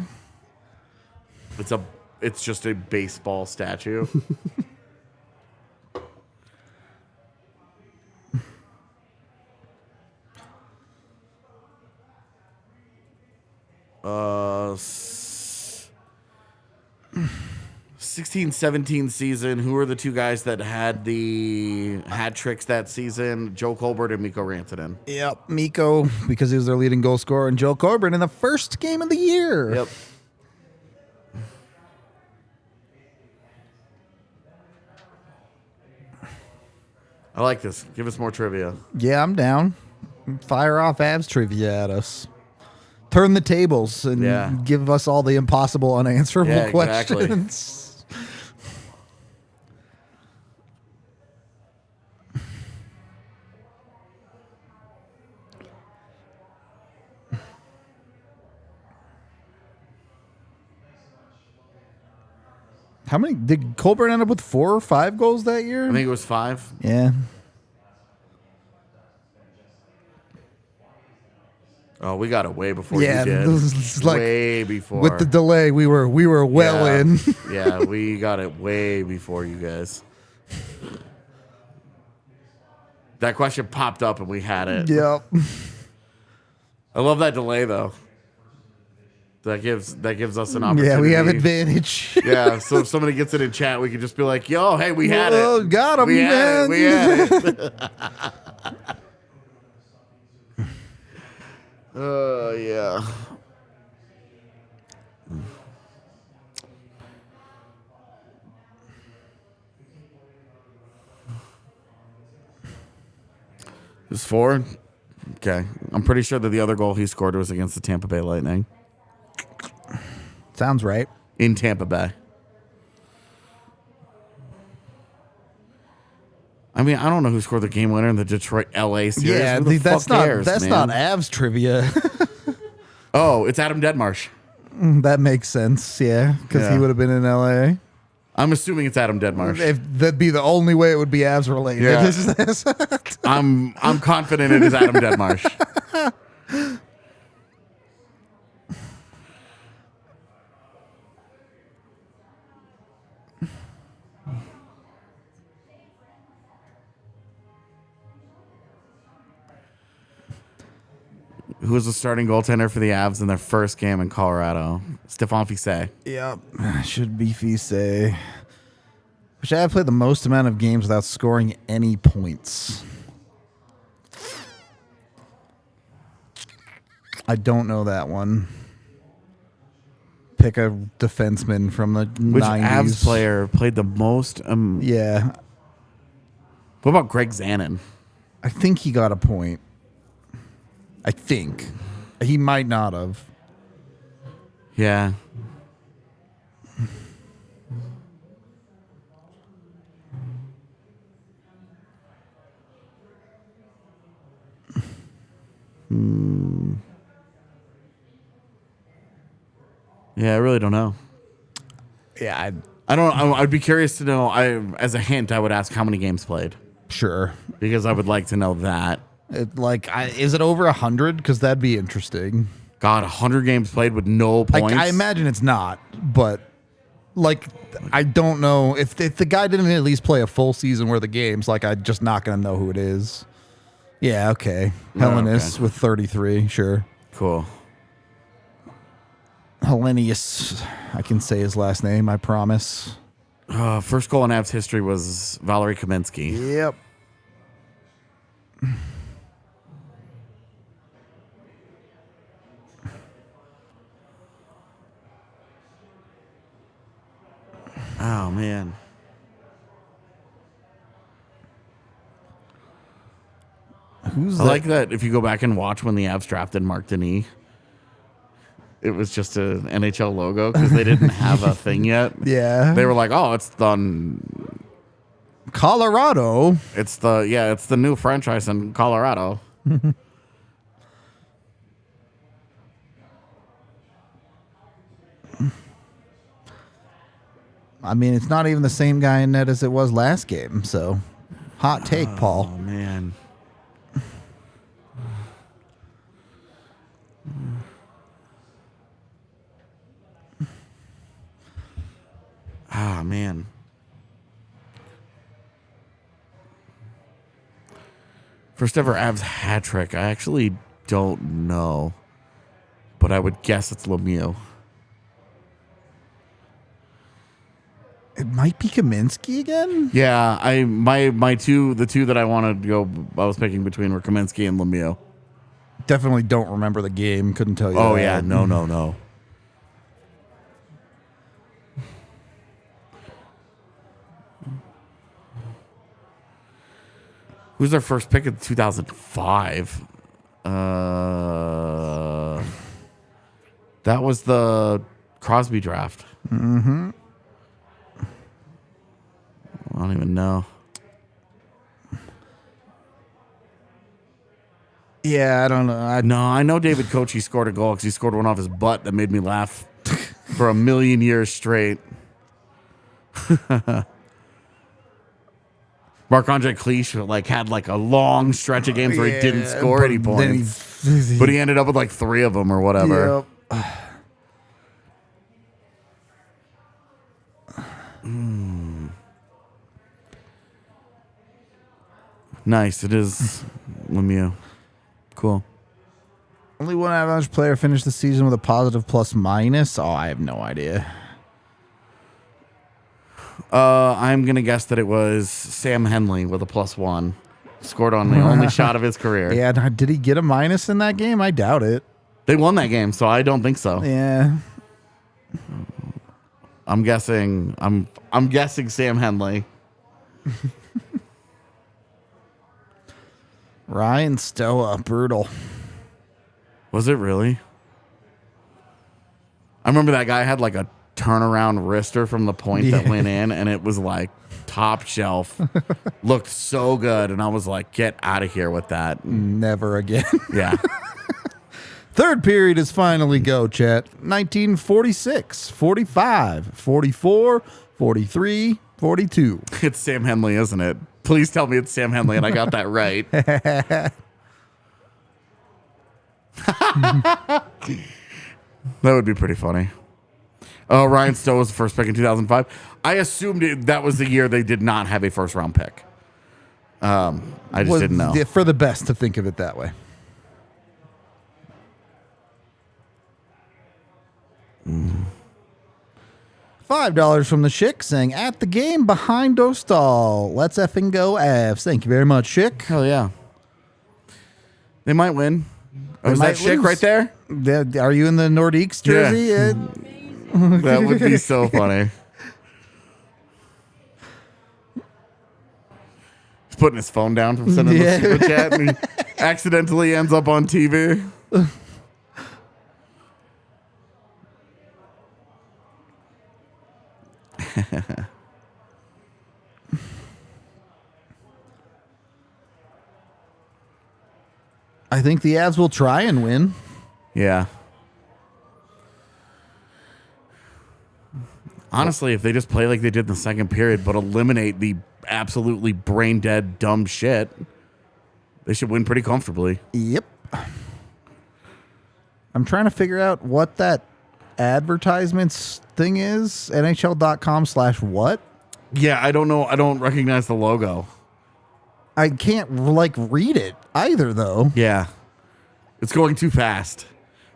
[SPEAKER 1] Yeah.
[SPEAKER 2] It's just a baseball statue. uh 16-17 season, who are the two guys that had the hat tricks that season? Joe Colbert and Mikko Rantanen.
[SPEAKER 1] Yep, Mikko, because he was their leading goal scorer, and Joe Coburn in the first game of the year.
[SPEAKER 2] Yep. I like this. Give us more trivia.
[SPEAKER 1] Yeah, I'm down. Fire off Avs trivia at us. Turn the tables and
[SPEAKER 2] Yeah.
[SPEAKER 1] give us all the impossible unanswerable
[SPEAKER 2] Yeah, exactly.
[SPEAKER 1] questions. How many did Colburn end up with? 4 or 5 goals that year?
[SPEAKER 2] I think it was 5.
[SPEAKER 1] Yeah.
[SPEAKER 2] Oh, we got it way before
[SPEAKER 1] Yeah,
[SPEAKER 2] you did.
[SPEAKER 1] this is like-
[SPEAKER 2] way before.
[SPEAKER 1] With the delay, we were well
[SPEAKER 2] Yeah.
[SPEAKER 1] in.
[SPEAKER 2] Yeah, we got it way before you guys. That question popped up and we had it.
[SPEAKER 1] Yep.
[SPEAKER 2] I love that delay though. That gives us an opportunity.
[SPEAKER 1] Yeah, we have advantage.
[SPEAKER 2] Yeah, so if somebody gets it in chat, we can just be like, "Yo, hey, we had
[SPEAKER 1] Oh,
[SPEAKER 2] it.
[SPEAKER 1] got him,
[SPEAKER 2] we had
[SPEAKER 1] man.
[SPEAKER 2] it. We had it." Yeah. It's 4. Okay, I'm pretty sure that the other goal he scored was against the Tampa Bay Lightning
[SPEAKER 1] Sounds right.
[SPEAKER 2] in Tampa Bay. I mean, I don't know who scored the game winner in the Detroit LA series.
[SPEAKER 1] Yeah,
[SPEAKER 2] Who the
[SPEAKER 1] that's
[SPEAKER 2] fuck
[SPEAKER 1] not
[SPEAKER 2] cares,
[SPEAKER 1] that's
[SPEAKER 2] man?
[SPEAKER 1] not Avs trivia.
[SPEAKER 2] Oh, it's Adam Deadmarsh.
[SPEAKER 1] That makes sense. Yeah, because he
[SPEAKER 2] Yeah.
[SPEAKER 1] would have been in LA.
[SPEAKER 2] I'm assuming it's Adam Deadmarsh.
[SPEAKER 1] If that'd be the only way it would be Avs related.
[SPEAKER 2] Yeah.
[SPEAKER 1] Is this?
[SPEAKER 2] I'm confident it is Adam Deadmarsh. Who was the starting goaltender for the Avs in their first game in Colorado? Stephane Fiset.
[SPEAKER 1] Yep, should be Fise. Wish I had played the most amount of games without scoring any points. I don't know that one. Pick a defenseman from the
[SPEAKER 2] Which
[SPEAKER 1] 90s.
[SPEAKER 2] Avs player played the most?
[SPEAKER 1] Yeah,
[SPEAKER 2] What about Greg Zanin?
[SPEAKER 1] I think he got a point. I think. He might not have.
[SPEAKER 2] Yeah. Yeah, I really don't know.
[SPEAKER 1] Yeah,
[SPEAKER 2] I don't. I'd be curious to know. As a hint, I would ask how many games played
[SPEAKER 1] sure.
[SPEAKER 2] because I would like to know that.
[SPEAKER 1] Is it over 100? Because that'd be interesting.
[SPEAKER 2] God, 100 games played with no points.
[SPEAKER 1] I imagine it's not, but like I don't know if the guy didn't at least play a full season worth of games. Like I'm just not gonna know who it is. Yeah, okay. Hellenis with 33, sure.
[SPEAKER 2] Cool.
[SPEAKER 1] Hellenius, I can say his last name, I promise.
[SPEAKER 2] First goal in Avs history was Valerie Kaminsky.
[SPEAKER 1] Yep.
[SPEAKER 2] Oh man. I like that if you go back and watch when the Avs drafted Mark Denis, it was just an NHL logo because they didn't have a thing yet.
[SPEAKER 1] Yeah.
[SPEAKER 2] They were like, oh, it's the
[SPEAKER 1] Colorado.
[SPEAKER 2] it's the new franchise in Colorado.
[SPEAKER 1] I mean, it's not even the same guy in net as it was last game, so hot take, Paul.
[SPEAKER 2] Oh man. Ah, man. First ever Avs hat trick. I actually don't know, but I would guess it's Lemieux.
[SPEAKER 1] It might be Kaminsky again.
[SPEAKER 2] Yeah, the two that I wanted to go, I was picking between were Kaminsky and Lemieux.
[SPEAKER 1] Definitely don't remember the game. Couldn't tell you.
[SPEAKER 2] Oh
[SPEAKER 1] that.
[SPEAKER 2] yeah, no. Who's their first pick in 2005? That was the Crosby draft. Mm-hmm. I don't even know.
[SPEAKER 1] Yeah, I don't know.
[SPEAKER 2] I know David Kochi scored a goal because he scored one off his butt that made me laugh for a million years straight. Marc-Andre Cliche had a long stretch of games where he didn't score any points, but he ended up with 3 of them or whatever.
[SPEAKER 1] Yep.
[SPEAKER 2] Nice. It is Lemieux. Cool.
[SPEAKER 1] Only one Avalanche player finished the season with a positive plus minus. Oh, I have no idea.
[SPEAKER 2] I'm going to guess that it was Sam Henley with a +1. Scored on the only shot of his career.
[SPEAKER 1] Yeah, did he get a minus in that game? I doubt it.
[SPEAKER 2] They won that game, so I don't think so.
[SPEAKER 1] Yeah.
[SPEAKER 2] I'm guessing Sam Henley.
[SPEAKER 1] Ryan Stoa, brutal.
[SPEAKER 2] Was it really? I remember that guy had a turnaround wrister from the point that went in, and it was top shelf. Looked so good, and I was like, get out of here with that.
[SPEAKER 1] Never again.
[SPEAKER 2] Yeah.
[SPEAKER 1] Third period is finally go, chat. 1946, 45, 44, 43, 42.
[SPEAKER 2] It's Sam Henley, isn't it? Please tell me it's Sam Henley, and I got that right. That would be pretty funny. Oh, Ryan Stowe was the first pick in 2005. I assumed that was the year they did not have a first-round pick. I just didn't know.
[SPEAKER 1] For the best to think of it that way. $5 from the Schick saying, at the game behind Dostal. Let's effing go Avs. Thank you very much, Schick.
[SPEAKER 2] Hell yeah. They might win. Oh, is that Schick right there?
[SPEAKER 1] Are you in the Nordiques jersey?
[SPEAKER 2] Yeah. That would be so funny. He's putting his phone down from sending the super chat, and he accidentally ends up on TV.
[SPEAKER 1] I think the Avs will try and win.
[SPEAKER 2] Yeah. Honestly, if they just play like they did in the second period, but eliminate the absolutely brain dead dumb shit, they should win pretty comfortably.
[SPEAKER 1] Yep. I'm trying to figure out what that advertisements thing is. NHL.com/what?
[SPEAKER 2] Yeah, I don't know. I don't recognize the logo.
[SPEAKER 1] I can't read it either, though.
[SPEAKER 2] Yeah. It's going too fast.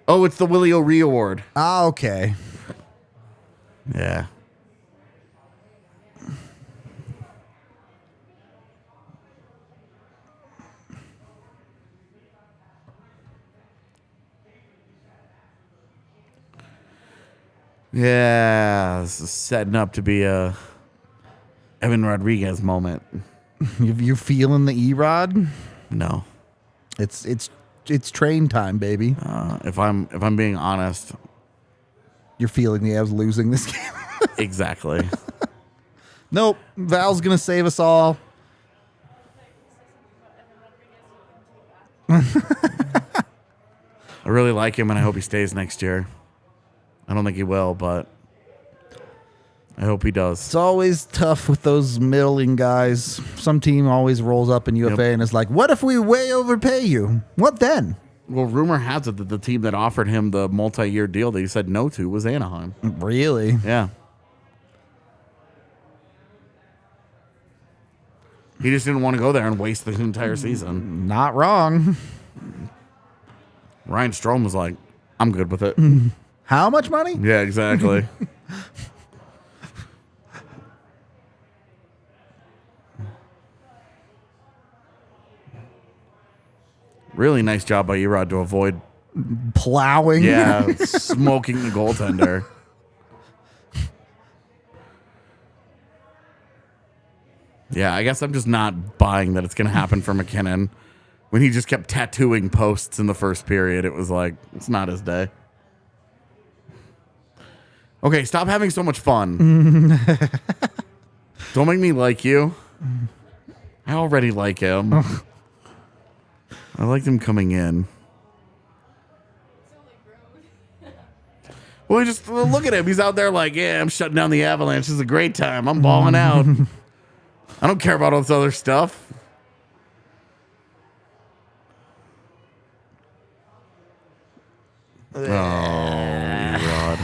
[SPEAKER 2] Oh, it's the Willie O'Ree Award.
[SPEAKER 1] Ah, okay.
[SPEAKER 2] Yeah. Yeah, this is setting up to be a Evan Rodriguez moment.
[SPEAKER 1] You feeling the E-Rod?
[SPEAKER 2] No.
[SPEAKER 1] It's train time, baby.
[SPEAKER 2] If I'm being honest,
[SPEAKER 1] You're feeling the Avs losing this game.
[SPEAKER 2] exactly.
[SPEAKER 1] Nope. Val's gonna save us all.
[SPEAKER 2] I really like him, and I hope he stays next year. I don't think he will, but I hope he does.
[SPEAKER 1] It's always tough with those middling guys. Some team always rolls up in UFA and is like, "What if we way overpay you? What then?"
[SPEAKER 2] Well, rumor has it that the team that offered him the multi-year deal that he said no to was Anaheim.
[SPEAKER 1] Really?
[SPEAKER 2] Yeah. He just didn't want to go there and waste the entire season.
[SPEAKER 1] Not wrong.
[SPEAKER 2] Ryan Strome was like, I'm good with it.
[SPEAKER 1] How much money?
[SPEAKER 2] Yeah, exactly. Really nice job by Erod to avoid
[SPEAKER 1] Plowing.
[SPEAKER 2] smoking the goaltender. Yeah, I guess I'm just not buying that it's going to happen for McKinnon. When he just kept tattooing posts in the first period, it was like, it's not his day. Okay, stop having so much fun. Don't make me like you. I already like him. I liked him coming in. Well, just look at him. He's out there like, yeah, I'm shutting down the Avalanche. This is a great time. I'm balling out. I don't care about all this other stuff. Oh, Rod.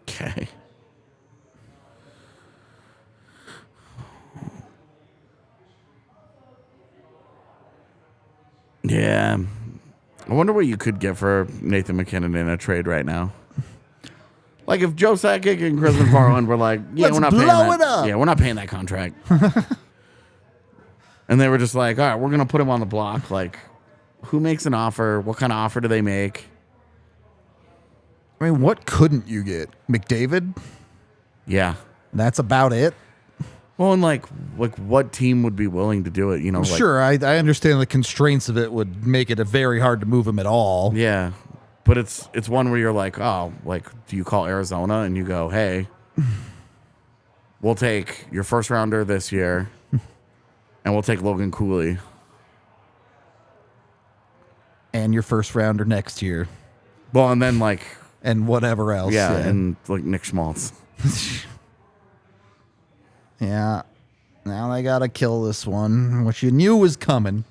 [SPEAKER 2] Okay. Yeah. I wonder what you could get for Nathan McKinnon in a trade right now. Like if Joe Sakic and Chris McFarland were like, yeah,
[SPEAKER 1] Let's
[SPEAKER 2] we're not paying
[SPEAKER 1] blow
[SPEAKER 2] that.
[SPEAKER 1] it up.
[SPEAKER 2] Yeah, we're not paying that contract. And they were just like, all right, we're going to put him on the block. Like, who makes an offer? What kind of offer do they make?
[SPEAKER 1] I mean, what couldn't you get? McDavid?
[SPEAKER 2] Yeah.
[SPEAKER 1] That's about it.
[SPEAKER 2] Well, and like what team would be willing to do it? You know, like,
[SPEAKER 1] Sure, I understand the constraints of it would make it very hard to move him at all.
[SPEAKER 2] yeah. But it's one where you're like, oh, like, do you call Arizona and you go, hey, we'll take your first rounder this year and we'll take Logan Cooley.
[SPEAKER 1] And your first rounder next year.
[SPEAKER 2] Well, and then like,
[SPEAKER 1] And whatever else.
[SPEAKER 2] yeah, and like Nick Schmaltz.
[SPEAKER 1] Yeah. Now they got to kill this one, which you knew was coming.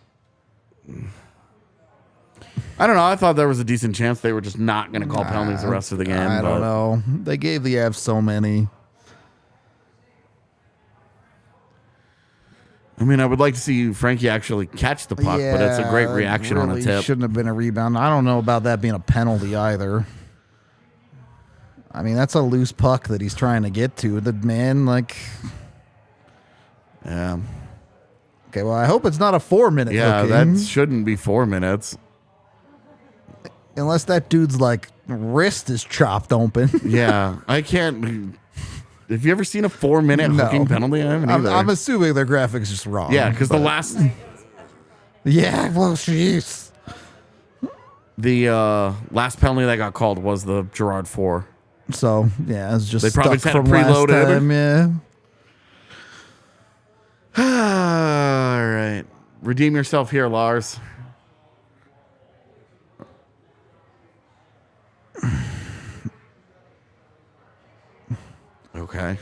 [SPEAKER 2] I don't know. I thought there was a decent chance they were just not going to call penalties the rest of the game.
[SPEAKER 1] I don't know. They gave the Avs so many.
[SPEAKER 2] I mean, I would like to see Frankie actually catch the puck, but it's a great reaction on a
[SPEAKER 1] really
[SPEAKER 2] tip.
[SPEAKER 1] Shouldn't have been a rebound. I don't know about that being a penalty either. I mean, that's a loose puck that he's trying to get to. The man, like,
[SPEAKER 2] Yeah.
[SPEAKER 1] okay, well, I hope it's not a 4-minute
[SPEAKER 2] Yeah,
[SPEAKER 1] hooking.
[SPEAKER 2] that shouldn't be 4 minutes.
[SPEAKER 1] Unless that dude's, like, wrist is chopped open.
[SPEAKER 2] Yeah, I can't. Have you ever seen a 4-minute
[SPEAKER 1] No.
[SPEAKER 2] hooking penalty? I haven't either.
[SPEAKER 1] I'm assuming their graphics just wrong.
[SPEAKER 2] Yeah, because the
[SPEAKER 1] but-
[SPEAKER 2] last
[SPEAKER 1] Yeah, well, jeez.
[SPEAKER 2] last penalty that got called was the Gerard 4.
[SPEAKER 1] So yeah, it's just
[SPEAKER 2] They probably
[SPEAKER 1] stuck
[SPEAKER 2] had it
[SPEAKER 1] from last
[SPEAKER 2] preloaded.
[SPEAKER 1] time. Yeah.
[SPEAKER 2] All right. Redeem yourself here, Lars. Okay.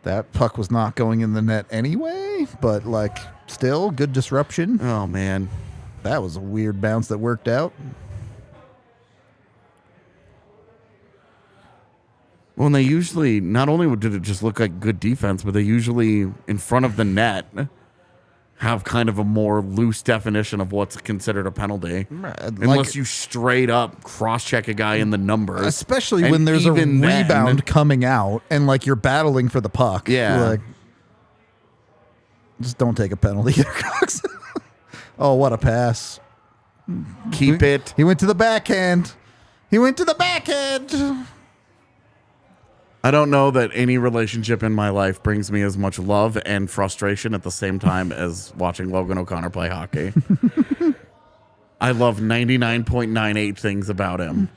[SPEAKER 1] That puck was not going in the net anyway, but like still good disruption.
[SPEAKER 2] Oh, man.
[SPEAKER 1] That was a weird bounce that worked out.
[SPEAKER 2] Well, and they usually, not only did it just look like good defense, but they usually, in front of the net, have kind of a more loose definition of what's considered a penalty. Unless you straight up cross-check a guy in the numbers.
[SPEAKER 1] Especially
[SPEAKER 2] And
[SPEAKER 1] when there's a
[SPEAKER 2] even then-
[SPEAKER 1] rebound coming out and like you're battling for the puck.
[SPEAKER 2] Yeah.
[SPEAKER 1] Like, just don't take a penalty here, Cox. Oh, what a pass.
[SPEAKER 2] Keep it.
[SPEAKER 1] He went to the backhand. He went to the backhand.
[SPEAKER 2] I don't know that any relationship in my life brings me as much love and frustration at the same time as watching Logan O'Connor play hockey. I love 99.98 things about him.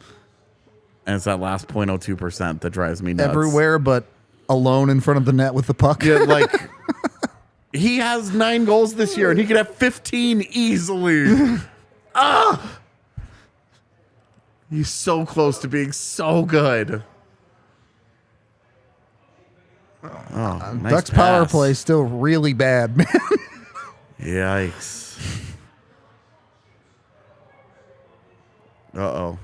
[SPEAKER 2] And it's that last 0.02% that drives me nuts.
[SPEAKER 1] Everywhere but alone in front of the net with the puck.
[SPEAKER 2] Yeah, like, he has 9 goals this year, and he could have 15 easily. He's so close to being so good. Oh, nice
[SPEAKER 1] Ducks power
[SPEAKER 2] pass.
[SPEAKER 1] play still really bad, man.
[SPEAKER 2] Yikes. Uh-oh.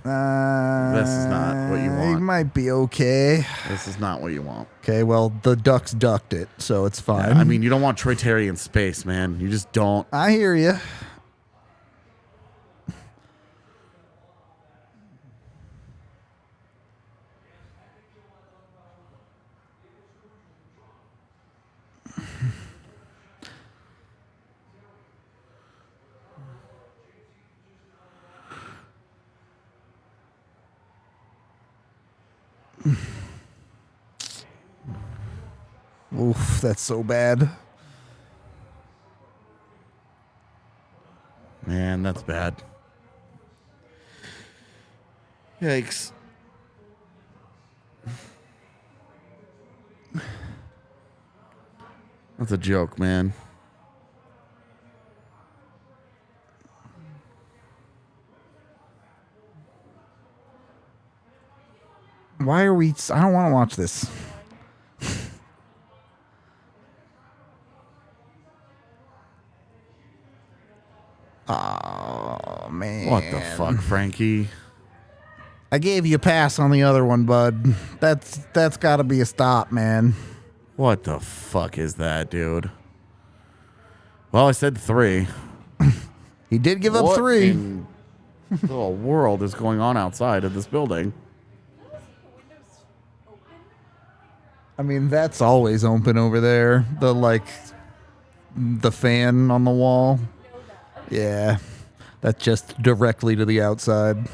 [SPEAKER 2] This is not what you
[SPEAKER 1] He
[SPEAKER 2] want.
[SPEAKER 1] might be okay.
[SPEAKER 2] This is not what you want.
[SPEAKER 1] Okay, well, the Ducks ducked it, so it's fine.
[SPEAKER 2] I mean, you don't want Troy Terry in space, man. You just don't.
[SPEAKER 1] I hear you. Oof, that's so bad.
[SPEAKER 2] Man, that's bad. Yikes. That's a joke, man.
[SPEAKER 1] Why are we... I don't want to watch this. Oh, man.
[SPEAKER 2] What the fuck, Frankie?
[SPEAKER 1] I gave you a pass on the other one, bud. That's got to be a stop, man.
[SPEAKER 2] What the fuck is that, dude? Well, I said 3.
[SPEAKER 1] He did give up
[SPEAKER 2] What
[SPEAKER 1] 3.
[SPEAKER 2] in the world is going on outside of this building?
[SPEAKER 1] I mean, that's always open over there. The fan on the wall. Yeah. That's just directly to the outside.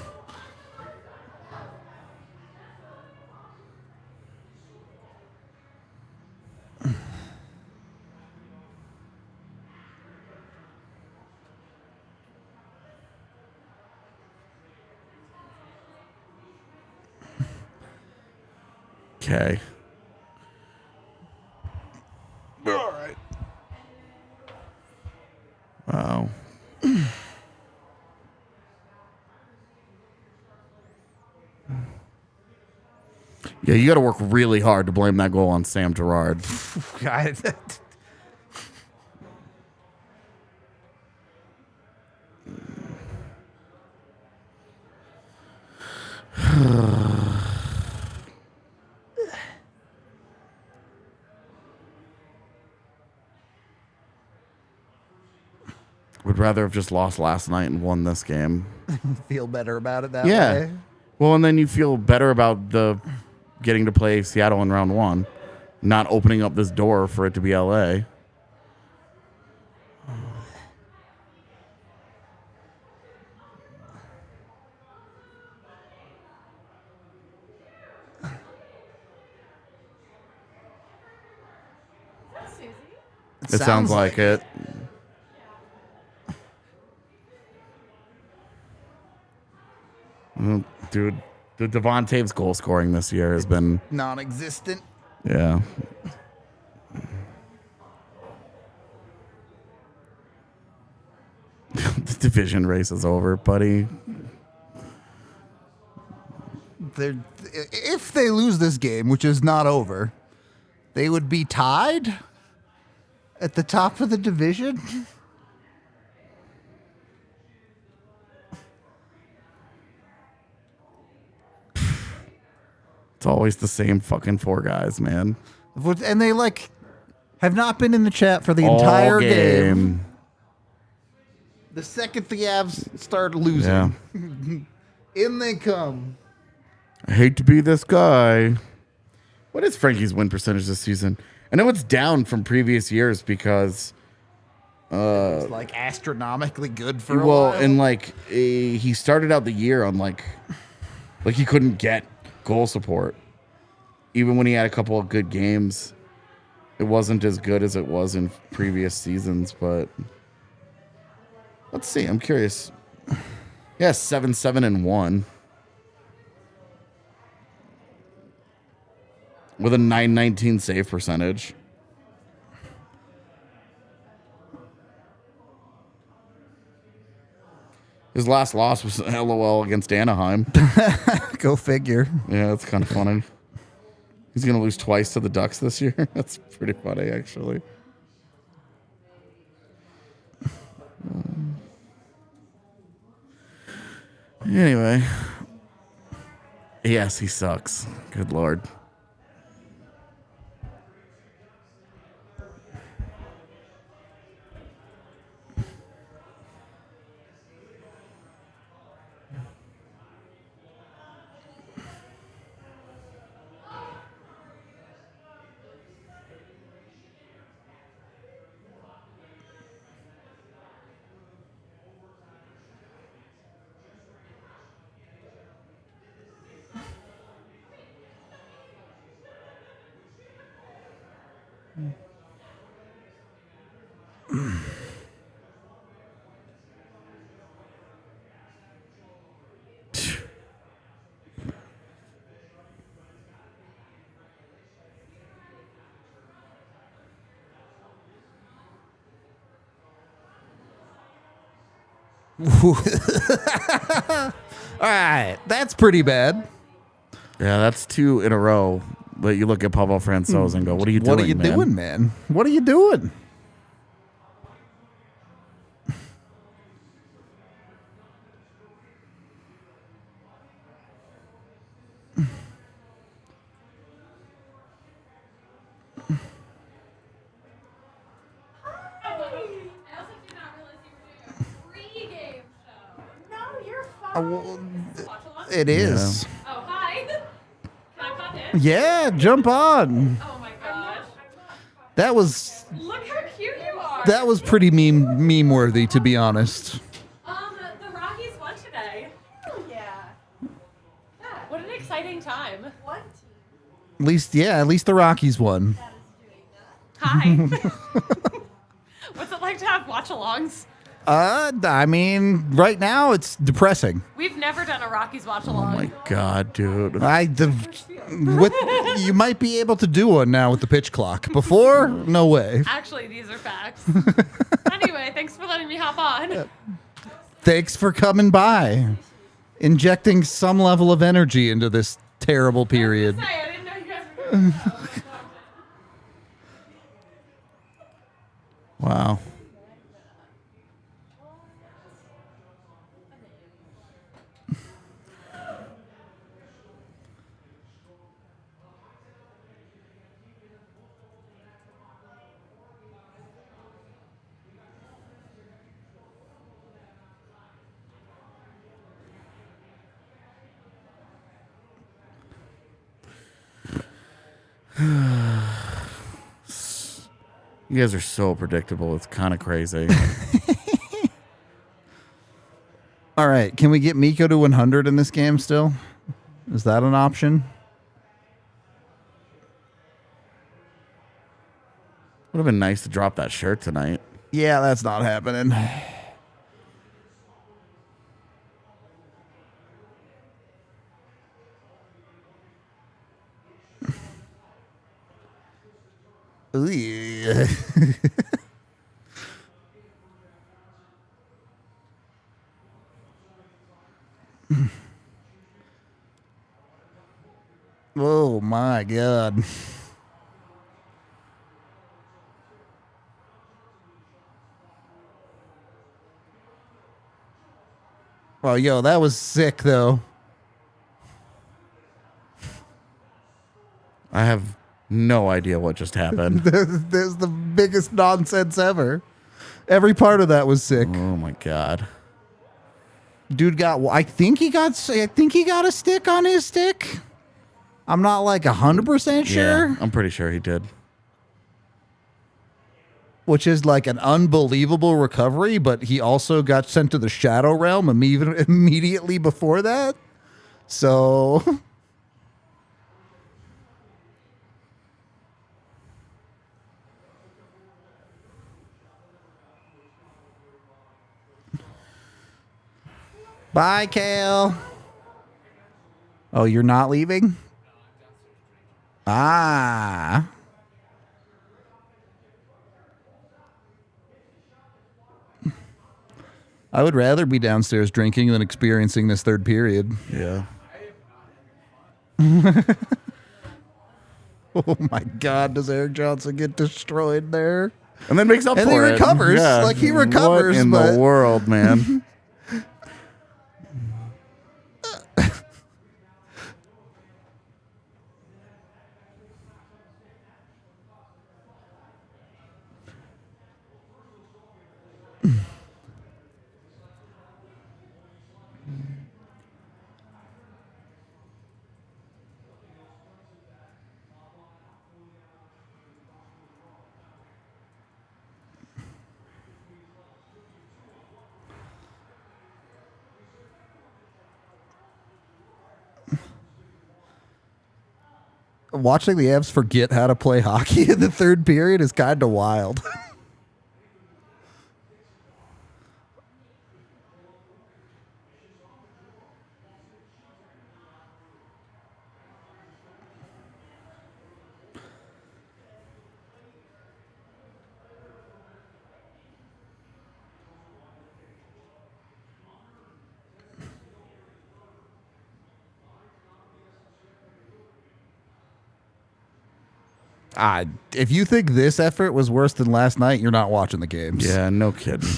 [SPEAKER 2] Okay.
[SPEAKER 1] All right.
[SPEAKER 2] Wow. Yeah, you got to work really hard to blame that goal on Sam Girard.
[SPEAKER 1] God.
[SPEAKER 2] Would rather have just lost last night and won this game.
[SPEAKER 1] Feel better about it that
[SPEAKER 2] Yeah.
[SPEAKER 1] way.
[SPEAKER 2] Well, and then you feel better about the getting to play Seattle in round 1, not opening up this door for it to be LA. It sounds like it. Dude, the Devon Taves goal scoring this year has been
[SPEAKER 1] non-existent.
[SPEAKER 2] Yeah. The division race is over, buddy.
[SPEAKER 1] If they lose this game, which is not over, they would be tied at the top of the division.
[SPEAKER 2] It's always the same fucking four guys, man.
[SPEAKER 1] And they have not been in the chat for the
[SPEAKER 2] All
[SPEAKER 1] entire game. The second the Avs start losing,
[SPEAKER 2] Yeah.
[SPEAKER 1] in they come.
[SPEAKER 2] I hate to be this guy. What is Frankie's win percentage this season? I know it's down from previous years because
[SPEAKER 1] It's astronomically good for a while.
[SPEAKER 2] and he started out the year on like he couldn't get goal support. Even when he had a couple of good games, it wasn't as good as it was in previous seasons, but let's see. I'm curious. Yeah, 7-7-1. With a 919 save percentage. His last loss was LOL against Anaheim.
[SPEAKER 1] Go figure.
[SPEAKER 2] Yeah, that's kind of funny. He's going to lose twice to the Ducks this year. That's pretty funny, actually. Anyway. Yes, he sucks. Good Lord.
[SPEAKER 1] All right, that's pretty bad.
[SPEAKER 2] Yeah, that's 2 in a row. But you look at Pavel Francouz and go, what are you doing,
[SPEAKER 1] What are you
[SPEAKER 2] man?
[SPEAKER 1] doing, man? What are you doing?
[SPEAKER 4] I also did not realize you were doing a pre-game show. No, you're fine. Watchalong?
[SPEAKER 1] It is.
[SPEAKER 4] Oh, hi. Can I pop in?
[SPEAKER 1] Yeah, jump on.
[SPEAKER 4] Oh my gosh.
[SPEAKER 1] That was
[SPEAKER 4] Look how cute you are.
[SPEAKER 1] pretty meme worthy, to be honest.
[SPEAKER 4] The Rockies won today. Oh yeah. What an exciting time. One team.
[SPEAKER 1] At least the Rockies won.
[SPEAKER 4] That is doing that. Hi. What's it like to have watch-alongs?
[SPEAKER 1] I mean, right now it's depressing.
[SPEAKER 4] We've never done a Rockies watch-along.
[SPEAKER 2] Oh, my God, dude.
[SPEAKER 1] You might be able to do one now with the pitch clock. Before, no way.
[SPEAKER 4] Actually, these are facts. Anyway, thanks for letting me hop on.
[SPEAKER 1] Thanks for coming by, injecting some level of energy into this terrible period.
[SPEAKER 4] I didn't know you guys were doing that.
[SPEAKER 2] Wow. You guys are so predictable. It's kind of crazy.
[SPEAKER 1] All right, can we get Miko to 100 in this game still? Is that an option?
[SPEAKER 2] Would have been nice to drop that shirt tonight.
[SPEAKER 1] Yeah, that's not happening. Ooh. Oh my God. Well, yo, that was sick though.
[SPEAKER 2] I have no idea what just happened.
[SPEAKER 1] There's the biggest nonsense ever. Every part of that was sick.
[SPEAKER 2] Oh my God.
[SPEAKER 1] Dude got, I think he got a stick on his stick. I'm not like 100% sure.
[SPEAKER 2] Yeah, I'm pretty sure he did.
[SPEAKER 1] Which is like an unbelievable recovery, but he also got sent to the Shadow Realm immediately before that. So bye, Kale. Oh, you're not leaving? Ah. I would rather be downstairs drinking than experiencing this third period.
[SPEAKER 2] Yeah.
[SPEAKER 1] Oh my God, does Eric Johnson get destroyed there?
[SPEAKER 2] And then makes up
[SPEAKER 1] And
[SPEAKER 2] for
[SPEAKER 1] he
[SPEAKER 2] it.
[SPEAKER 1] recovers.
[SPEAKER 2] Yeah.
[SPEAKER 1] Like, he recovers,
[SPEAKER 2] What in
[SPEAKER 1] but
[SPEAKER 2] the world, man?
[SPEAKER 1] watching the Avs forget how to play hockey in the third period is kind of wild. If you think this effort was worse than last night, you're not watching the games.
[SPEAKER 2] Yeah, no kidding.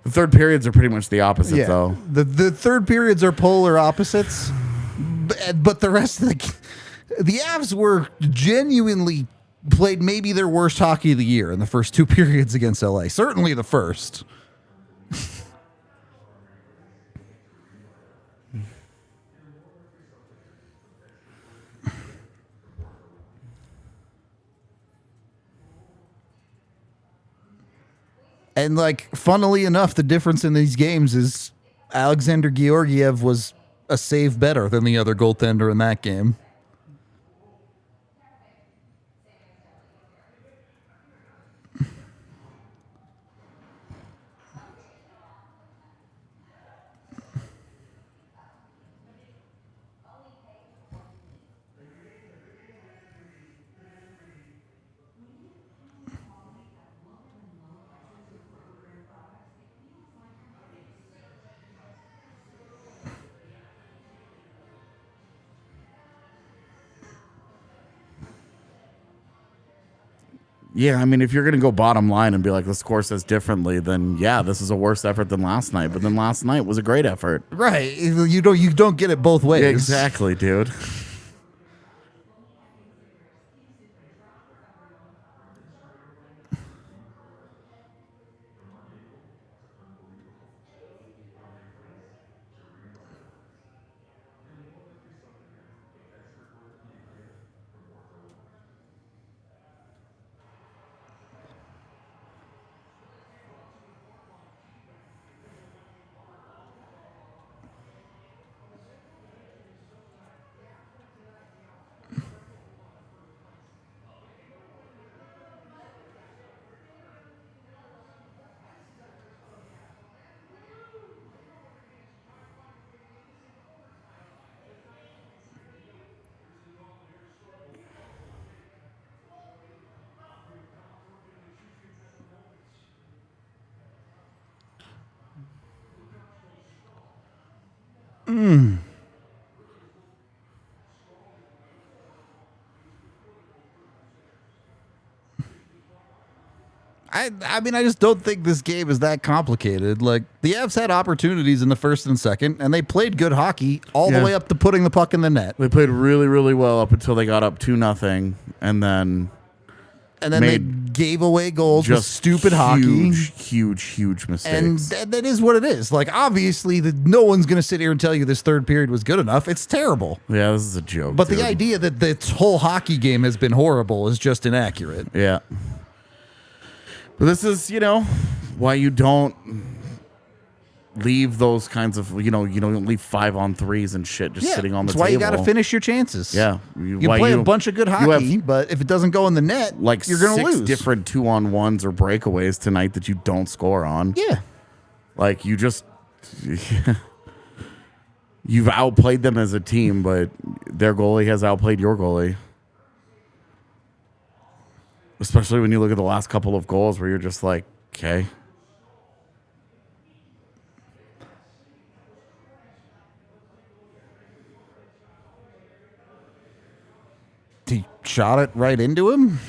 [SPEAKER 2] The third periods are pretty much the opposite, though.
[SPEAKER 1] The third periods are polar opposites, but the rest of the Avs were genuinely played maybe their worst hockey of the year in the first two periods against LA. Certainly the first. And, like, funnily enough, the difference in these games is Alexander Georgiev was a save better than the other goaltender in that game.
[SPEAKER 2] Yeah, I mean, if you're going to go bottom line and be like, the score says differently, then yeah, this is a worse effort than last night. But then last night was a great effort.
[SPEAKER 1] Right. You don't get it both ways.
[SPEAKER 2] Yeah, exactly, dude.
[SPEAKER 1] I mean, I just don't think this game is that complicated. Like, the Avs had opportunities in the first and second, and they played good hockey all the
[SPEAKER 2] Yeah.
[SPEAKER 1] way up to putting the puck in the net.
[SPEAKER 2] They played really, really well up until they got up 2-0, and then
[SPEAKER 1] And then they
[SPEAKER 2] made
[SPEAKER 1] gave away goals with
[SPEAKER 2] just
[SPEAKER 1] stupid hockey.
[SPEAKER 2] huge mistakes.
[SPEAKER 1] And that is what it is. Like, obviously, no one's going to sit here and tell you this third period was good enough. It's terrible.
[SPEAKER 2] yeah, this is a joke.
[SPEAKER 1] But
[SPEAKER 2] dude.
[SPEAKER 1] the idea that this whole hockey game has been horrible is just inaccurate.
[SPEAKER 2] Yeah. But this is, why you don't leave those kinds of, you don't leave 5-on-3s and shit just sitting on the
[SPEAKER 1] that's why
[SPEAKER 2] table.
[SPEAKER 1] you got to finish your chances.
[SPEAKER 2] Yeah.
[SPEAKER 1] You play a bunch of good hockey, but if it doesn't go in the net,
[SPEAKER 2] Like
[SPEAKER 1] you're going to
[SPEAKER 2] 6
[SPEAKER 1] lose.
[SPEAKER 2] different 2-on-1s or breakaways tonight that you don't score on.
[SPEAKER 1] Yeah.
[SPEAKER 2] Like, you just... You've outplayed them as a team, but their goalie has outplayed your goalie. Especially when you look at the last couple of goals where you're just like, okay.
[SPEAKER 1] He shot it right into him.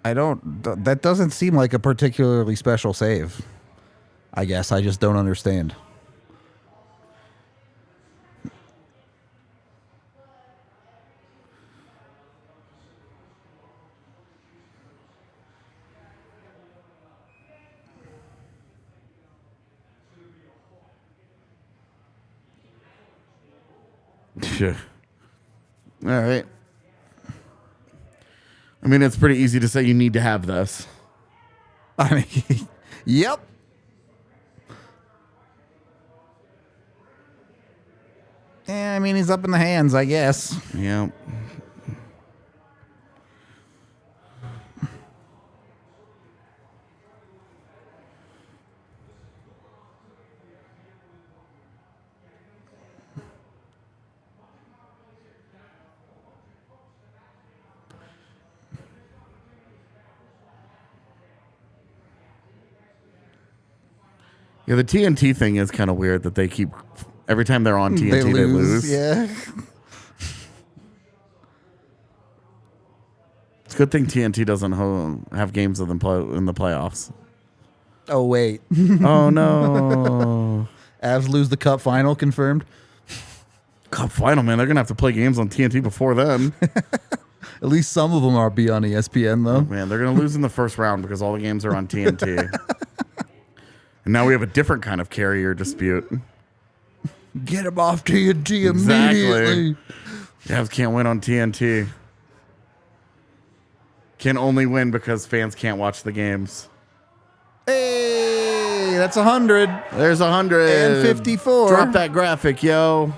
[SPEAKER 1] That doesn't seem like a particularly special save. I guess I just don't understand.
[SPEAKER 2] Sure. All right. I mean, it's pretty easy to say you need to have this.
[SPEAKER 1] I mean, yep. Yeah, I mean, he's up in the hands, I guess.
[SPEAKER 2] Yeah. Yeah, the TNT thing is kind of weird that they keep every time they're on TNT they lose.
[SPEAKER 1] Yeah.
[SPEAKER 2] It's a good thing TNT doesn't have games of them in the playoffs.
[SPEAKER 1] Oh wait.
[SPEAKER 2] Oh no.
[SPEAKER 1] Avs lose the cup final confirmed.
[SPEAKER 2] Cup final, man. They're gonna have to play games on TNT before then.
[SPEAKER 1] At least some of them are be on ESPN though.
[SPEAKER 2] Man, they're gonna lose in the first round because all the games are on TNT. And now we have a different kind of carrier dispute.
[SPEAKER 1] Get him off TNT
[SPEAKER 2] Exactly.
[SPEAKER 1] immediately.
[SPEAKER 2] Avs can't win on TNT. Can only win because fans can't watch the games.
[SPEAKER 1] Hey, that's 100.
[SPEAKER 2] There's 100.
[SPEAKER 1] And 54.
[SPEAKER 2] Drop that graphic, yo.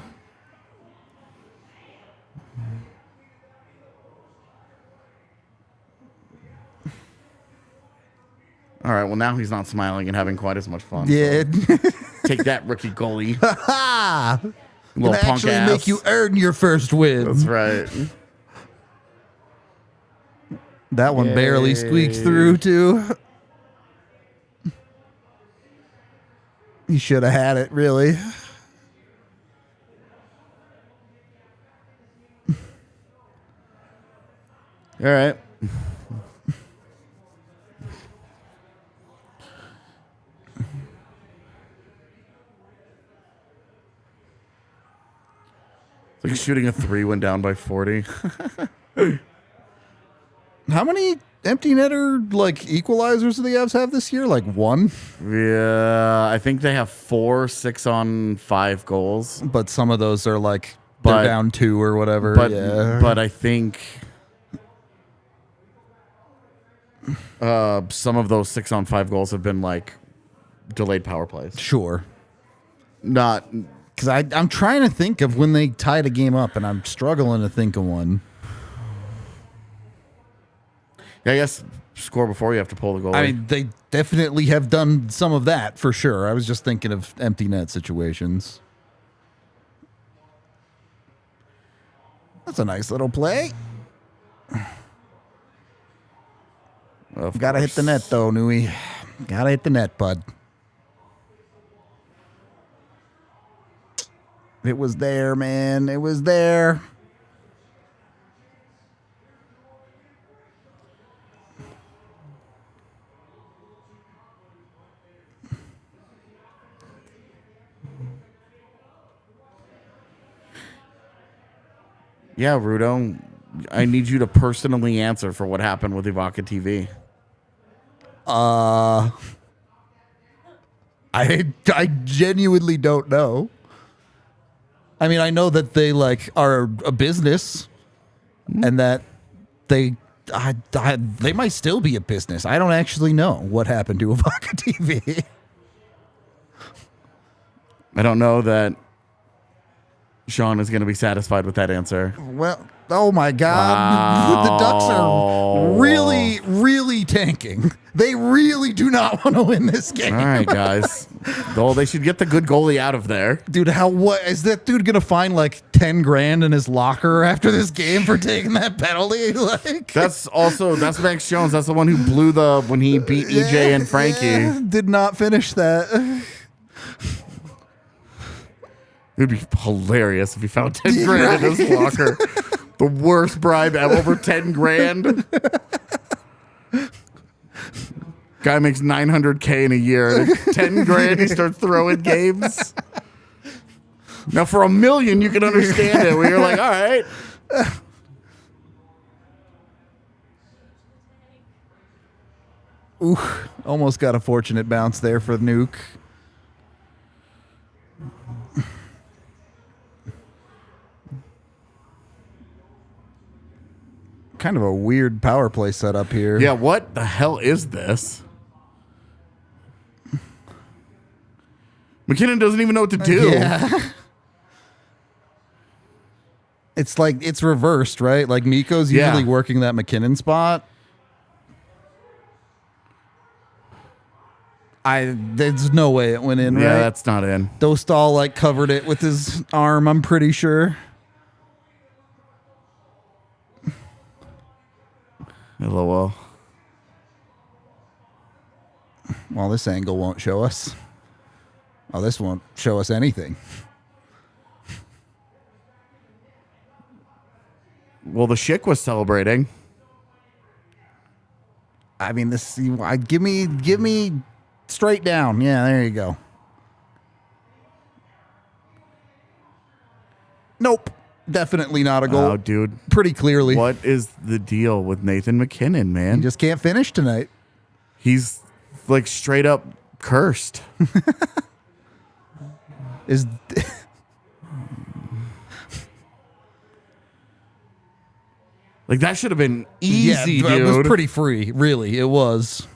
[SPEAKER 2] All right, well, now he's not smiling and having quite as much fun.
[SPEAKER 1] Yeah.
[SPEAKER 2] So take that, rookie goalie.
[SPEAKER 1] Ha!
[SPEAKER 2] Little
[SPEAKER 1] Can
[SPEAKER 2] punk
[SPEAKER 1] actually
[SPEAKER 2] ass.
[SPEAKER 1] make you earn your first win.
[SPEAKER 2] That's right.
[SPEAKER 1] That one barely squeaked through, too. He should have had it, really.
[SPEAKER 2] All right. It's like shooting a 3 when down by 40.
[SPEAKER 1] How many empty netter equalizers do the Avs have this year? Like 1?
[SPEAKER 2] Yeah, I think they have 4 6-on-5 goals.
[SPEAKER 1] But some of those are they're
[SPEAKER 2] But-
[SPEAKER 1] down 2 or whatever.
[SPEAKER 2] But
[SPEAKER 1] yeah.
[SPEAKER 2] but I think some of those 6-on-5 goals have been delayed power plays.
[SPEAKER 1] Sure.
[SPEAKER 2] Not
[SPEAKER 1] Because I'm trying to think of when they tied a game up, and I'm struggling to think of one.
[SPEAKER 2] Yeah, I guess score before you have to pull the goalie.
[SPEAKER 1] I mean, they definitely have done some of that for sure. I was just thinking of empty net situations. That's a nice little play.
[SPEAKER 2] Of
[SPEAKER 1] Gotta hit the net, though, Nui. Gotta hit the net, bud. It was there, man. It was there.
[SPEAKER 2] Yeah, Rudo, I need you to personally answer for what happened with Evoca TV.
[SPEAKER 1] I genuinely don't know. I mean, I know that they like are a business, and that they might still be a business. I don't actually know what happened to Avalanche TV.
[SPEAKER 2] I don't know that Sean is going to be satisfied with that answer.
[SPEAKER 1] Well, oh my God. The Ducks are really, really tanking. They really do not want to win this game.
[SPEAKER 2] All right, guys. Well, they should get the good goalie out of there.
[SPEAKER 1] Dude, what is that dude gonna find like 10 grand in his locker after this game for taking that penalty? Like
[SPEAKER 2] That's Max Jones. That's the one who blew when he beat EJ and Frankie.
[SPEAKER 1] Yeah, did not finish that.
[SPEAKER 2] It'd be hilarious if he found 10 grand in his locker. The worst bribe ever, over 10 grand. Guy makes $900K in a year. 10 grand, he starts throwing games. Now, for $1 million, you can understand it. Where you're like, all right.
[SPEAKER 1] Ooh, almost got a fortunate bounce there for Nuke. Kind of a weird power play setup here.
[SPEAKER 2] Yeah, what the hell is this? McKinnon doesn't even know what to do.
[SPEAKER 1] Yeah. It's like it's reversed, right? Like Mikko's usually working that McKinnon spot. There's no way it went in, right?
[SPEAKER 2] Yeah, that's not in.
[SPEAKER 1] Dostal like covered it with his arm, I'm pretty sure.
[SPEAKER 2] LOL.
[SPEAKER 1] Well, this angle won't show us. Oh, this won't show us anything.
[SPEAKER 2] Well, the Schick was celebrating.
[SPEAKER 1] I mean, give me straight down. Yeah, there you go. Nope. Definitely not a goal.
[SPEAKER 2] Oh, dude.
[SPEAKER 1] Pretty clearly.
[SPEAKER 2] What is the deal with Nathan McKinnon, man?
[SPEAKER 1] He just can't finish tonight.
[SPEAKER 2] He's like straight up cursed.
[SPEAKER 1] Is
[SPEAKER 2] Like that should have been easy,
[SPEAKER 1] yeah,
[SPEAKER 2] dude.
[SPEAKER 1] it was pretty free, really. It was.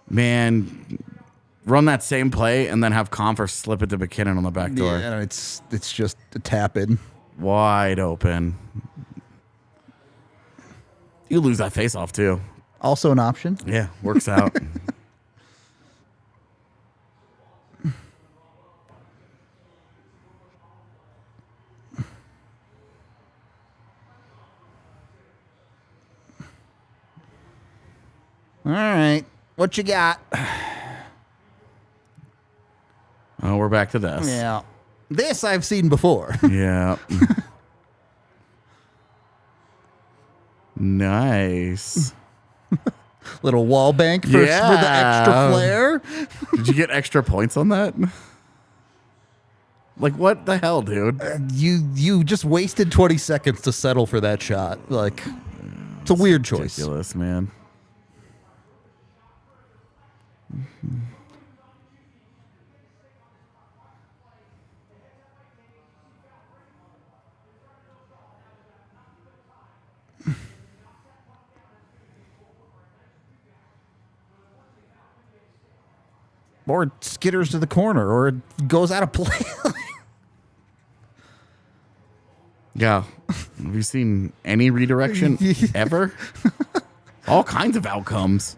[SPEAKER 2] Man, run that same play and then have Converse slip it to McKinnon on the back door.
[SPEAKER 1] Yeah, it's just a tap in.
[SPEAKER 2] Wide open. You lose that face off too.
[SPEAKER 1] Also an option.
[SPEAKER 2] Yeah, works out.
[SPEAKER 1] All right. What you got?
[SPEAKER 2] Oh, we're back to this.
[SPEAKER 1] Yeah. This I've seen before.
[SPEAKER 2] Yeah. Nice.
[SPEAKER 1] Little wall bank for the extra flair.
[SPEAKER 2] Did you get extra points on that? Like, what the hell, dude?
[SPEAKER 1] You just wasted 20 seconds to settle for that shot. Like, it's a weird choice.
[SPEAKER 2] Ridiculous, man.
[SPEAKER 1] Or it skitters to the corner, or it goes out of play.
[SPEAKER 2] Yeah. Have you seen any redirection ever? All kinds of outcomes.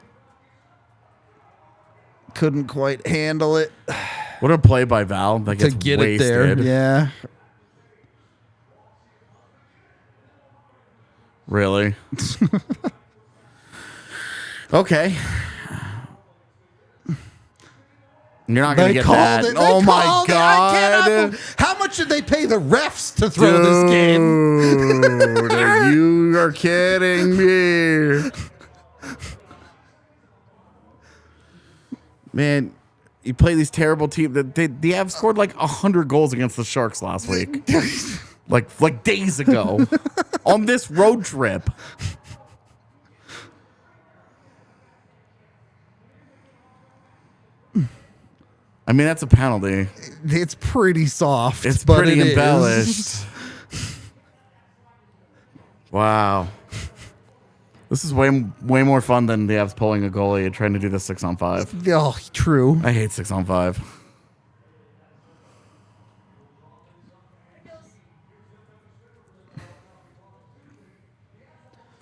[SPEAKER 1] Couldn't quite handle it.
[SPEAKER 2] What a play by Val that
[SPEAKER 1] to
[SPEAKER 2] gets
[SPEAKER 1] get
[SPEAKER 2] wasted.
[SPEAKER 1] it there. Yeah.
[SPEAKER 2] Really? Okay. You're not going to get that.
[SPEAKER 1] They
[SPEAKER 2] Oh my
[SPEAKER 1] called it. I cannot
[SPEAKER 2] God.
[SPEAKER 1] believe- How much did they pay the refs to throw this game?
[SPEAKER 2] Dude, you are kidding me. Man, you play these terrible teams. The Avs scored like 100 goals against the Sharks last week. like days ago. On this road trip. I mean, that's a penalty.
[SPEAKER 1] It's pretty soft.
[SPEAKER 2] It's
[SPEAKER 1] but
[SPEAKER 2] pretty
[SPEAKER 1] it
[SPEAKER 2] embellished.
[SPEAKER 1] is.
[SPEAKER 2] Wow. This is way more fun than the Avs pulling a goalie and trying to do the 6-on-5.
[SPEAKER 1] Oh, true.
[SPEAKER 2] I hate 6-on-5.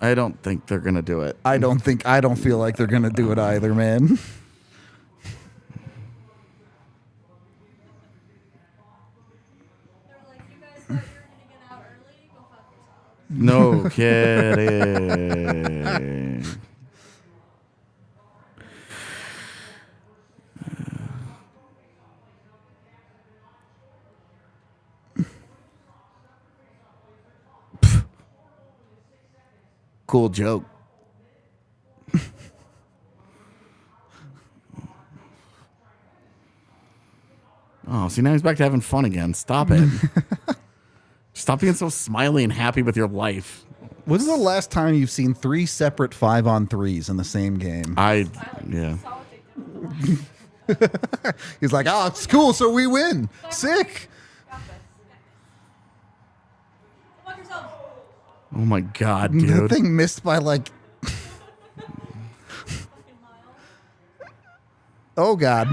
[SPEAKER 2] I don't think they're gonna do it.
[SPEAKER 1] I don't feel like they're gonna do it either, man.
[SPEAKER 4] They're like, you guys thought you were hitting it out early? Go fuck yourselves.
[SPEAKER 2] No kidding. Cool joke. Oh, see, now he's back to having fun again. Stop it. Stop being so smiley and happy with your life.
[SPEAKER 1] When is the last time you've seen 3 separate 5-on-3s in the same game?
[SPEAKER 2] Yeah.
[SPEAKER 3] Saw what they did.
[SPEAKER 1] He's like, oh, it's cool, so we win. Sick.
[SPEAKER 3] Got this.
[SPEAKER 4] Go fuck yourselves.
[SPEAKER 2] Oh my God,
[SPEAKER 1] That
[SPEAKER 2] dude.
[SPEAKER 1] thing missed by like,
[SPEAKER 4] Fucking mile.
[SPEAKER 1] oh God.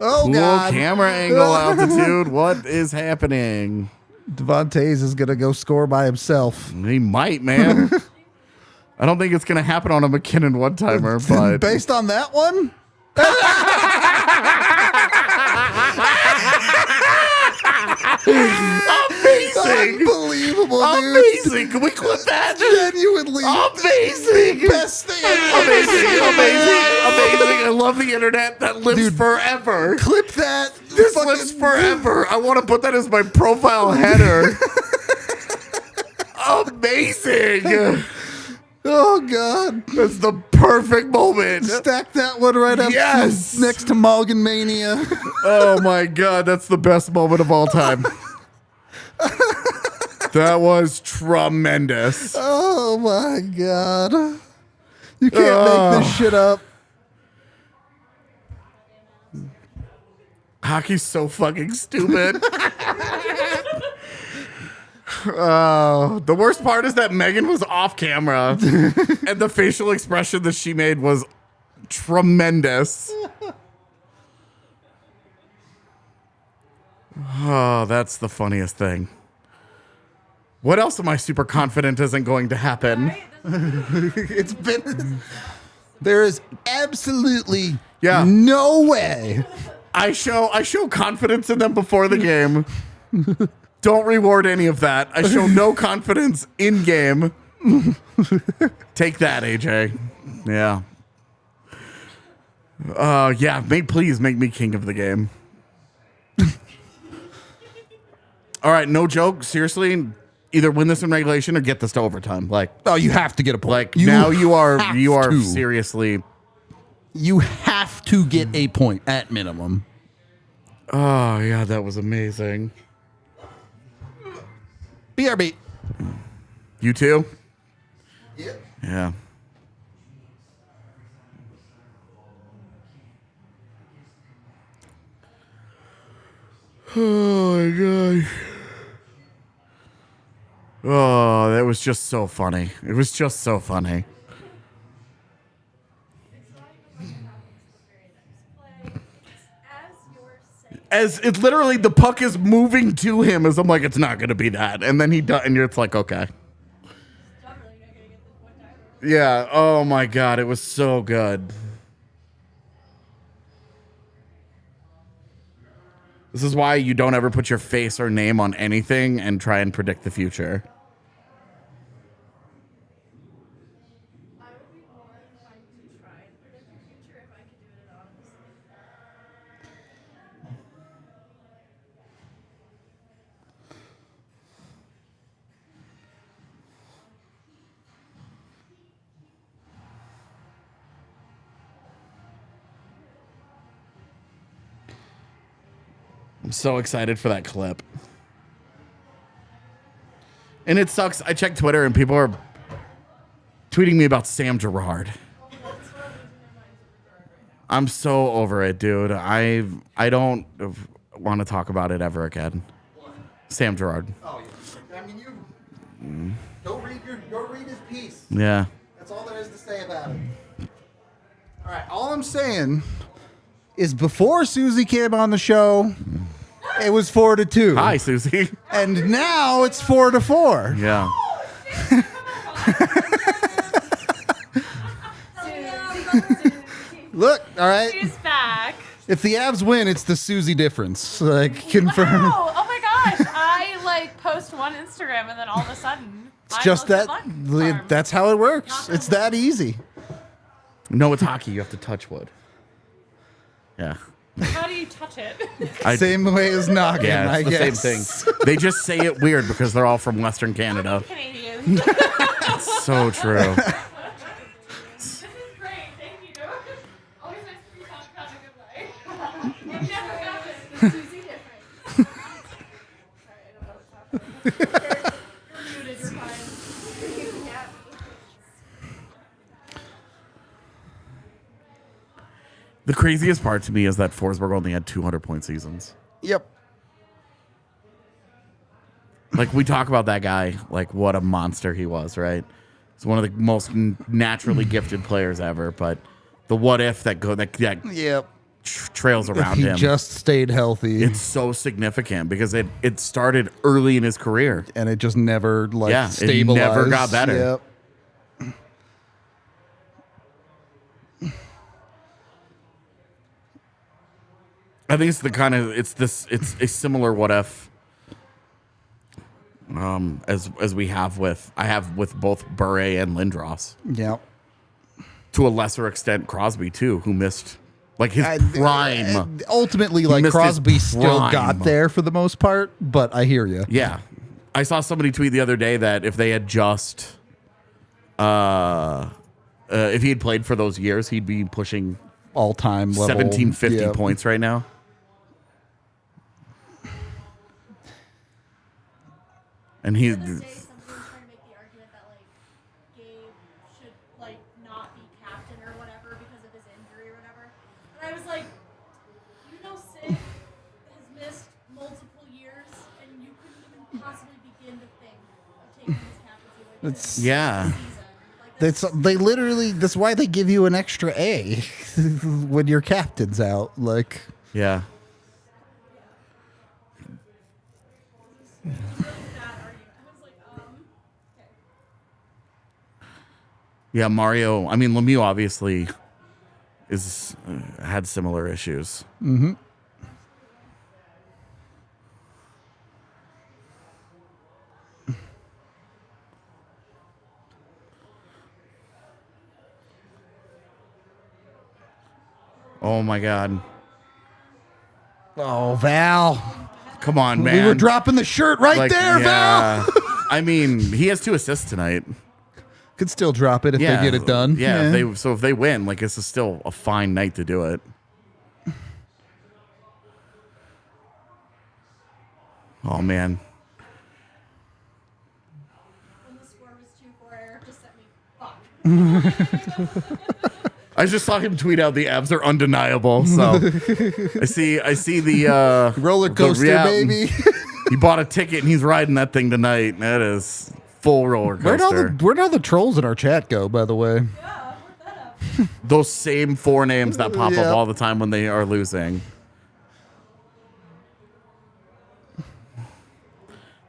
[SPEAKER 1] Oh
[SPEAKER 2] Cool
[SPEAKER 1] God.
[SPEAKER 2] camera angle altitude. What is happening?
[SPEAKER 1] Devontae's is gonna go score by himself.
[SPEAKER 2] He might, man. I don't think it's gonna happen on a McKinnon one-timer, but
[SPEAKER 1] Based on that one,
[SPEAKER 2] amazing.
[SPEAKER 1] unbelievable, dude.
[SPEAKER 2] Amazing. Can we clip that?
[SPEAKER 1] Genuinely,
[SPEAKER 2] Amazing.
[SPEAKER 1] best thing.
[SPEAKER 2] Amazing. I love the internet. That lives
[SPEAKER 1] Dude.
[SPEAKER 2] forever.
[SPEAKER 1] Clip that.
[SPEAKER 2] This
[SPEAKER 1] Fucking-
[SPEAKER 2] lives forever. I want to put that as my profile header. Amazing.
[SPEAKER 1] Oh God.
[SPEAKER 2] That's the perfect moment.
[SPEAKER 1] Stack that one right up
[SPEAKER 2] Yes.
[SPEAKER 1] next to Malgan Mania.
[SPEAKER 2] Oh my God, that's the best moment of all time. That was tremendous.
[SPEAKER 1] Oh my God. You can't make this shit up.
[SPEAKER 2] Hockey's so fucking stupid. Oh, the worst part is that Megan was off camera and the facial expression that she made was tremendous. Oh, that's the funniest thing. What else am I super confident isn't going to happen?
[SPEAKER 3] Right? This
[SPEAKER 1] It's been. There is absolutely
[SPEAKER 2] Yeah.
[SPEAKER 1] no way.
[SPEAKER 2] I show confidence in them before the game. Don't reward any of that. I show no confidence in game. Take that, AJ. Yeah. Yeah. Please make me king of the game. All right, no joke. Seriously, either win this in regulation or get this to overtime. Like,
[SPEAKER 1] Oh, you have to get a point.
[SPEAKER 2] like now you are
[SPEAKER 1] have to.
[SPEAKER 2] seriously.
[SPEAKER 1] You have to get a point at minimum.
[SPEAKER 2] Oh yeah, that was amazing.
[SPEAKER 1] BRB.
[SPEAKER 2] You too?
[SPEAKER 1] Yeah.
[SPEAKER 2] Yeah. Oh my god. Oh, that was just so funny. It was just so funny.
[SPEAKER 3] as you're saying.
[SPEAKER 2] As it literally the puck is moving to him as I'm like, it's not gonna be that. And then he does and it's like, okay.
[SPEAKER 4] I'm really not gonna get this one time.
[SPEAKER 2] Yeah. Oh my god, it was so good. This is why you don't ever put your face or name on anything and try and predict the future.
[SPEAKER 3] I would be more inclined to try and predict the future if I could do it anonymously.
[SPEAKER 2] I'm so excited for that clip. And it sucks. I checked Twitter and people are tweeting me about Sam Gerard. I'm so over it, dude. I don't want to talk about it ever again. Sam Gerard.
[SPEAKER 1] Oh, yeah. I mean, you go read his piece.
[SPEAKER 2] Yeah.
[SPEAKER 1] That's all there is to say about it. All right, all I'm saying is before Susie came on the show, it was 4-2.
[SPEAKER 2] Hi, Susie.
[SPEAKER 1] And now it's 4-4.
[SPEAKER 2] Yeah.
[SPEAKER 1] Look, all right.
[SPEAKER 4] She's back.
[SPEAKER 1] If the Avs win, it's the Susie difference. Like confirmed.
[SPEAKER 4] Wow. Oh my gosh. I like post one Instagram and then all of a sudden
[SPEAKER 1] It's just that. That's how it works. It's that easy.
[SPEAKER 2] No, it's hockey. You have to touch wood. Yeah.
[SPEAKER 4] How do you touch it?
[SPEAKER 1] Same way as knocking.
[SPEAKER 2] Yeah,
[SPEAKER 1] I
[SPEAKER 2] it's the
[SPEAKER 1] guess.
[SPEAKER 2] same thing. They just say it weird because they're all from Western Canada.
[SPEAKER 4] Canadian.
[SPEAKER 2] So true.
[SPEAKER 4] This is great. Thank you. Always nice to be talked about in a good way. It never happens.
[SPEAKER 3] It's Susie different. Sorry, I don't know what's happening. You're muted, you're fine. Yeah.
[SPEAKER 2] The craziest part to me is that Forsberg only had 200-point seasons.
[SPEAKER 1] Yep.
[SPEAKER 2] Like, we talk about that guy, like, what a monster he was, right? He's one of the most naturally gifted players ever, but the what if that
[SPEAKER 1] Yep.
[SPEAKER 2] trails
[SPEAKER 1] If
[SPEAKER 2] around
[SPEAKER 1] he
[SPEAKER 2] him,
[SPEAKER 1] just stayed healthy,
[SPEAKER 2] it's so significant because it started early in his career.
[SPEAKER 1] and it just never
[SPEAKER 2] It
[SPEAKER 1] stabilized.
[SPEAKER 2] never got better.
[SPEAKER 1] Yep.
[SPEAKER 2] I think it's a similar what if as we have with both Bure and Lindros.
[SPEAKER 1] Yep.
[SPEAKER 2] To a lesser extent Crosby too, who missed like his prime.
[SPEAKER 1] Ultimately,
[SPEAKER 2] missed his
[SPEAKER 1] Crosby still
[SPEAKER 2] prime.
[SPEAKER 1] got there for the most part, but I hear you.
[SPEAKER 2] Yeah. I saw somebody tweet the other day that if they had just if he had played for those years, he'd be pushing
[SPEAKER 1] All-time level.
[SPEAKER 2] 1750
[SPEAKER 1] Yep.
[SPEAKER 2] points right now. And he
[SPEAKER 4] The other day, somebody was trying to make the argument that like Gabe should like not be captain or whatever because of his injury or whatever. And I was like, you know, Sid has missed multiple years, and you couldn't even possibly begin to think of taking his captaincy away from
[SPEAKER 1] It's-
[SPEAKER 4] him
[SPEAKER 2] yeah.
[SPEAKER 4] this season. Like,
[SPEAKER 1] They literally. That's why they give you an extra A when your captain's out. Like,
[SPEAKER 2] Yeah.
[SPEAKER 4] that argument. I was like, okay.
[SPEAKER 2] Yeah, Mario. I mean, Lemieux obviously is had similar issues.
[SPEAKER 1] mm-hmm.
[SPEAKER 2] Oh my God!
[SPEAKER 1] Oh, Val.
[SPEAKER 2] Come on, man.
[SPEAKER 1] We were dropping the shirt right there, Val.
[SPEAKER 2] I mean, he has 2 assists tonight.
[SPEAKER 1] Could still drop it if they get it done.
[SPEAKER 2] Yeah. If they win, like this is still a fine night to do it. Oh man.
[SPEAKER 4] When the score was 2-4, Eric just sent me fuck.
[SPEAKER 2] I just saw him tweet out the Avs are undeniable. So I see the
[SPEAKER 1] Roller coaster, baby.
[SPEAKER 2] He bought a ticket and he's riding that thing tonight. That is full roller coaster.
[SPEAKER 1] Where'd all the trolls in our chat go, by the way?
[SPEAKER 4] Yeah, work that up.
[SPEAKER 2] Those same 4 names that pop
[SPEAKER 1] Yeah.
[SPEAKER 2] up all the time when they are losing.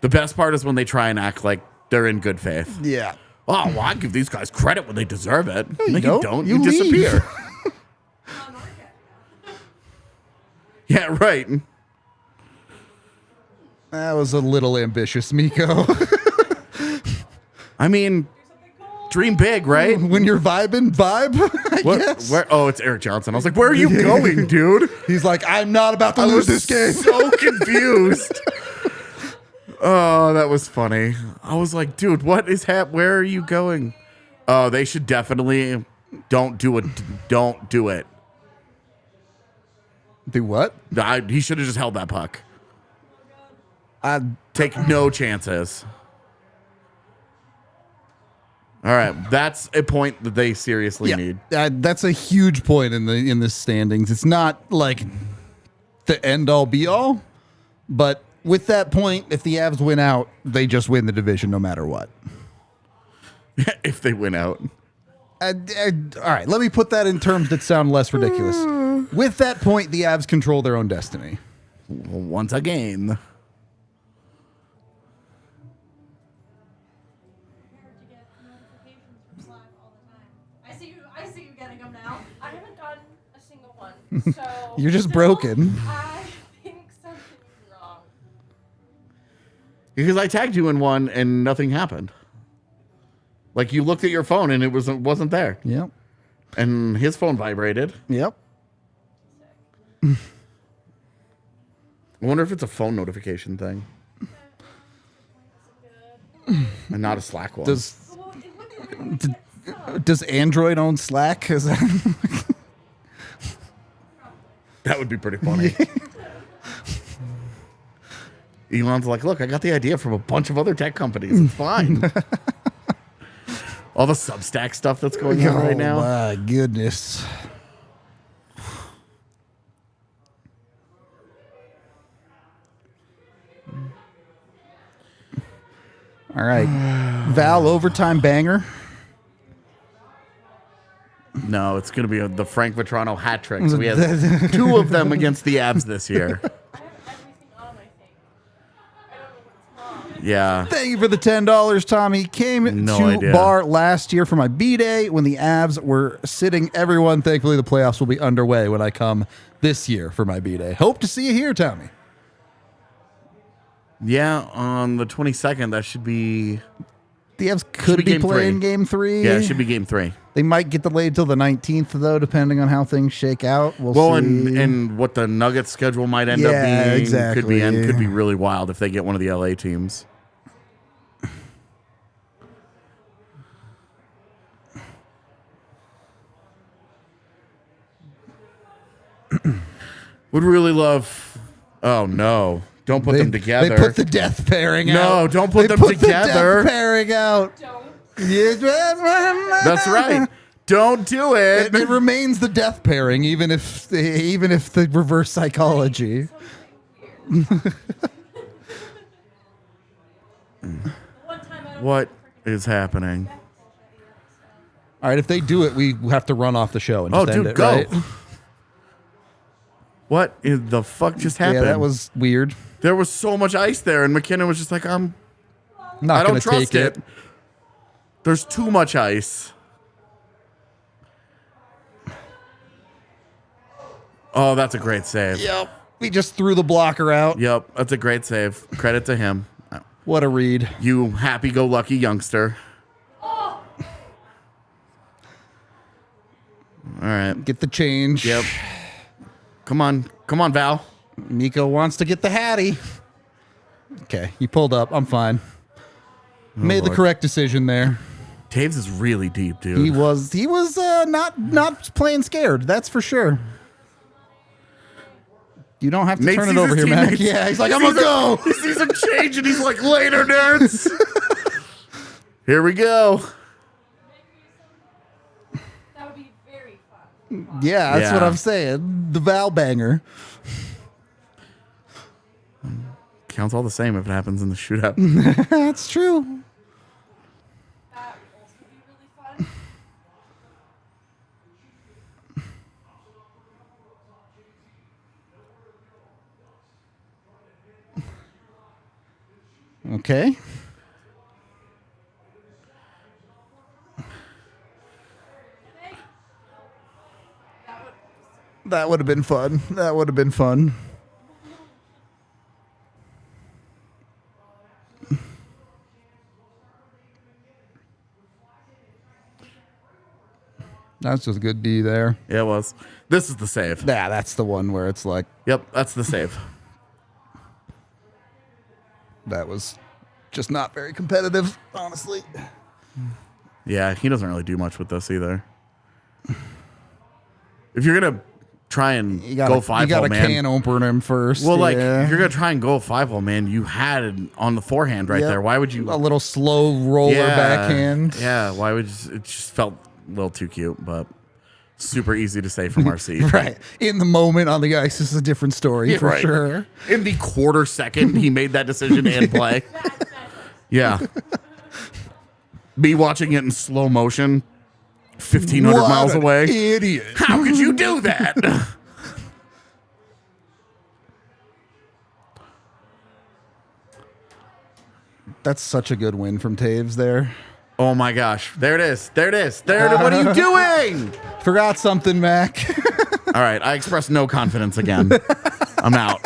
[SPEAKER 2] The best part is when they try and act like they're in good faith.
[SPEAKER 1] Yeah.
[SPEAKER 2] Oh, well, I give these guys credit when they deserve it. No, you
[SPEAKER 1] don't.
[SPEAKER 2] don't.
[SPEAKER 1] You
[SPEAKER 2] You
[SPEAKER 1] leave.
[SPEAKER 2] disappear. Yeah, right.
[SPEAKER 1] That was a little ambitious, Miko.
[SPEAKER 2] I mean, dream big, right?
[SPEAKER 1] When you're vibing, vibe. I guess.
[SPEAKER 2] Where? Oh, it's Eric Johnson. I was like, where are you going, dude?
[SPEAKER 1] He's like, I'm not about to
[SPEAKER 2] I
[SPEAKER 1] lose
[SPEAKER 2] was
[SPEAKER 1] this game.
[SPEAKER 2] so confused. Oh, that was funny. I was like, dude, what is where are you going? Oh, they should definitely don't do it. Don't do it.
[SPEAKER 1] Do what?
[SPEAKER 2] He should have just held that puck.
[SPEAKER 1] I
[SPEAKER 2] Take no chances. All right, that's a point that they seriously need.
[SPEAKER 1] That's a huge point in the standings. It's not like the end all be all, but with that point, if the Avs win out, they just win the division no matter what.
[SPEAKER 2] If they win out.
[SPEAKER 1] All right, let me put that in terms that sound less ridiculous. With that point, the Avs control their own destiny.
[SPEAKER 2] Once again.
[SPEAKER 4] Prepared to get notifications from Slack all the time. I see you getting them now.
[SPEAKER 3] I haven't gotten a single one. So
[SPEAKER 1] You're just broken.
[SPEAKER 3] I think something's wrong.
[SPEAKER 2] Because I tagged you in one and nothing happened. Like you looked at your phone and it wasn't there.
[SPEAKER 1] Yep.
[SPEAKER 2] And his phone vibrated.
[SPEAKER 1] Yep.
[SPEAKER 2] I wonder if it's a phone notification thing. And not a Slack one.
[SPEAKER 1] Does Android own Slack? Is that
[SPEAKER 2] That would be pretty funny. Elon's like, look, I got the idea from a bunch of other tech companies. It's fine. All the Substack stuff that's going on right now.
[SPEAKER 1] Oh my goodness. All right. Val overtime banger.
[SPEAKER 2] No, it's going to be the Frank Vetrano hat trick. So we have 2 of them against the Avs this year.
[SPEAKER 3] I have everything on, I think. I don't know what's wrong.
[SPEAKER 2] Yeah.
[SPEAKER 1] Thank you for the $10, Tommy. Came
[SPEAKER 2] No
[SPEAKER 1] to
[SPEAKER 2] idea.
[SPEAKER 1] bar last year for my B-Day when the Avs were sitting everyone. Thankfully, the playoffs will be underway when I come this year for my B-Day. Hope to see you here, Tommy.
[SPEAKER 2] Yeah, on the 22nd, that should be...
[SPEAKER 1] The Avs could
[SPEAKER 2] be
[SPEAKER 1] be
[SPEAKER 2] game
[SPEAKER 1] playing
[SPEAKER 2] 3.
[SPEAKER 1] game 3.
[SPEAKER 2] Yeah, it should be game 3.
[SPEAKER 1] They might get delayed till the 19th, though, depending on how things shake out. We'll see.
[SPEAKER 2] And what the Nuggets schedule might end up being
[SPEAKER 1] exactly.
[SPEAKER 2] could be really wild if they get one of the LA teams. Would really love... Oh, no. Don't put them together.
[SPEAKER 1] They put the death pairing out.
[SPEAKER 2] No, don't put them
[SPEAKER 1] They put
[SPEAKER 2] together.
[SPEAKER 1] the death pairing out.
[SPEAKER 3] Don't.
[SPEAKER 1] That's
[SPEAKER 2] That's right. Don't do it.
[SPEAKER 1] It remains the death pairing, even if the reverse psychology.
[SPEAKER 3] One time I don't
[SPEAKER 2] What is happening?
[SPEAKER 1] All right, if they do it, we have to run off the show and
[SPEAKER 2] Oh,
[SPEAKER 1] just end
[SPEAKER 2] dude,
[SPEAKER 1] it,
[SPEAKER 2] go.
[SPEAKER 1] right?
[SPEAKER 2] What in the fuck just happened?
[SPEAKER 1] Yeah, that was weird.
[SPEAKER 2] There was so much ice there, and McKinnon was just like,
[SPEAKER 1] Not
[SPEAKER 2] I
[SPEAKER 1] gonna
[SPEAKER 2] don't trust
[SPEAKER 1] take
[SPEAKER 2] it. There's too much ice. Oh, that's a great save.
[SPEAKER 1] Yep. We just threw the blocker out.
[SPEAKER 2] Yep, that's a great save. Credit to him.
[SPEAKER 1] What a read.
[SPEAKER 2] You happy-go-lucky youngster.
[SPEAKER 3] Oh,
[SPEAKER 2] All right.
[SPEAKER 1] Get the change.
[SPEAKER 2] Yep. Come on, Val.
[SPEAKER 1] Miko wants to get the Hattie. Okay, he pulled up. I'm fine. Made the
[SPEAKER 2] Lord.
[SPEAKER 1] correct decision there.
[SPEAKER 2] Taves is really deep, dude.
[SPEAKER 1] He was not playing scared. That's for sure. You don't have to
[SPEAKER 2] Nate
[SPEAKER 1] turn it
[SPEAKER 2] sees
[SPEAKER 1] over
[SPEAKER 2] his
[SPEAKER 1] here, Mac.
[SPEAKER 2] teammates.
[SPEAKER 1] Yeah, he's like,
[SPEAKER 2] He
[SPEAKER 1] I'm gonna
[SPEAKER 2] sees
[SPEAKER 1] go.
[SPEAKER 2] He sees him change, and he's like, later, nerds. Here we go.
[SPEAKER 3] that would be very fun.
[SPEAKER 1] Yeah, that's what
[SPEAKER 2] Yeah.
[SPEAKER 1] I'm saying. The Val banger.
[SPEAKER 2] Counts all the same if it happens in the shootout.
[SPEAKER 1] That's true.
[SPEAKER 3] That would also be really fun.
[SPEAKER 1] Okay. That would have been fun. That would have been fun. That's just a good D there.
[SPEAKER 2] Yeah, it was. This is the save.
[SPEAKER 1] Yeah, that's the one where it's like,
[SPEAKER 2] Yep, that's the save.
[SPEAKER 1] that was just not very competitive, honestly.
[SPEAKER 2] Yeah, he doesn't really do much with this either. If you're gonna try and
[SPEAKER 1] You gotta,
[SPEAKER 2] go 5-hole,
[SPEAKER 1] you gotta
[SPEAKER 2] man.
[SPEAKER 1] can open him first.
[SPEAKER 2] Well, like
[SPEAKER 1] yeah.
[SPEAKER 2] if you're gonna try and go 5-hole, man, you had it on the forehand right
[SPEAKER 1] Yep.
[SPEAKER 2] there. Why would you?
[SPEAKER 1] A little slow roller backhand.
[SPEAKER 2] Yeah, why would you, it just felt a little too cute, but super easy to say from our seat.
[SPEAKER 1] Right. In the moment on the ice is a different story for
[SPEAKER 2] right.
[SPEAKER 1] sure.
[SPEAKER 2] In the quarter second, he made that decision and play. Yeah. Me watching it in slow motion, 1,500
[SPEAKER 1] What
[SPEAKER 2] miles
[SPEAKER 1] an
[SPEAKER 2] away.
[SPEAKER 1] Idiot.
[SPEAKER 2] How could you do that?
[SPEAKER 1] That's such a good win from Taves there.
[SPEAKER 2] Oh my gosh. There it is. There it is. There it is. What are you doing?
[SPEAKER 1] Forgot something, Mac.
[SPEAKER 2] All right. I express no confidence again. I'm out.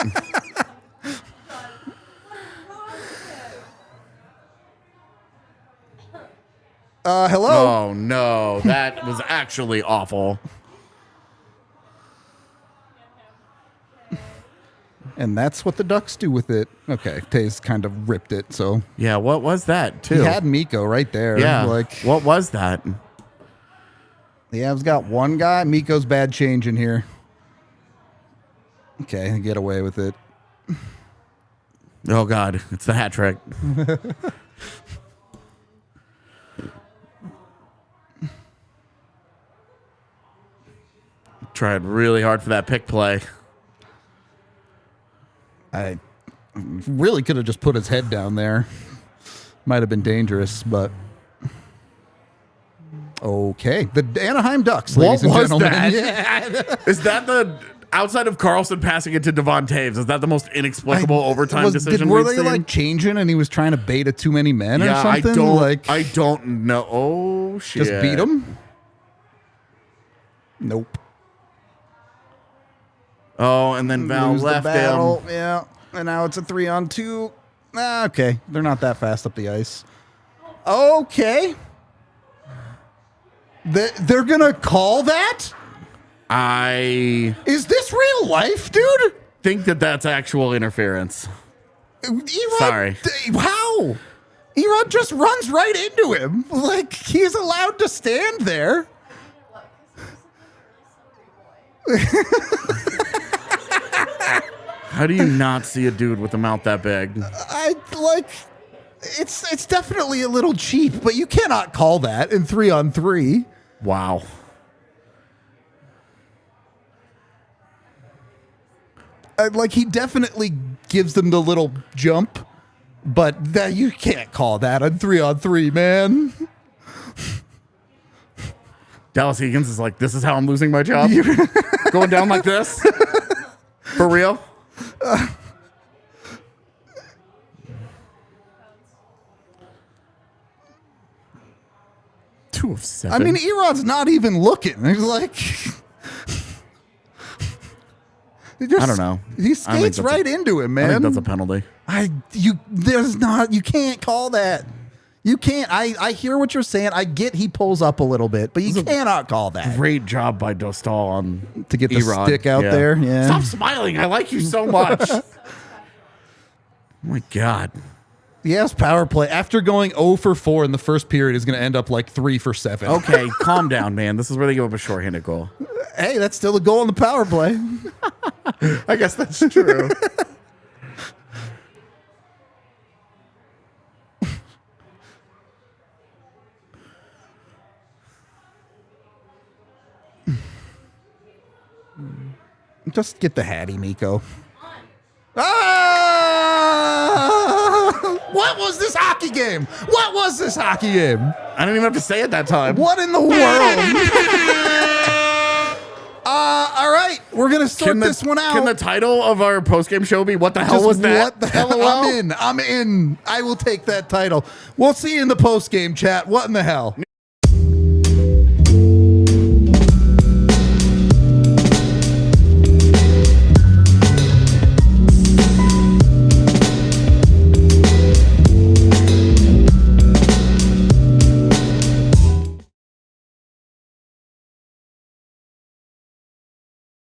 [SPEAKER 1] Hello.
[SPEAKER 2] Oh no. That was actually awful.
[SPEAKER 1] And that's what the Ducks do with it. Okay, Taves kind of ripped it, so
[SPEAKER 2] Yeah. What was that, too?
[SPEAKER 1] he had Miko right there.
[SPEAKER 2] Yeah.
[SPEAKER 1] Like,
[SPEAKER 2] What was that?
[SPEAKER 1] the Avs got one guy. Miko's bad change in here. Okay, get away with it.
[SPEAKER 2] Oh, God. It's the hat trick. Tried really hard for that pick play.
[SPEAKER 1] I really could have just put his head down there. Might have been dangerous, but okay. The Anaheim Ducks, ladies and gentlemen.
[SPEAKER 2] that?
[SPEAKER 1] Yeah.
[SPEAKER 2] Is that the outside of Carlson passing it to Devon Taves? Is that the most inexplicable overtime decision
[SPEAKER 1] Were
[SPEAKER 2] we've
[SPEAKER 1] they
[SPEAKER 2] seen?
[SPEAKER 1] like changing and he was trying to bait too many men or
[SPEAKER 2] yeah,
[SPEAKER 1] something?
[SPEAKER 2] I don't know. Oh shit!
[SPEAKER 1] Just beat him? Nope.
[SPEAKER 2] Oh, and then Val
[SPEAKER 1] Lose the
[SPEAKER 2] left
[SPEAKER 1] battle.
[SPEAKER 2] him.
[SPEAKER 1] Yeah, and now it's a 3-on-2. Okay, they're not that fast up the ice. Okay. They're going to call that?
[SPEAKER 2] I
[SPEAKER 1] Is this real life, dude?
[SPEAKER 2] think that that's actual interference.
[SPEAKER 1] Erod,
[SPEAKER 2] Sorry.
[SPEAKER 1] How? Erod just runs right into him. Like, he's allowed to stand there.
[SPEAKER 2] How do you not see a dude with a mouth that big?
[SPEAKER 1] It's definitely a little cheap, but you cannot call that in 3-on-3.
[SPEAKER 2] Wow.
[SPEAKER 1] He definitely gives them the little jump, but that you can't call that a 3-on-3, man.
[SPEAKER 2] Dallas Eakins is like, this is how I'm losing my job? Going down like this? For real? 2 of 7.
[SPEAKER 1] I mean, Erod's not even looking. He's like,
[SPEAKER 2] I don't know.
[SPEAKER 1] He
[SPEAKER 2] I think
[SPEAKER 1] skates
[SPEAKER 2] that's
[SPEAKER 1] right into him, man.
[SPEAKER 2] I think that's a penalty.
[SPEAKER 1] You can't call that. You can't. I hear what you're saying. I get he pulls up a little bit, but you cannot call that.
[SPEAKER 2] Great job by Dostal on
[SPEAKER 1] To get the
[SPEAKER 2] Erod.
[SPEAKER 1] stick out there. Yeah.
[SPEAKER 2] Stop smiling. I like you so much. Oh my God.
[SPEAKER 1] Yes, power play. After going 0 for 4 in the first period is going to end up like 3 for 7.
[SPEAKER 2] Okay, calm down, man. This is where they give up a shorthanded goal.
[SPEAKER 1] Hey, that's still a goal in the power play.
[SPEAKER 2] I guess that's true.
[SPEAKER 1] Just get the Hattie, Miko. What was this hockey game? What was this hockey game?
[SPEAKER 2] I didn't even have to say it that time.
[SPEAKER 1] What in the world? All right, we're gonna sort this one out.
[SPEAKER 2] Can the title of our postgame show be "What the hell
[SPEAKER 1] Just
[SPEAKER 2] was that"?
[SPEAKER 1] What the hell?
[SPEAKER 2] LOL?
[SPEAKER 1] I'm in. I will take that title. We'll see you in the postgame chat. What in the hell?